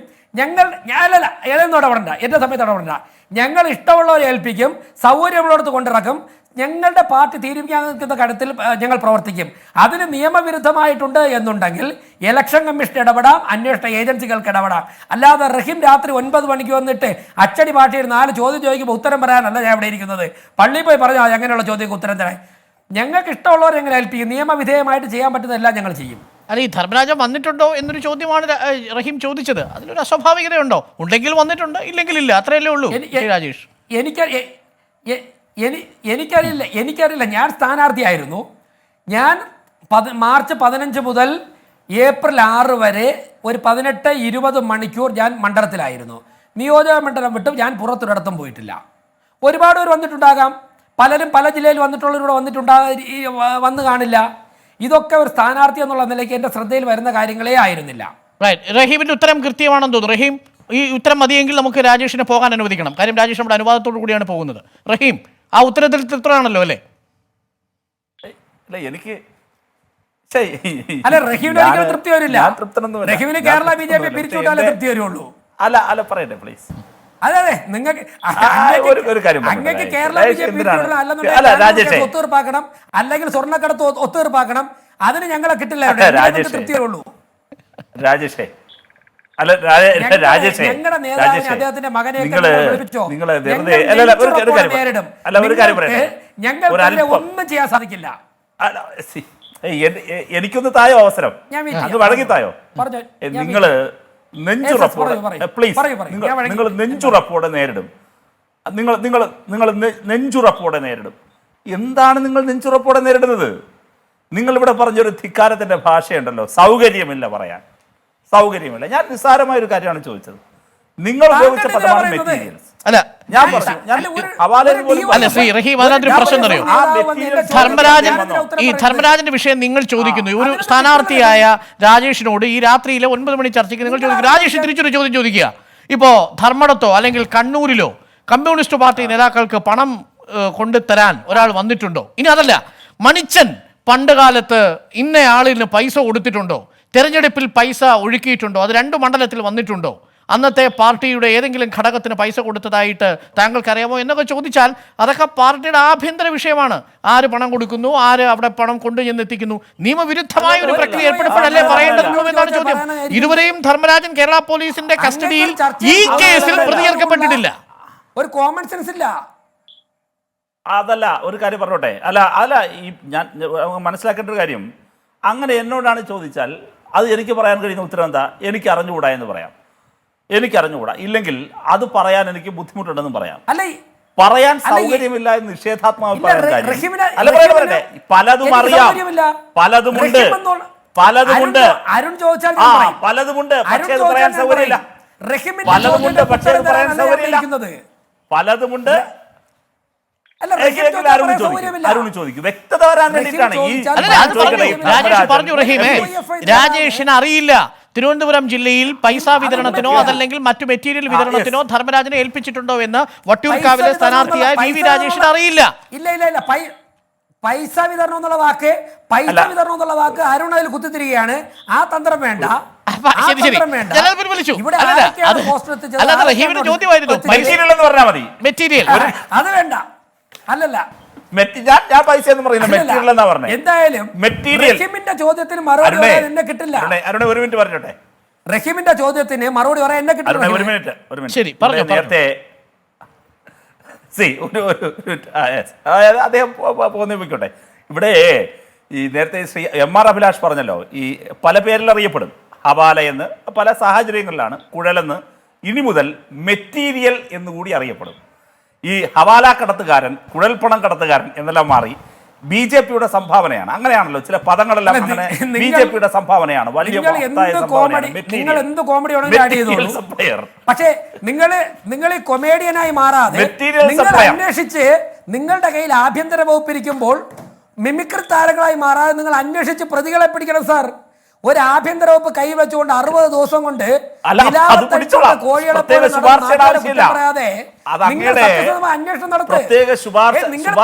ഞാനല്ല ഏതൊന്നും ഇടപെടണ്ട, എൻ്റെ സമയത്ത് ഇടപെടണ്ട. ഞങ്ങൾ ഇഷ്ടമുള്ളവരെ ഏൽപ്പിക്കും, സൗകര്യമുള്ളിടത്ത് കൊണ്ടിറക്കും. ഞങ്ങളുടെ പാർട്ടി തീരുമാനിക്കാൻ നിൽക്കുന്ന കാര്യത്തിൽ ഞങ്ങൾ പ്രവർത്തിക്കും. അതിന് നിയമവിരുദ്ധമായിട്ടുണ്ട് എന്നുണ്ടെങ്കിൽ ഇലക്ഷൻ കമ്മീഷൻ ഇടപെടാം, അന്വേഷണ ഏജൻസികൾക്ക് ഇടപെടാം. അല്ലാതെ റഹീം രാത്രി 9 മണിക്ക് വന്നിട്ട് അച്ചടി ഭാഷയിൽ 4 ചോദ്യം ചോദിക്കുമ്പോൾ ഉത്തരം പറയാനല്ല ഞാൻ ഇവിടെ ഇരിക്കുന്നത്. പള്ളിയിൽ പോയി പറഞ്ഞാൽ അങ്ങനെയുള്ള ചോദ്യങ്ങൾക്ക് ഉത്തരം തരാൻ. ഞങ്ങൾക്ക് ഇഷ്ടമുള്ളവരെ എങ്ങനെ ഏൽപ്പിക്കും, നിയമവിധേയമായിട്ട് ചെയ്യാൻ പറ്റുന്നതെല്ലാം ഞങ്ങൾ ചെയ്യും. അല്ല, ഈ ധർമ്മരാജൻ വന്നിട്ടുണ്ടോ എന്നൊരു ചോദ്യമാണ് റഹീം ചോദിച്ചത്. അതിലൊരു അസ്വാഭാവികതയുണ്ടോ? ഉണ്ടെങ്കിൽ വന്നിട്ടുണ്ട്, ഇല്ലെങ്കിൽ ഇല്ല, അത്രയല്ലേ ഉള്ളൂ. രാജേഷ്, എനിക്കറിയില്ല. ഞാൻ സ്ഥാനാർത്ഥിയായിരുന്നു. ഞാൻ മാർച്ച് 15 മുതൽ ഏപ്രിൽ 6 വരെ ഒരു 18-20 മണിക്കൂർ ഞാൻ മണ്ഡലത്തിലായിരുന്നു. നിയോജക മണ്ഡലം വിട്ടും ഞാൻ പുറത്തൊരിടത്തും പോയിട്ടില്ല. ഒരുപാട് പേർ വന്നിട്ടുണ്ടാകാം, പലരും പല ജില്ലയിൽ വന്നിട്ടുള്ളവരിവിടെ വന്നു കാണില്ല. ഇതൊക്കെ ഒരു സ്ഥാനാർത്ഥി എന്നുള്ള നിലയ്ക്ക് എൻ്റെ ശ്രദ്ധയിൽ വരുന്ന കാര്യങ്ങളേ ആയിരുന്നില്ല. റൈറ്റ്. റഹീമിന്റെ ഉത്തരം കൃത്യമാണെന്ന് തോന്നുന്നു. റഹീം, ഈ ഉത്തരം മതിയെങ്കിൽ നമുക്ക് രാജേഷിനെ പോകാൻ അനുവദിക്കണം. കാര്യം രാജേഷ് നമ്മുടെ അനുവാദത്തോടു കൂടിയാണ് പോകുന്നത്. റഹീം, ആ ഉത്തരത്തിൽ തൃപ്തനാണല്ലോ അല്ലേ? അല്ല, എനിക്ക് അല്ല, റഹീമിന് ഒരിക്കലും തൃപ്തി വരില്ല. റഹീമിന് കേരള BJP പിരിച്ചുവിട്ടാലേ തൃപ്തി വരുള്ളൂ. അല്ല പറയട്ടെ പ്ലീസ്. അതെ, നിങ്ങൾക്ക് അങ്ങക്ക് കേരള BJP ഒത്തുതീർപ്പാക്കണം, അല്ലെങ്കിൽ സ്വർണ്ണക്കടത്ത് ഒത്തുതീർപ്പാക്കണം. അതിന് ഞങ്ങളെ കിട്ടില്ല. തൃപ്തിയേ ഉള്ളൂ. രാജേഷേ, അല്ല രാജേഷേ, അദ്ദേഹത്തിന്റെ മകനെ ഞങ്ങൾക്ക് ഒന്നും ചെയ്യാൻ സാധിക്കില്ല. എനിക്കൊന്ന് തായോ അവസരം, അത് വഴങ്ങി തായോ. നിങ്ങള് നെഞ്ചുറപ്പോടെ പ്ലീസ്, നിങ്ങൾ നെഞ്ചുറപ്പോടെ നേരിടും. നിങ്ങൾ നെഞ്ചുറപ്പോടെ നേരിടും. എന്താണ് നിങ്ങൾ നെഞ്ചുറപ്പോടെ നേരിടുന്നത്? നിങ്ങൾ ഇവിടെ പറഞ്ഞൊരു ധിക്കാരത്തിന്റെ ഭാഷയുണ്ടല്ലോ, സൗകര്യമില്ല പറയാൻ, സൗകര്യമില്ല. ഞാൻ നിസ്സാരമായ ഒരു കാര്യമാണ് ചോദിച്ചത്. നിങ്ങൾ ഉപയോഗിച്ച പദമാണ് മെറ്റീരിയൽസ്. അല്ല, ഞാൻ പറഞ്ഞു, അല്ല ശ്രീ റഹീം, അതിനകത്തൊരു പ്രശ്നം അറിയോ? ധർമ്മരാജന്റെ വിഷയം നിങ്ങൾ ചോദിക്കുന്നു. ഒരു സ്ഥാനാർത്ഥിയായ രാജേഷിനോട് ഈ രാത്രിയിലെ 9 മണി ചർച്ചയ്ക്ക് നിങ്ങൾ ചോദിക്കും. രാജേഷ് തിരിച്ചൊരു ചോദ്യം ചോദിക്കുക. ഇപ്പോ ധർമ്മടത്തോ അല്ലെങ്കിൽ കണ്ണൂരിലോ കമ്മ്യൂണിസ്റ്റ് പാർട്ടി നേതാക്കൾക്ക് പണം കൊണ്ടുതരാൻ ഒരാൾ വന്നിട്ടുണ്ടോ? ഇനി അതല്ല, മണിച്ചൻ പണ്ട് കാലത്ത് ഇന്നയാളിന് പൈസ കൊടുത്തിട്ടുണ്ടോ? തെരഞ്ഞെടുപ്പിൽ പൈസ ഒഴുക്കിയിട്ടുണ്ടോ? അത് 2 മണ്ഡലത്തിൽ വന്നിട്ടുണ്ടോ? അന്നത്തെ പാർട്ടിയുടെ ഏതെങ്കിലും ഘടകത്തിന് പൈസ കൊടുത്തതായിട്ട് താങ്കൾക്കറിയാമോ എന്നൊക്കെ ചോദിച്ചാൽ അതൊക്കെ പാർട്ടിയുടെ ആഭ്യന്തര വിഷയമാണ്. ആര് പണം കൊടുക്കുന്നു, ആര് അവിടെ പണം കൊണ്ടുചെന്നെത്തിക്കുന്നു, നിയമവിരുദ്ധമായ ഒരു പ്രക്രിയ ഏർപ്പെടുമ്പോഴല്ലേ പറയേണ്ടതുള്ളൂ എന്നാണ് ചോദ്യം. ഇതുവരെയും ധർമ്മരാജൻ കേരള പോലീസിന്റെ കസ്റ്റഡിയിൽ ഈ കേസിൽ പ്രതികരിക്കപ്പെട്ടിട്ടില്ല. ഒരു കോമൺ സെൻസ് ഇല്ല. അതല്ല, ഒരു കാര്യം പറഞ്ഞോട്ടെ. അല്ല ഈ ഞാൻ മനസ്സിലാക്കേണ്ട ഒരു കാര്യം, അങ്ങനെ എന്നോടാണ് ചോദിച്ചാൽ അത് എനിക്ക് പറയാൻ കഴിയുന്ന ഉത്തരം എന്താ? എനിക്ക് അറിഞ്ഞുകൂടാ എന്ന് പറയാം. എനിക്ക് അറിഞ്ഞുകൂടാ, ഇല്ലെങ്കിൽ അത് പറയാൻ എനിക്ക് ബുദ്ധിമുട്ടുണ്ടെന്നും പറയാം. പറയാൻ സൗകര്യമില്ല എന്ന് നിഷേധാത്മകമായി പറയാൻ കാര്യം അല്ല. പറയട്ടെ, പലതും അറിയാം, പലതുമുണ്ട്, പലതുമുണ്ട്, പലതുമുണ്ട്, പക്ഷേ അത് പറയാൻ സൗകര്യമില്ല. പലതുമുണ്ട്, പക്ഷേ അത് പറയാൻ സൗകര്യമില്ല. പലതുമുണ്ട്. അരുണ് ചോദിക്കും, വ്യക്തത വരാൻ വേണ്ടിയിട്ടാണ് ഈ രാജേഷ് പറഞ്ഞു. റഹീമേ, രാജേഷിന് അറിയില്ല തിരുവനന്തപുരം ജില്ലയിൽ പൈസ വിതരണത്തിനോ അതല്ലെങ്കിൽ മറ്റു മെറ്റീരിയൽ വിതരണത്തിനോ ധർമ്മരാജനെ ഏൽപ്പിച്ചിട്ടുണ്ടോ എന്ന് വട്ടിയൂർക്കാവിലെ സ്ഥാനാർത്ഥിയായ വി രാജേഷിന് അറിയില്ല. ഇല്ല, പൈസ വിതരണം എന്നുള്ള വാക്ക് അരുൺ അതിൽ കുത്തിത്തിരികയാണ്. ആ തന്ത്രം വേണ്ട. മെറ്റീരിയൽ അത് വേണ്ട. അല്ലല്ല, ഞാൻ പൈസ എന്ന് പറയുന്നത് മെറ്റീരിയൽ എന്നാ പറഞ്ഞത്. എന്തായാലും മെറ്റീരിയൽ ചോദ്യത്തിന് മറുപടി എന്നെ കിട്ടില്ല. അരുണേ, ഒരു മിനിറ്റ് പറഞ്ഞോട്ടെ. റഹീമിന്റെ ചോദ്യത്തിന് മറുപടി പറയാൻ എന്നെ കിട്ടില്ല. ഒരു മിനിറ്റ്. ശരി, പറഞ്ഞു. നേരത്തെ അദ്ദേഹം പോയിക്കോട്ടെ. ഇവിടെ ഈ നേരത്തെ ശ്രീ MR അഭിലാഷ് പറഞ്ഞല്ലോ, ഈ പല പേരിൽ അറിയപ്പെടും. ഹവാല എന്ന് പല സാഹചര്യങ്ങളിലാണ്, കുഴലെന്ന്, ഇനി മുതൽ മെറ്റീരിയൽ എന്നുകൂടി അറിയപ്പെടും. ഈ ഹവാല കടത്തുകാരൻ, കുഴൽപ്പണം കടത്തുകാരൻ എന്നെല്ലാം മാറി BJPയുടെ സംഭാവനയാണ്. അങ്ങനെയാണല്ലോ ചില പദങ്ങളെല്ലാം, അങ്ങനെ BJPയുടെ സംഭാവനയാണ്, വലിയ പക്ഷേ നിങ്ങൾ ഈ കൊമേഡിയനായി മാറാതെ അന്വേഷിച്ച് നിങ്ങളുടെ കയ്യിൽ ആഭ്യന്തര വകുപ്പ് ഇരിക്കുമ്പോൾ മിമിക്രി താരങ്ങളായി മാറാതെ നിങ്ങൾ അന്വേഷിച്ച് പ്രതികളെ പിടിക്കണം സാർ. ഒരു ആഭ്യന്തര വകുപ്പ് കൈവച്ചുകൊണ്ട് 60 ദിവസം കൊണ്ട് കോഴികളെ അന്വേഷണം നടത്തുക.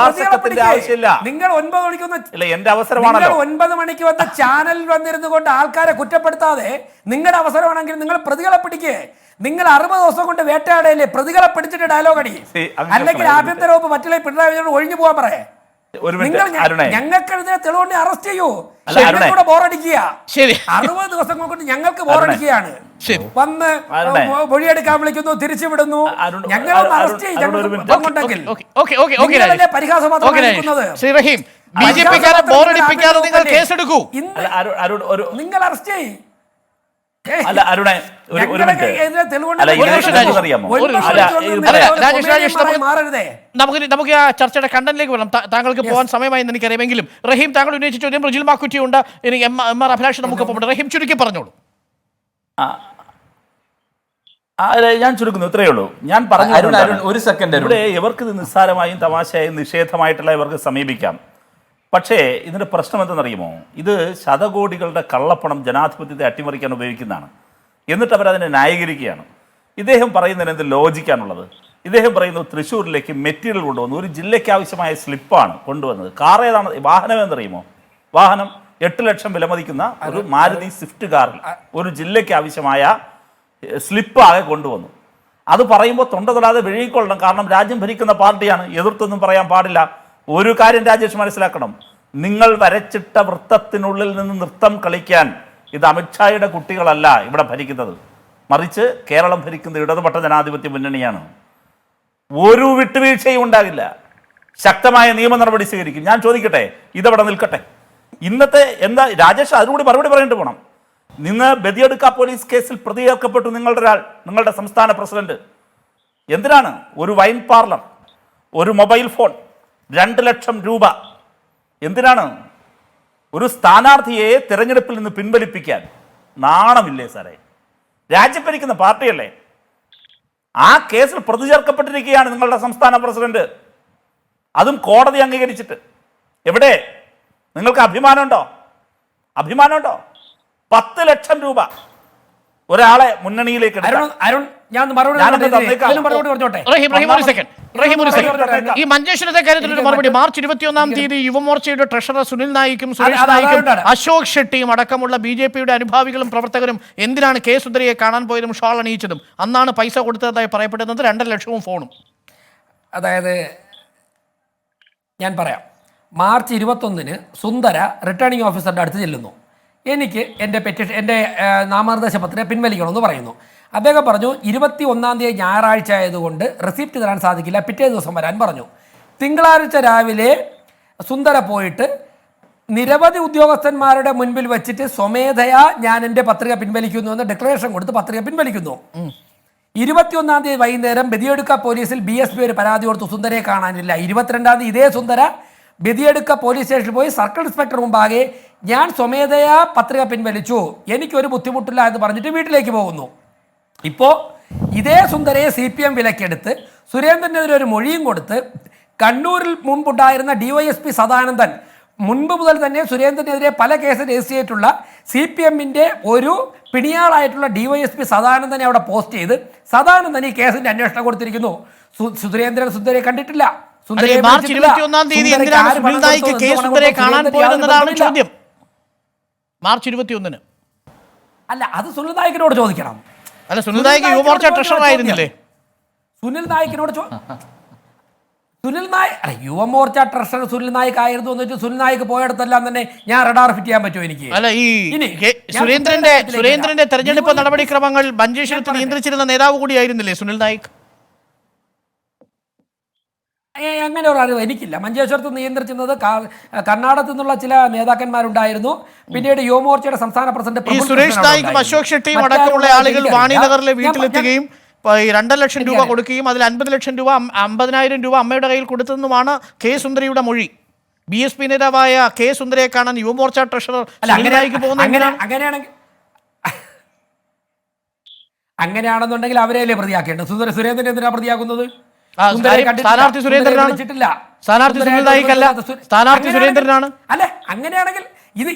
നിങ്ങൾ 9 മണിക്ക് വന്ന ചാനലിൽ വന്നിരുന്നു കൊണ്ട് ആൾക്കാരെ കുറ്റപ്പെടുത്താതെ നിങ്ങളുടെ അവസരമാണെങ്കിൽ നിങ്ങൾ പ്രതികളെ പിടിക്കുക. നിങ്ങൾ 60 ദിവസം കൊണ്ട് വേട്ടയാടയില്ലേ, പ്രതികളെ പിടിച്ചിട്ട് ഡയലോഗ് അടി. അല്ലെങ്കിൽ ആഭ്യന്തര വകുപ്പ് മറ്റുള്ള പിണറായി വിജയനോട് ഒഴിഞ്ഞു പോകാൻ പറയേ. ഞങ്ങൾക്കെതിരെ തെളിവുണ്ടെ അറസ്റ്റ് ചെയ്യൂ. ബോറടിക്കുക. 60 ദിവസം കൊണ്ട് ഞങ്ങൾക്ക് ബോറടിക്കുകയാണ്. വന്ന് മൊഴിയെടുക്കാൻ വിളിക്കുന്നു, തിരിച്ചുവിടുന്നു. ഞങ്ങളൊന്ന് അറസ്റ്റ് ചെയ്യുന്നുണ്ടെങ്കിൽ പരിഹാസമാത്രമാണ്. നിങ്ങൾ അറസ്റ്റ് ചെയ്യും. അല്ല അരുണേ, നമുക്ക് ആ ചർച്ചയുടെ കണ്ടന്റിലേക്ക് വരണം. താങ്കൾക്ക് പോകാൻ സമയമായി എന്ന് എനിക്കറിയാമെങ്കിലും റഹീം, താങ്കൾ ഉന്നയിച്ച ചോദ്യം റിജിൽ മാക്കുറ്റിയുണ്ട്, ഇനി MR അഭിലാഷ് നമുക്കൊപ്പം. റഹീം, ചുരുക്കി പറഞ്ഞോളൂ. ഞാൻ ചുരുക്കുന്നു, ഇത്രയേ ഉള്ളൂ. ഞാൻ പറഞ്ഞു, ഒരു സെക്കൻഡ്. ഇവിടെ ഇവർക്ക് നിസ്സാരമായും തമാശയായും നിഷേധമായിട്ടുള്ള ഇവർക്ക് സമീപിക്കാം. പക്ഷേ ഇതിൻ്റെ പ്രശ്നം എന്തെന്നറിയുമോ? ഇത് ശതകോടികളുടെ കള്ളപ്പണം ജനാധിപത്യത്തെ അട്ടിമറിക്കാൻ ഉപയോഗിക്കുന്നതാണ്. എന്നിട്ട് അവരതിനെ ന്യായീകരിക്കുകയാണ്. ഇദ്ദേഹം പറയുന്നതിന് എന്ത് ലോജിക്കാണുള്ളത്? ഇദ്ദേഹം പറയുന്നത് തൃശ്ശൂരിലേക്ക് മെറ്റീരിയൽ കൊണ്ടുവന്നു. ഒരു ജില്ലയ്ക്ക് ആവശ്യമായ സ്ലിപ്പാണ് കൊണ്ടുവന്നത്. കാർ ഏതാണ്? വാഹനം എന്നറിയുമോ? വാഹനം 8 ലക്ഷം വിലമതിക്കുന്ന ഒരു മാരുതി സ്വിഫ്റ്റ് കാറിൽ ഒരു ജില്ലയ്ക്ക് ആവശ്യമായ സ്ലിപ്പ് ആകെ കൊണ്ടുവന്നു. അത് പറയുമ്പോൾ തൊണ്ട തൊടാതെ വിഴുകിക്കൊള്ളണം. കാരണം രാജ്യം ഭരിക്കുന്ന പാർട്ടിയാണ്, എതിർത്തൊന്നും പറയാൻ പാടില്ല. ഒരു കാര്യം രാജേഷ് മനസ്സിലാക്കണം, നിങ്ങൾ വരച്ചിട്ട വൃത്തത്തിനുള്ളിൽ നിന്ന് നൃത്തം കളിക്കാൻ ഇത് അമിത്ഷായുടെ കുട്ടികളല്ല ഇവിടെ ഭരിക്കുന്നത്, മറിച്ച് കേരളം ഭരിക്കുന്ന ഇടതുപക്ഷ ജനാധിപത്യ മുന്നണിയാണ്. ഒരു വിട്ടുവീഴ്ചയും ഉണ്ടാകില്ല. ശക്തമായ നിയമ നടപടി സ്വീകരിക്കും. ഞാൻ ചോദിക്കട്ടെ, ഇതവിടെ നിൽക്കട്ടെ. ഇന്നത്തെ എന്താ രാജേഷ് അതിലൂടെ മറുപടി പറയേണ്ടി പോകണം. നിന്ന് ബദിയടുക്ക പോലീസ് കേസിൽ പ്രതി ചേർക്കപ്പെട്ടു നിങ്ങളുടെ ഒരാൾ, നിങ്ങളുടെ സംസ്ഥാന പ്രസിഡന്റ്. എന്തിനാണ്? ഒരു വൈൻ പാർലർ, ഒരു മൊബൈൽ ഫോൺ, 2 ലക്ഷം രൂപ. എന്തിനാണ്? ഒരു സ്ഥാനാർത്ഥിയെ തെരഞ്ഞെടുപ്പിൽ നിന്ന് പിൻവലിപ്പിക്കാൻ. നാണമില്ലേ സാറേ? രാജ്യം ഭരിക്കുന്ന പാർട്ടിയല്ലേ? ആ കേസിൽ പ്രതി ചേർക്കപ്പെട്ടിരിക്കുകയാണ് നിങ്ങളുടെ സംസ്ഥാന പ്രസിഡന്റ്, അതും കോടതി അംഗീകരിച്ചിട്ട്. എവിടെ നിങ്ങൾക്ക് അഭിമാനമുണ്ടോ? 10 ലക്ഷം രൂപ ഒരാളെ മുന്നണിയിലേക്ക് ഈ മഞ്ചേശ്വരത്തെ കാര്യത്തിൽ ഒരു മറുപടി. മാർച്ച് 21-ാം തീയതി യുവമോർച്ചയുടെ ട്രഷറർ സുനിൽ നായിക്കും സുരേഷ് നായിക്കും അശോക് ഷെട്ടിയും അടക്കമുള്ള BJPയുടെ അനുഭാവികളും പ്രവർത്തകരും എന്തിനാണ് കെ സുന്ദരിയെ കാണാൻ പോയതും ഷാൾ അണിയിച്ചതും? അന്നാണ് പൈസ കൊടുത്തതായി പറയപ്പെടുന്നത്, 2.5 ലക്ഷവും ഫോണും. അതായത് ഞാൻ പറയാം, മാർച്ച് 21-ന് സുന്ദര റിട്ടേണിംഗ് ഓഫീസറുടെ അടുത്ത് ചെല്ലുന്നു. എനിക്ക് എൻ്റെ നാമനിർദ്ദേശ പത്രിക പിൻവലിക്കണമെന്ന് പറയുന്നു. അദ്ദേഹം പറഞ്ഞു 21-ാം തീയതി ഞായറാഴ്ച ആയതുകൊണ്ട് റെസിപ്റ്റ് തരാൻ സാധിക്കില്ല, പിറ്റേ ദിവസം വരാൻ പറഞ്ഞു. തിങ്കളാഴ്ച രാവിലെ സുന്ദര പോയിട്ട് നിരവധി ഉദ്യോഗസ്ഥന്മാരുടെ മുൻപിൽ വെച്ചിട്ട് സ്വമേധയാ ഞാൻ എൻ്റെ പത്രിക പിൻവലിക്കുന്നു എന്ന് ഡിക്ലറേഷൻ കൊടുത്ത് പത്രിക പിൻവലിക്കുന്നു. 21-ാം തീയതി വൈകുന്നേരം ബദിയടുക്ക പോലീസിൽ BSP ഒരു പരാതി കൊടുത്തു, സുന്ദരയെ കാണാനില്ല. 22-ാം തീയതി ഇതേ സുന്ദര ബദിയടുക്ക പോലീസ് സ്റ്റേഷനിൽ പോയി സർക്കിൾ ഇൻസ്പെക്ടർ മുമ്പാകെ ഞാൻ സ്വമേധയാ പത്രിക പിൻവലിച്ചു, എനിക്കൊരു ബുദ്ധിമുട്ടില്ല എന്ന് പറഞ്ഞിട്ട് വീട്ടിലേക്ക് പോകുന്നു. ഇപ്പോൾ ഇതേ സുന്ദരയെ CPM വിലക്കെടുത്ത് സുരേന്ദ്രനെതിരെ ഒരു മൊഴിയും കൊടുത്ത് കണ്ണൂരിൽ മുമ്പുണ്ടായിരുന്ന DYSP സദാനന്ദൻ മുൻപ് മുതൽ തന്നെ സുരേന്ദ്രനെതിരെ പല കേസ് രജിസ്റ്റർ ചെയ്തിട്ടുള്ള CPMന്റെ ഒരു പിണിയാളായിട്ടുള്ള DYSP സദാനന്ദനെ അവിടെ പോസ്റ്റ് ചെയ്ത് സദാനന്ദൻ ഈ കേസിന്റെ അന്വേഷണം കൊടുത്തിരിക്കുന്നു. സുരേന്ദ്രൻ സുന്ദരയെ കണ്ടിട്ടില്ല. മാർച്ച് 21-ാം തീയതി എന്തിനാണ് സുനിൽ നായിക്ക് കെ സുന്ദരയെ കാണാൻ പോയതെന്നതാണ് ചോദ്യം. മാർച്ച് 21-ന് അല്ല, അത് സുനിൽ നായിക്കിനോട് ചോദിക്കണം. അല്ല, സുനിൽ നായിക്ക് യുവമോർച്ച ട്രഷറർ ആയിരുന്നില്ലേ? സുനിൽ നായിക്കിനോട് യുവമോർച്ച ട്രഷറർ സുനിൽ നായിക് ആയിരുന്നു എന്ന് വെച്ചാൽ സുനിൽ നായിക്ക് പോയിടത്തെല്ലാം തന്നെ ഞാൻ റഡാർ ഫിറ്റ് ചെയ്യാൻ പറ്റുമോ എനിക്ക്? അല്ല, ഈ സുരേന്ദ്രന്റെ തെരഞ്ഞെടുപ്പ് നടപടിക്രമങ്ങൾ മഞ്ചേശ്വരത്ത് നിയന്ത്രിച്ചിരുന്ന നേതാവ് കൂടിയായിരുന്നില്ലേ സുനിൽ നായിക്? അങ്ങനെ ഒരു അറിവ് എനിക്കില്ല. മഞ്ചേശ്വരത്ത് നിയന്ത്രിച്ചിരുന്നത് കർണാടകത്തിൽ നിന്നുള്ള ചില നേതാക്കന്മാരുണ്ടായിരുന്നു. പിന്നീട് യുവമോർച്ചയുടെ സംസ്ഥാന പ്രസിഡന്റ് ഈ സുരേഷ് നായിക്കും അശോക് ഷെട്ടിയും അടക്കമുള്ള ആളുകൾ വാണിനഗറിലെ വീട്ടിലെത്തുകയും 2 ലക്ഷം രൂപ കൊടുക്കുകയും അതിൽ 50 ലക്ഷം രൂപ 50,000 രൂപ അമ്മയുടെ കയ്യിൽ കൊടുത്തെന്നുമാണ് കെ സുന്ദരിയുടെ മൊഴി. BSP നേതാവായ കെ സുന്ദരയെ കാണാൻ യുവമോർച്ച ട്രഷറർ അങ്ങനെയാണെന്നുണ്ടെങ്കിൽ അവരെയല്ലേ പ്രതിയാക്കേണ്ടത്? സുരേന്ദ്രൻ എന്തിനാ പ്രതിയാക്കുന്നത്? സ്ഥാനാർത്ഥി സുരേന്ദ്രനാണ്. സ്ഥാനാർത്ഥി സുനിൽ നായിക്കല്ല, സ്ഥാനാർത്ഥി സുരേന്ദ്രനാണ്. അല്ലെ, അങ്ങനെയാണെങ്കിൽ ഇത്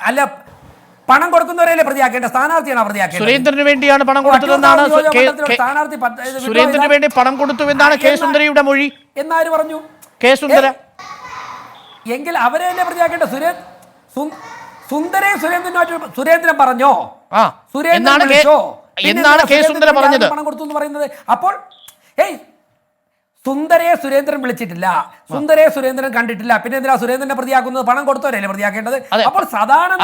അല്ല, പണം കൊടുക്കുന്നവരെയല്ലേ പ്രതിയാക്കേണ്ട? സ്ഥാനാർത്ഥിയാണ് പ്രതിയാക്കേണ്ടത്. സുരേന്ദ്രന് വേണ്ടിയാണ് പണം കൊടുത്തതെന്നാണ് സുരേന്ദ്രന് വേണ്ടി പണം കൊടുത്തു എന്നാണ് കെ സുന്ദരയുടെ മൊഴി. എന്നാര് പറഞ്ഞു? കെ സുന്ദര. എങ്കിൽ അവരെയല്ലേ പ്രതിയാക്കേണ്ട? സുരേന്ദ്രൻ പറഞ്ഞോ? എന്നാണ് കെ സുന്ദര പറഞ്ഞത്? പണം കൊടുത്തു എന്ന് പറയുന്നത്. അപ്പോൾ സുന്ദരയെ സുരേന്ദ്രൻ വിളിച്ചിട്ടില്ല, സുന്ദരയെ സുരേന്ദ്രൻ കണ്ടിട്ടില്ല, പിന്നെ എന്തിനാ സുരേന്ദ്രനെ പ്രതിയാക്കുന്നത്? പണം കൊടുത്തവരല്ലേ പ്രതിയാക്കേണ്ടത്? അപ്പോൾ സാധാരണ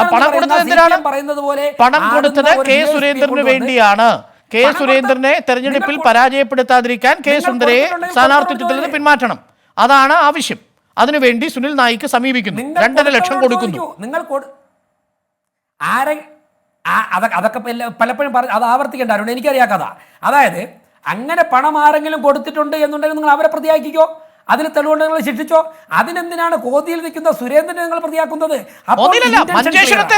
പറയുന്നത് പോലെ പണം കൊടുത്തത് കെ സുരേന്ദ്രന് വേണ്ടിയാണ്. കെ സുരേന്ദ്രനെ തെരഞ്ഞെടുപ്പിൽ പരാജയപ്പെടുത്താതിരിക്കാൻ കെ സുന്ദരയെ സ്ഥാനാർത്ഥിത്വത്തിൽ നിന്ന് പിന്മാറ്റണം, അതാണ് ആവശ്യം. അതിനുവേണ്ടി സുനിൽ നായിക്ക് സമീപിക്കുന്നു, 2.5 ലക്ഷം കൊടുക്കുന്നു. നിങ്ങൾ അതൊക്കെ പലപ്പോഴും അത് ആവർത്തിക്കേണ്ട അരുൺ, എനിക്കറിയാം കഥ. അതായത് അങ്ങനെ പണം ആരെങ്കിലും കൊടുത്തിട്ടുണ്ട് എന്നുണ്ടെങ്കിൽ നിങ്ങൾ അവരെ പ്രതിയാക്കിക്കോ, അതിന് തെളിവുണ്ട് നിങ്ങൾ ശിക്ഷിച്ചോ. അതിനെന്തിനാണ് കോതിയിൽ നിൽക്കുന്ന സുരേന്ദ്രനെ നിങ്ങൾ പ്രതിയാക്കുന്നത്? മഞ്ചേശ്വരത്ത്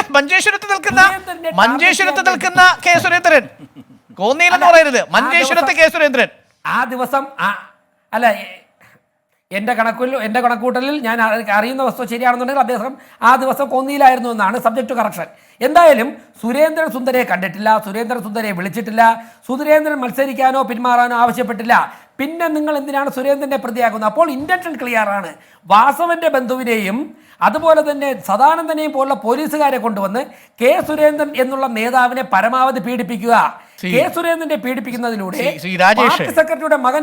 നിൽക്കുന്ന കെ സുരേന്ദ്രൻ, കോന്നിയിലെന്ന് പറയരുത്, മഞ്ചേശ്വരത്തെ കെ സുരേന്ദ്രൻ. ആ ദിവസം അല്ല, എൻ്റെ കണക്കൂട്ടലിൽ ഞാൻ അറിയുന്ന വസ്തു ശരിയാണെന്നുണ്ടെങ്കിൽ അദ്ദേഹം ആ ദിവസം കൊന്നിയിലായിരുന്നു എന്നാണ് സബ്ജക്ട് ടു കറക്ഷൻ. എന്തായാലും സുരേന്ദ്രൻ സുന്ദരയെ കണ്ടിട്ടില്ല, സുരേന്ദ്രൻ സുന്ദരയെ വിളിച്ചിട്ടില്ല, സുരേന്ദ്രൻ മത്സരിക്കാനോ പിന്മാറാനോ ആവശ്യപ്പെട്ടില്ല. പിന്നെ നിങ്ങൾ എന്തിനാണ് സുരേന്ദ്രനെ പ്രതിയാക്കുന്നത്? അപ്പോൾ ഇന്റൻഷൻ ക്ലിയർ ആണ്. വാസവന്റെ ബന്ധുവിനെയും അതുപോലെ തന്നെ സദാനന്ദനെയും പോലുള്ള പോലീസുകാരെ കൊണ്ടുവന്ന് കെ സുരേന്ദ്രൻ എന്നുള്ള നേതാവിനെ പരമാവധി പീഡിപ്പിക്കുക. കെ സുരേന്ദ്രനെ പീഡിപ്പിക്കുന്നതിലൂടെ പാർട്ടി സെക്രട്ടറിയുടെ മകൻ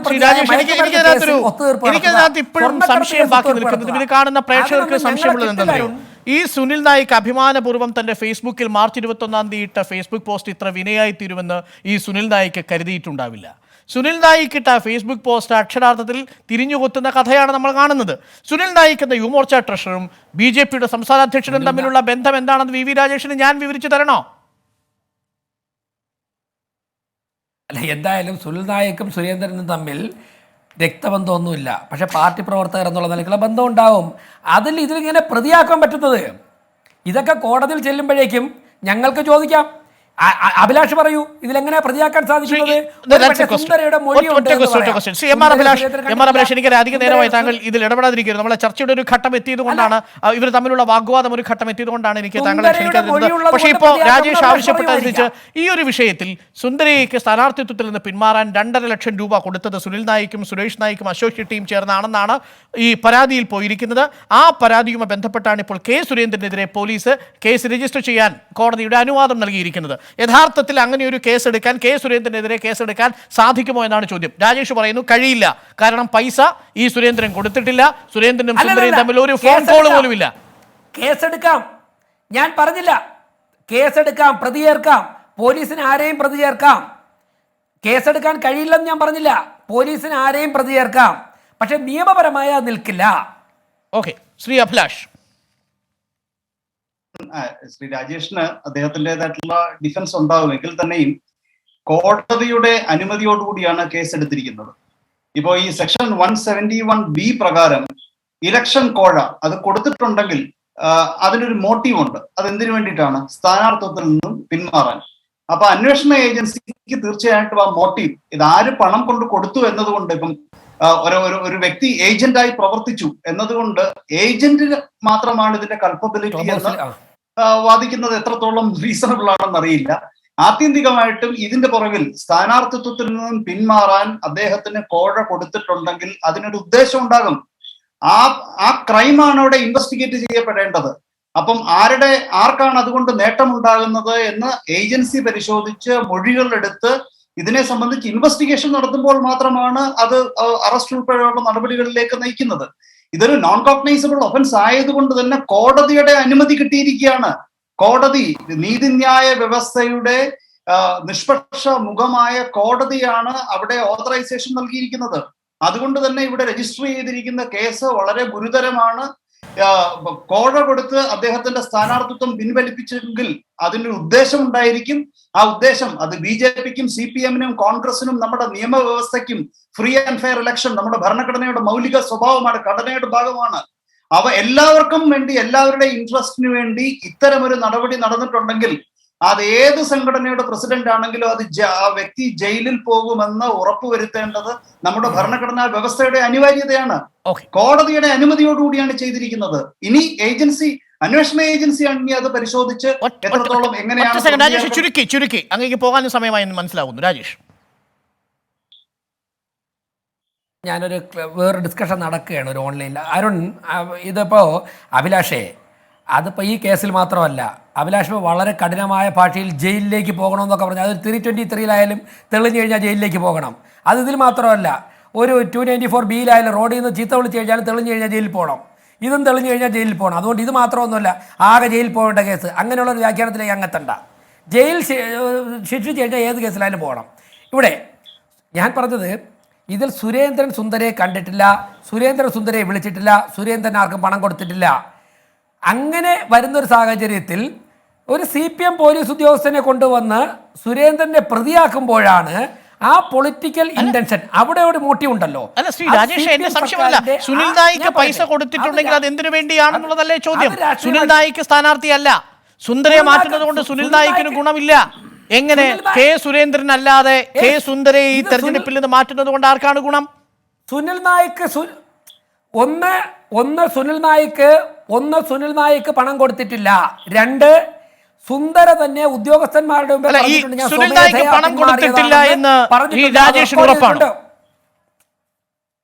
ഇപ്പോഴും സംശയം ബാക്കി നിൽക്കുന്നത് ഇതിൽ കാണുന്ന പ്രേക്ഷകർക്ക് സംശയമുള്ളത് എന്താണെന്നറിയോ? ഈ സുനിൽ നായിക് അഭിമാനപൂർവ്വം തന്റെ ഫേസ്ബുക്കിൽ മാർച്ച് 21-ാം തീയതി ഇട്ട ഫേസ്ബുക്ക് പോസ്റ്റ് ഇത്ര വിനയായി തീരുമെന്ന് ഈ സുനിൽ നായിക്ക് കരുതിയിട്ടുണ്ടാവില്ല. സുനിൽ നായിക്ക് ഇട്ട ഫേസ്ബുക്ക് പോസ്റ്റ് അക്ഷരാർത്ഥത്തിൽ തിരിഞ്ഞുകൊത്തുന്ന കഥയാണ് നമ്മൾ കാണുന്നത്. സുനിൽ നായിക് എന്ന യുവമോർച്ച ട്രഷററും BJPയുടെ സംസ്ഥാന അധ്യക്ഷനും തമ്മിലുള്ള ബന്ധം എന്താണെന്ന് VV രാജേഷിന് ഞാൻ വിവരിച്ചു തരണോ? അല്ല, എന്തായാലും സുനിൽ നായിക്കും സുരേന്ദ്രനും തമ്മിൽ രക്തബന്ധമൊന്നുമില്ല. പക്ഷേ പാർട്ടി പ്രവർത്തകർ എന്നുള്ള നിലയ്ക്കുള്ള ബന്ധം ഉണ്ടാവും. ഇതിലിങ്ങനെ പ്രതിയാക്കാൻ പറ്റുന്നത് ഇതൊക്കെ കോടതിയിൽ ചെല്ലുമ്പോഴേക്കും ഞങ്ങൾക്ക് ചോദിക്കാം. അഭിലാഷ് പറയൂ, ഇതിലെങ്ങനെ പ്രതിയാക്കാൻ സാധിക്കുന്നത്? എനിക്ക് അധിക നേരമായി താങ്കൾ ഇതിൽ ഇടപെടാതിരിക്കുന്നത്. നമ്മളെ ചർച്ചയുടെ ഒരു ഘട്ടം എത്തിയത് കൊണ്ടാണ്, ഇവർ തമ്മിലുള്ള വാഗ്വാദം ഒരു ഘട്ടം എത്തിയത് കൊണ്ടാണ് എനിക്ക് താങ്കളെ ക്ഷണിക്കാതിരുന്നത്. പക്ഷേ ഇപ്പോൾ രാജേഷ് ആവശ്യപ്പെട്ടതനുസരിച്ച് ഈ ഒരു വിഷയത്തിൽ സുന്ദരയ്ക്ക് സ്ഥാനാർത്ഥിത്വത്തിൽ നിന്ന് പിന്മാറാൻ 2.5 ലക്ഷം രൂപ കൊടുത്തത് സുനിൽ നായിക്കും സുരേഷ് നായിക്കും അസോസിയേറ്റ് ടീം ചേർന്നാണെന്നാണ് ഈ പരാതിയിൽ പോയിരിക്കുന്നത്. ആ പരാതിയുമായി ബന്ധപ്പെട്ടാണ് ഇപ്പോൾ കെ സുരേന്ദ്രനെതിരെ പോലീസ് കേസ് രജിസ്റ്റർ ചെയ്യാൻ കോടതിയുടെ അനുവാദം നൽകിയിരിക്കുന്നത്. യഥാർത്ഥത്തിൽ അങ്ങനെ ഒരു കേസെടുക്കാൻ, കെ സുരേന്ദ്രനെതിരെ കേസെടുക്കാൻ സാധിക്കുമോ എന്നാണ് ചോദ്യം. രാജേഷ് പറയുന്നു കഴിയില്ല, കാരണം പൈസ ഈ സുരേന്ദ്രൻ കൊടുത്തിട്ടില്ല, സുരേന്ദ്രനും സുന്ദരയും തമ്മിൽ ഒരു ഫോൺ കോൾ പോലും ഇല്ല. കേസെടുക്കാം, ഞാൻ പറഞ്ഞില്ല. കേസെടുക്കാം, പ്രതി ചേർക്കാം, പോലീസിന് ആരെയും പ്രതി ചേർക്കാം. കേസെടുക്കാൻ കഴിയില്ലെന്ന് ഞാൻ പറഞ്ഞില്ല. പോലീസിന് ആരെയും പ്രതി ചേർക്കാം, പക്ഷെ നിയമപരമായ നിൽക്കില്ല. ഓക്കെ, ശ്രീ അഭിലാഷ്. ശ്രീ രാജേഷിന് അദ്ദേഹത്തിൻ്റെതായിട്ടുള്ള ഡിഫൻസ് ഉണ്ടാവുമെങ്കിൽ തന്നെയും കോടതിയുടെ അനുമതിയോടുകൂടിയാണ് കേസ് എടുത്തിരിക്കുന്നത്. ഇപ്പോൾ ഈ സെക്ഷൻ 171B പ്രകാരം ഇലക്ഷൻ കോഴ അത് കൊടുത്തിട്ടുണ്ടെങ്കിൽ അതിനൊരു മോട്ടീവ് ഉണ്ട്. അതെന്തിനു വേണ്ടിയിട്ടാണ്? സ്ഥാനാർത്ഥിത്വത്തിൽ നിന്നും പിന്മാറാൻ. അപ്പൊ അന്വേഷണ ഏജൻസിക്ക് തീർച്ചയായിട്ടും ആ മോട്ടീവ്, ഇതാര് പണം കൊണ്ട് കൊടുത്തു എന്നതുകൊണ്ട്, ഇപ്പം ഒരു വ്യക്തി ഏജന്റായി പ്രവർത്തിച്ചു എന്നതുകൊണ്ട് ഏജന്റിന് മാത്രമാണ് ഇതിന്റെ കൾപ്പബിലിറ്റി എന്ന് വാദിക്കുന്നത് എത്രത്തോളം റീസണബിൾ ആണെന്ന് അറിയില്ല. ആത്യന്തികമായിട്ടും ഇതിന്റെ പുറകിൽ സ്ഥാനാർത്ഥിത്വത്തിൽ നിന്നും പിന്മാറാൻ അദ്ദേഹത്തിന് കോഴ കൊടുത്തിട്ടുണ്ടെങ്കിൽ അതിനൊരു ഉദ്ദേശം ഉണ്ടാകും. ആ ക്രൈമാണ് അവിടെ ഇൻവെസ്റ്റിഗേറ്റ് ചെയ്യപ്പെടേണ്ടത്. അപ്പം ആർക്കാണ് അതുകൊണ്ട് നേട്ടമുണ്ടാകുന്നത് എന്ന് ഏജൻസി പരിശോധിച്ച് മൊഴികൾ എടുത്ത് ഇതിനെ സംബന്ധിച്ച് ഇൻവെസ്റ്റിഗേഷൻ നടത്തുമ്പോൾ മാത്രമാണ് അത് അറസ്റ്റ് ഉൾപ്പെടെയുള്ള നടപടികളിലേക്ക് നയിക്കുന്നത്. ഇതൊരു നോൺ കോഗ്നൈസബിൾ ഒഫൻസ് ആയതുകൊണ്ട് തന്നെ കോടതിയുടെ അനുമതി കിട്ടിയിരിക്കുകയാണ്. കോടതി, നീതിന്യായ വ്യവസ്ഥയുടെ നിഷ്പക്ഷ മുഖമായ കോടതിയാണ് അവിടെ ഓതറൈസേഷൻ നൽകിയിരിക്കുന്നത്. അതുകൊണ്ട് തന്നെ ഇവിടെ രജിസ്റ്റർ ചെയ്തിരിക്കുന്ന കേസ് വളരെ ഗുരുതരമാണ്. കോഴ കൊടുത്ത് അദ്ദേഹത്തിന്റെ സ്ഥാനാർത്ഥിത്വം പിൻവലിപ്പിച്ചെങ്കിൽ അതിനൊരു ഉദ്ദേശം ഉണ്ടായിരിക്കും. ആ ഉദ്ദേശം അത് BJPക്കും CPM-നും കോൺഗ്രസിനും നമ്മുടെ നിയമവ്യവസ്ഥയ്ക്കും ഫ്രീ ആൻഡ് ഫെയർ ഇലക്ഷൻ നമ്മുടെ ഭരണഘടനയുടെ മൗലിക സ്വഭാവമാണ്, ഘടനയുടെ ഭാഗമാണ്. എല്ലാവർക്കും വേണ്ടി, എല്ലാവരുടെ ഇൻട്രസ്റ്റിന് വേണ്ടി ഇത്തരമൊരു നടപടി നടന്നിട്ടുണ്ടെങ്കിൽ അത് ഏത് സംഘടനയുടെ പ്രസിഡന്റ് ആണെങ്കിലും ആ വ്യക്തി ജയിലിൽ പോകുമെന്ന് ഉറപ്പുവരുത്തേണ്ടത് നമ്മുടെ ഭരണഘടനാ വ്യവസ്ഥയുടെ അനിവാര്യതയാണ്. കോടതിയുടെ അനുമതിയോടുകൂടിയാണ് ചെയ്തിരിക്കുന്നത്. ഇനി അന്വേഷണ ഏജൻസിയാണ് ഇനി അത് പരിശോധിച്ച് എത്രത്തോളം എങ്ങനെയാണ്. ചുരുക്കി അങ്ങേക്ക് പോകാനും സമയമായി മനസ്സിലാവുന്നു. രാജേഷ്, ഞാനൊരു വേറെ ഡിസ്കഷൻ നടക്കുകയാണ് ഒരു ഓൺലൈനിൽ. അരുൺ, ഇതിപ്പോൾ അഭിലാഷേ, അതിപ്പോൾ ഈ കേസിൽ മാത്രമല്ല, അഭിലാഷ് വളരെ കഠിനമായ ഭാഷയിൽ ജയിലിലേക്ക് പോകണമെന്നൊക്കെ പറഞ്ഞു. അത് 323-ലായാലും തെളിഞ്ഞു കഴിഞ്ഞാൽ ജയിലിലേക്ക് പോകണം. അത് ഇതിൽ മാത്രമല്ല, ഒരു 294B-ലായാലും റോഡിൽ നിന്ന് ചീത്ത വിളിച്ച് കഴിഞ്ഞാലും തെളിഞ്ഞു കഴിഞ്ഞാൽ ജയിലിൽ പോകണം. ഇതും തെളിഞ്ഞു കഴിഞ്ഞാൽ ജയിലിൽ പോകണം. അതുകൊണ്ട് ഇത് മാത്രമൊന്നുമല്ല, ആകെ ജയിലിൽ പോകേണ്ട കേസ്. അങ്ങനെയുള്ളൊരു വ്യാഖ്യാനത്തിലേക്ക് അങ്ങെത്തണ്ട. ജയിൽ ശിക്ഷിച്ച് കഴിഞ്ഞാൽ ഏത് കേസിലായാലും പോകണം. ഇവിടെ ഞാൻ പറഞ്ഞത്, ഇതിൽ സുരേന്ദ്രൻ സുന്ദരയെ കണ്ടിട്ടില്ല, സുരേന്ദ്രൻ സുന്ദരയെ വിളിച്ചിട്ടില്ല, സുരേന്ദ്രൻ ആർക്കും പണം കൊടുത്തിട്ടില്ല. അങ്ങനെ വരുന്നൊരു സാഹചര്യത്തിൽ ഒരു CPM പോലീസ് ഉദ്യോഗസ്ഥനെ കൊണ്ടുവന്ന് സുരേന്ദ്രനെ പ്രതിയാക്കുമ്പോഴാണ് ആ പൊളിറ്റിക്കൽ ഇന്റൻഷൻ, അവിടെ ഒരു മോട്ടീവ് ഉണ്ടല്ലോ. അല്ല ശ്രീ രാജേഷ്, എന്റെ സംശയമല്ല, സുനിൽ നായിക്ക് പൈസ കൊടുത്തിട്ടുണ്ടെങ്കിൽ അത് എന്തിനു വേണ്ടിയാണെന്നുള്ളതല്ലേ ചോദ്യം. സുനിൽ നായിക്ക് സ്ഥാനാർത്ഥിയല്ല, സുന്ദരയെ മാറ്റുന്നത് കൊണ്ട് സുനിൽ നായിക്കിന് ഗുണമില്ല. എങ്ങനെ കെ സുരേന്ദ്രൻ അല്ലാതെ കെ സുന്ദരയെ ഈ തെരഞ്ഞെടുപ്പിൽ നിന്ന് മാറ്റുന്നത് കൊണ്ട് ആർക്കാണ് ഗുണം? സുനിൽ നായിക്ക് ഒന്ന് സുനിൽ നായിക്ക് പണം കൊടുത്തിട്ടില്ല. 2, സുന്ദര തന്നെ ഉദ്യോഗസ്ഥന്മാരുടെ മുമ്പിൽ പറഞ്ഞിട്ടുണ്ട്, ഞാൻ സുനിൽ നായിക്ക് പണം കൊടുത്തിട്ടില്ല എന്ന് ഈ രാജേഷിന് ഉറപ്പാണ്.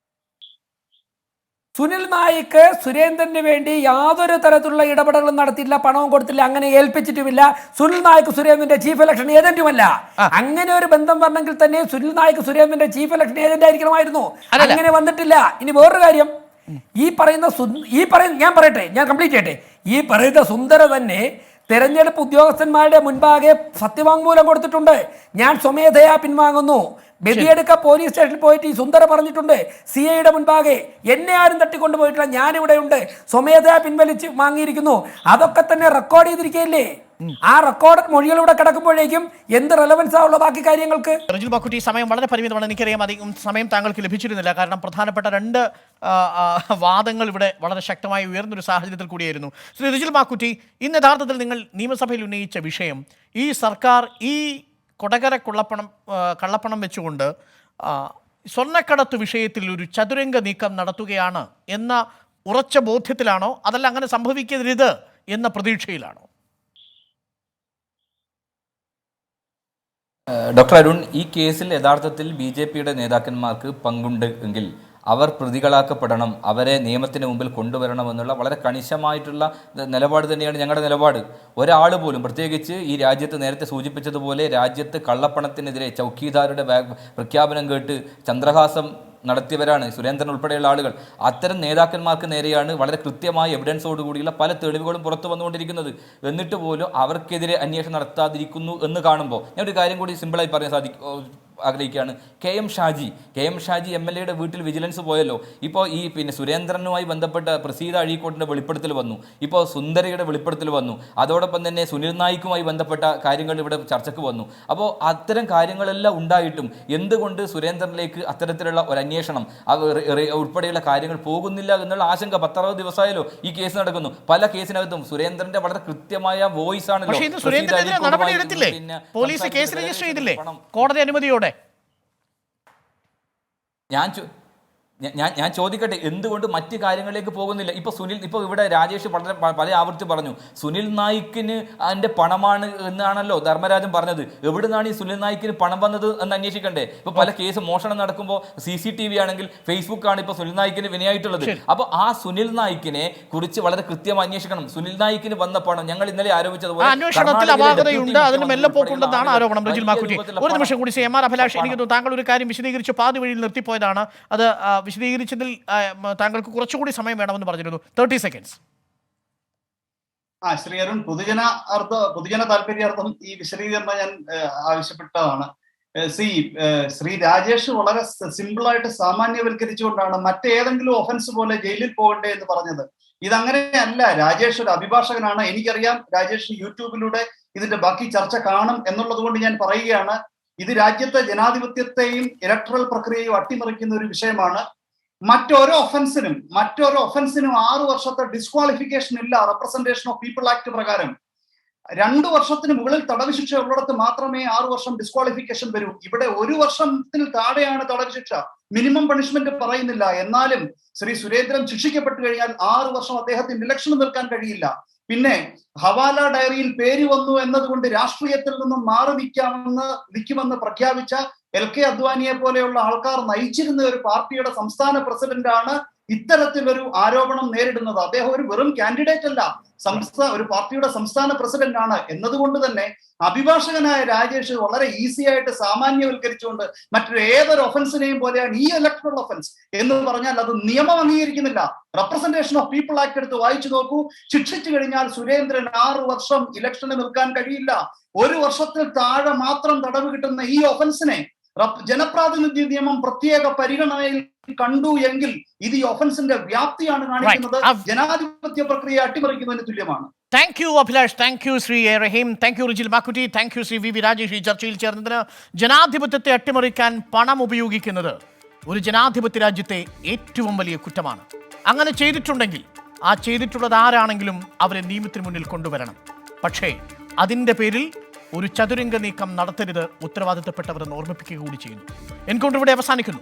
സുനിൽ നായിക്ക് സുരേന്ദ്രന് വേണ്ടി യാതൊരു തരത്തിലുള്ള ഇടപെടലും നടത്തിയില്ല, പണവും കൊടുത്തില്ല, അങ്ങനെ ഏൽപ്പിച്ചിട്ടുമില്ല. സുനിൽ നായിക്ക് സുരേന്ദ്രന്റെ ചീഫ് ഇലക്ഷൻ ഏജന്റുമല്ല. അങ്ങനെ ഒരു ബന്ധം വന്നെങ്കിൽ തന്നെ സുനിൽ നായിക്ക് സുരേന്ദ്രന്റെ ചീഫ് ഇലക്ഷൻ ഏജന്റ് ആയിരിക്കണമായിരുന്നു. അങ്ങനെ വന്നിട്ടില്ല. ഇനി വേറൊരു കാര്യം, ഞാൻ പറയട്ടെ, ഞാൻ കംപ്ലീറ്റ് ചെയ്യട്ടെ. ഈ പറയുന്ന സുന്ദര തന്നെ തെരഞ്ഞെടുപ്പ് ഉദ്യോഗസ്ഥന്മാരുടെ മുൻപാകെ സത്യവാങ്മൂലം കൊടുത്തിട്ടുണ്ട്. ഞാൻ സ്വമേധയാ പിൻവാങ്ങുന്നു. ബദിയടുക്ക പോലീസ് സ്റ്റേഷനിൽ പോയിട്ട് ഈ സുന്ദര പറഞ്ഞിട്ടുണ്ട്, CIയുടെ മുൻപാകെ എന്നെ ആരും തട്ടിക്കൊണ്ടുപോയിട്ടില്ല, ഞാനിവിടെ ഉണ്ട്, സ്വമേധയാ പിൻവലിച്ച് വാങ്ങിയിരിക്കുന്നു. അതൊക്കെ തന്നെ റെക്കോർഡ് ചെയ്തിരിക്കുകയല്ലേ? ആ റെക്കോർഡ് മൊഴികളിലൂടെ കിടക്കുമ്പോഴേക്കും എന്ത് റെലവൻസ് ആവുള്ള ബാക്കി കാര്യങ്ങൾക്ക്? റിജിൽ ബാക്കുട്ടി, സമയം വളരെ പരിമിതമാണ്. എനിക്കറിയാം അധികം സമയം താങ്കൾക്ക് ലഭിച്ചിരുന്നില്ല. കാരണം പ്രധാനപ്പെട്ട 2 വാദങ്ങൾ ഇവിടെ വളരെ ശക്തമായി ഉയർന്നൊരു സാഹചര്യത്തിൽ കൂടിയായിരുന്നു. ശ്രീ റിജിൽ ബാക്കുട്ടി, ഇന്ന് യഥാർത്ഥത്തിൽ നിങ്ങൾ നിയമസഭയിൽ ഉന്നയിച്ച വിഷയം, ഈ സർക്കാർ ഈ കൊടകര കള്ളപ്പണം വെച്ചുകൊണ്ട് സ്വർണ്ണക്കടത്ത് വിഷയത്തിൽ ഒരു ചതുരംഗ നീക്കം നടത്തുകയാണ് എന്ന ഉറച്ച ബോധ്യത്തിലാണോ, അതല്ല അങ്ങനെ സംഭവിക്കരുത് എന്ന പ്രതീക്ഷയിലാണോ? ഡോക്ടർ അരുൺ, ഈ കേസിൽ യഥാർത്ഥത്തിൽ BJPയുടെ നേതാക്കന്മാർക്ക് പങ്കുണ്ട് എങ്കിൽ അവർ പ്രതികളാക്കപ്പെടണം, അവരെ നിയമത്തിന് മുമ്പിൽ കൊണ്ടുവരണമെന്നുള്ള വളരെ കണിശമായിട്ടുള്ള നിലപാട് തന്നെയാണ് ഞങ്ങളുടെ നിലപാട്. ഒരാൾ പോലും, പ്രത്യേകിച്ച് ഈ രാജ്യത്ത് നേരത്തെ സൂചിപ്പിച്ചതുപോലെ രാജ്യത്ത് കള്ളപ്പണത്തിനെതിരെ ചൗക്കീദാരുടെ പ്രഖ്യാപനം കേട്ട് ചന്ദ്രഹാസം നടത്തിയവരാണ് സുരേന്ദ്രൻ ഉൾപ്പെടെയുള്ള ആളുകൾ. അത്തരം നേതാക്കന്മാർക്ക് നേരെയാണ് വളരെ കൃത്യമായ എവിഡൻസോടുകൂടിയുള്ള പല തെളിവുകളും പുറത്തു വന്നുകൊണ്ടിരിക്കുന്നത്. എന്നിട്ട് പോലും അവർക്കെതിരെ അന്വേഷണം നടത്താതിരിക്കുന്നു എന്ന് കാണുമ്പോൾ ഞാനൊരു കാര്യം കൂടി സിമ്പിളായി പറയാൻ ആഗ്രഹിക്കുകയാണ്. KM ഷാജി MLAയുടെ വീട്ടിൽ വിജിലൻസ് പോയല്ലോ. ഇപ്പോൾ ഈ സുരേന്ദ്രനുമായി ബന്ധപ്പെട്ട പ്രസീത അഴീക്കോട്ടിൻ്റെ വെളിപ്പെടുത്തൽ വന്നു, ഇപ്പോൾ സുന്ദരയുടെ വെളിപ്പെടുത്തൽ വന്നു, അതോടൊപ്പം തന്നെ സുനിൽ നായിക്കുമായി ബന്ധപ്പെട്ട കാര്യങ്ങൾ ഇവിടെ ചർച്ചയ്ക്ക് വന്നു. അപ്പോൾ അത്തരം കാര്യങ്ങളെല്ലാം ഉണ്ടായിട്ടും എന്തുകൊണ്ട് സുരേന്ദ്രനിലേക്ക് അത്തരത്തിലുള്ള ഒരു അന്വേഷണം ഉൾപ്പെടെയുള്ള കാര്യങ്ങൾ പോകുന്നില്ല എന്നുള്ള ആശങ്ക 10-60 ദിവസമായാലോ ഈ കേസ് നടക്കുന്നു. പല കേസിനകത്തും സുരേന്ദ്രന്റെ വളരെ കൃത്യമായ വോയിസ് ആണല്ലോ. പോലീസ് കേസ് രജിസ്റ്റർ ചെയ്തില്ലേ കോടതി അനുമതിയോടെ? ഞാൻ ചോദിക്കട്ടെ, എന്തുകൊണ്ട് മറ്റു കാര്യങ്ങളിലേക്ക് പോകുന്നില്ല? ഇപ്പോൾ ഇവിടെ രാജേഷ് വളരെ പല ആവർത്തി പറഞ്ഞു, സുനിൽ നായിക്കിന് അതിൻ്റെ പണമാണ് എന്നാണല്ലോ ധർമ്മരാജൻ പറഞ്ഞത്. എവിടുന്നാണ് ഈ സുനിൽ നായിക്കിന് പണം വന്നത് എന്ന് അന്വേഷിക്കണ്ടേ? ഇപ്പോൾ പല കേസ് മോഷണം നടക്കുമ്പോൾ CCTV ആണെങ്കിൽ ഫേസ്ബുക്കാണ് ഇപ്പോൾ സുനിൽ നായിക്കിന് വിനയായിട്ടുള്ളത്. അപ്പോൾ ആ സുനിൽ നായിക്കിനെ കുറിച്ച് വളരെ കൃത്യമായി അന്വേഷിക്കണം. സുനിൽ നായിക്കിന് വന്ന പണം ഞങ്ങൾ ഇന്നലെ ആരോപിച്ചതുപോലെ ആരോപണം. ഒരു നിമിഷം കൂടി CMR അഭിലാഷ്, എനിക്ക് താങ്കൾ ഒരു കാര്യം വിശദീകരിച്ച് പാതി വഴിയിൽ നിർത്തിപ്പോയതാണ്. അത് വിശദീകരിച്ചതിൽ താങ്കൾക്ക് കുറച്ചുകൂടി സമയം വേണമെന്ന് പറഞ്ഞിരുന്നു. 30 സെക്കൻഡ്സ്. ശ്രീ അരുൺ, പൊതുജന താല്പര്യാർത്ഥം ഈ വിശദീകരണം ഞാൻ ആവശ്യപ്പെട്ടതാണ്. ശ്രീ രാജേഷ് വളരെ സിമ്പിളായിട്ട് സാമാന്യവൽക്കരിച്ചുകൊണ്ടാണ് മറ്റേതെങ്കിലും ഒഫൻസ് പോലെ ജയിലിൽ പോകണ്ടേ എന്ന് പറഞ്ഞത്. ഇതങ്ങനെയല്ല. രാജേഷ് ഒരു അഭിഭാഷകനാണ്. എനിക്കറിയാം രാജേഷ് യൂട്യൂബിലൂടെ ഇതിന്റെ ബാക്കി ചർച്ച കാണും എന്നുള്ളത് കൊണ്ട് ഞാൻ പറയുകയാണ്. ഇത് രാജ്യത്തെ ജനാധിപത്യത്തെയും ഇലക്ടറൽ പ്രക്രിയയും അട്ടിമറിക്കുന്ന ഒരു വിഷയമാണ്. മറ്റോരോ ഒഫൻസിനും 6 വർഷത്തെ ഡിസ്ക്വാളിഫിക്കേഷൻ ഇല്ല റെപ്രസെന്റേഷൻ ഓഫ് പീപ്പിൾ ആക്ട് പ്രകാരം. 2 വർഷത്തിന് മുകളിൽ തടവ് ശിക്ഷ ഉള്ളിടത്ത് മാത്രമേ 6 വർഷം ഡിസ്ക്വാളിഫിക്കേഷൻ വരൂ. ഇവിടെ 1 വർഷത്തിൽ താഴെയാണ് തടവ് ശിക്ഷ. മിനിമം പണിഷ്മെന്റ് പറയുന്നില്ല. എന്നാലും ശ്രീ സുരേന്ദ്രൻ ശിക്ഷിക്കപ്പെട്ടു കഴിഞ്ഞാൽ 6 വർഷം അദ്ദേഹത്തിന് ഇലക്ഷന് നിൽക്കാൻ കഴിയില്ല. പിന്നെ ഹവാല ഡയറിയിൽ പേര് വന്നു എന്നതുകൊണ്ട് രാഷ്ട്രീയത്തിൽ നിന്നും മാറി നിൽക്കുമെന്ന് പ്രഖ്യാപിച്ച LK അദ്വാനിയെ പോലെയുള്ള ആൾക്കാർ നയിച്ചിരുന്ന ഒരു പാർട്ടിയുടെ സംസ്ഥാന പ്രസിഡന്റാണ് ഇത്തരത്തിലൊരു ആരോപണം നേരിടുന്നത്. അദ്ദേഹം ഒരു വെറും കാൻഡിഡേറ്റ് അല്ല, ഒരു പാർട്ടിയുടെ സംസ്ഥാന പ്രസിഡന്റ് ആണ്. എന്നതുകൊണ്ട് തന്നെ അഭിഭാഷകനായ രാജേഷ് വളരെ ഈസി ആയിട്ട് സാമാന്യവൽക്കരിച്ചുകൊണ്ട് മറ്റൊരു ഏതൊരു ഒഫൻസിനെയും പോലെയാണ് ഈ ഇലക്ടറൽ ഒഫൻസ് എന്ന് പറഞ്ഞാൽ അത് നിയമം അംഗീകരിക്കുന്നില്ല. റെപ്രസെന്റേഷൻ ഓഫ് പീപ്പിൾ ആക്ട് എടുത്ത് വായിച്ചു നോക്കൂ. ശിക്ഷിച്ചു കഴിഞ്ഞാൽ സുരേന്ദ്രൻ 6 വർഷം ഇലക്ഷന് നിൽക്കാൻ കഴിയില്ല. 1 വർഷത്തിൽ താഴെ മാത്രം തടവ് കിട്ടുന്ന ഈ ഒഫൻസിനെ ജനപ്രാതിനിധ്യ നിയമം പ്രത്യേക പരിഗണനയിൽ കണ്ടു എങ്കിൽ ഇത് ഈ ഒഫൻസിന്റെ വ്യാപ്തിയാണ് കാണിക്കുന്നത്. ജനാധിപത്യ പ്രക്രിയ അട്ടിമറിക്കുന്നതിന് തുല്യമാണ്. Thank you Abhilash, thank you Shri Rahim, thank you Rijil Bakkutty, thank you Shri VV Rajesh ഈ ചർച്ചയിൽ ചേർന്നതിന്. ജനാധിപത്യത്തെ അട്ടിമറിക്കാൻ പണം ഉപയോഗിക്കുന്നത് ഒരു ജനാധിപത്യ രാജ്യത്തെ ഏറ്റവും വലിയ കുറ്റമാണ്. അങ്ങനെ ചെയ്തിട്ടുണ്ടെങ്കിൽ ആ ചെയ്തിട്ടുള്ളത് ആരാണെങ്കിലും അവരെ നിയമത്തിന് മുന്നിൽ കൊണ്ടുവരണം. പക്ഷേ അതിൻ്റെ പേരിൽ ഒരു ചതുരംഗ നീക്കം നടത്തരുത് ഉത്തരവാദിത്തപ്പെട്ടവരെന്ന് ഓർമ്മിപ്പിക്കുക കൂടി ചെയ്യുന്നു. എൻകൗണ്ടർ ഇവിടെ അവസാനിക്കുന്നു.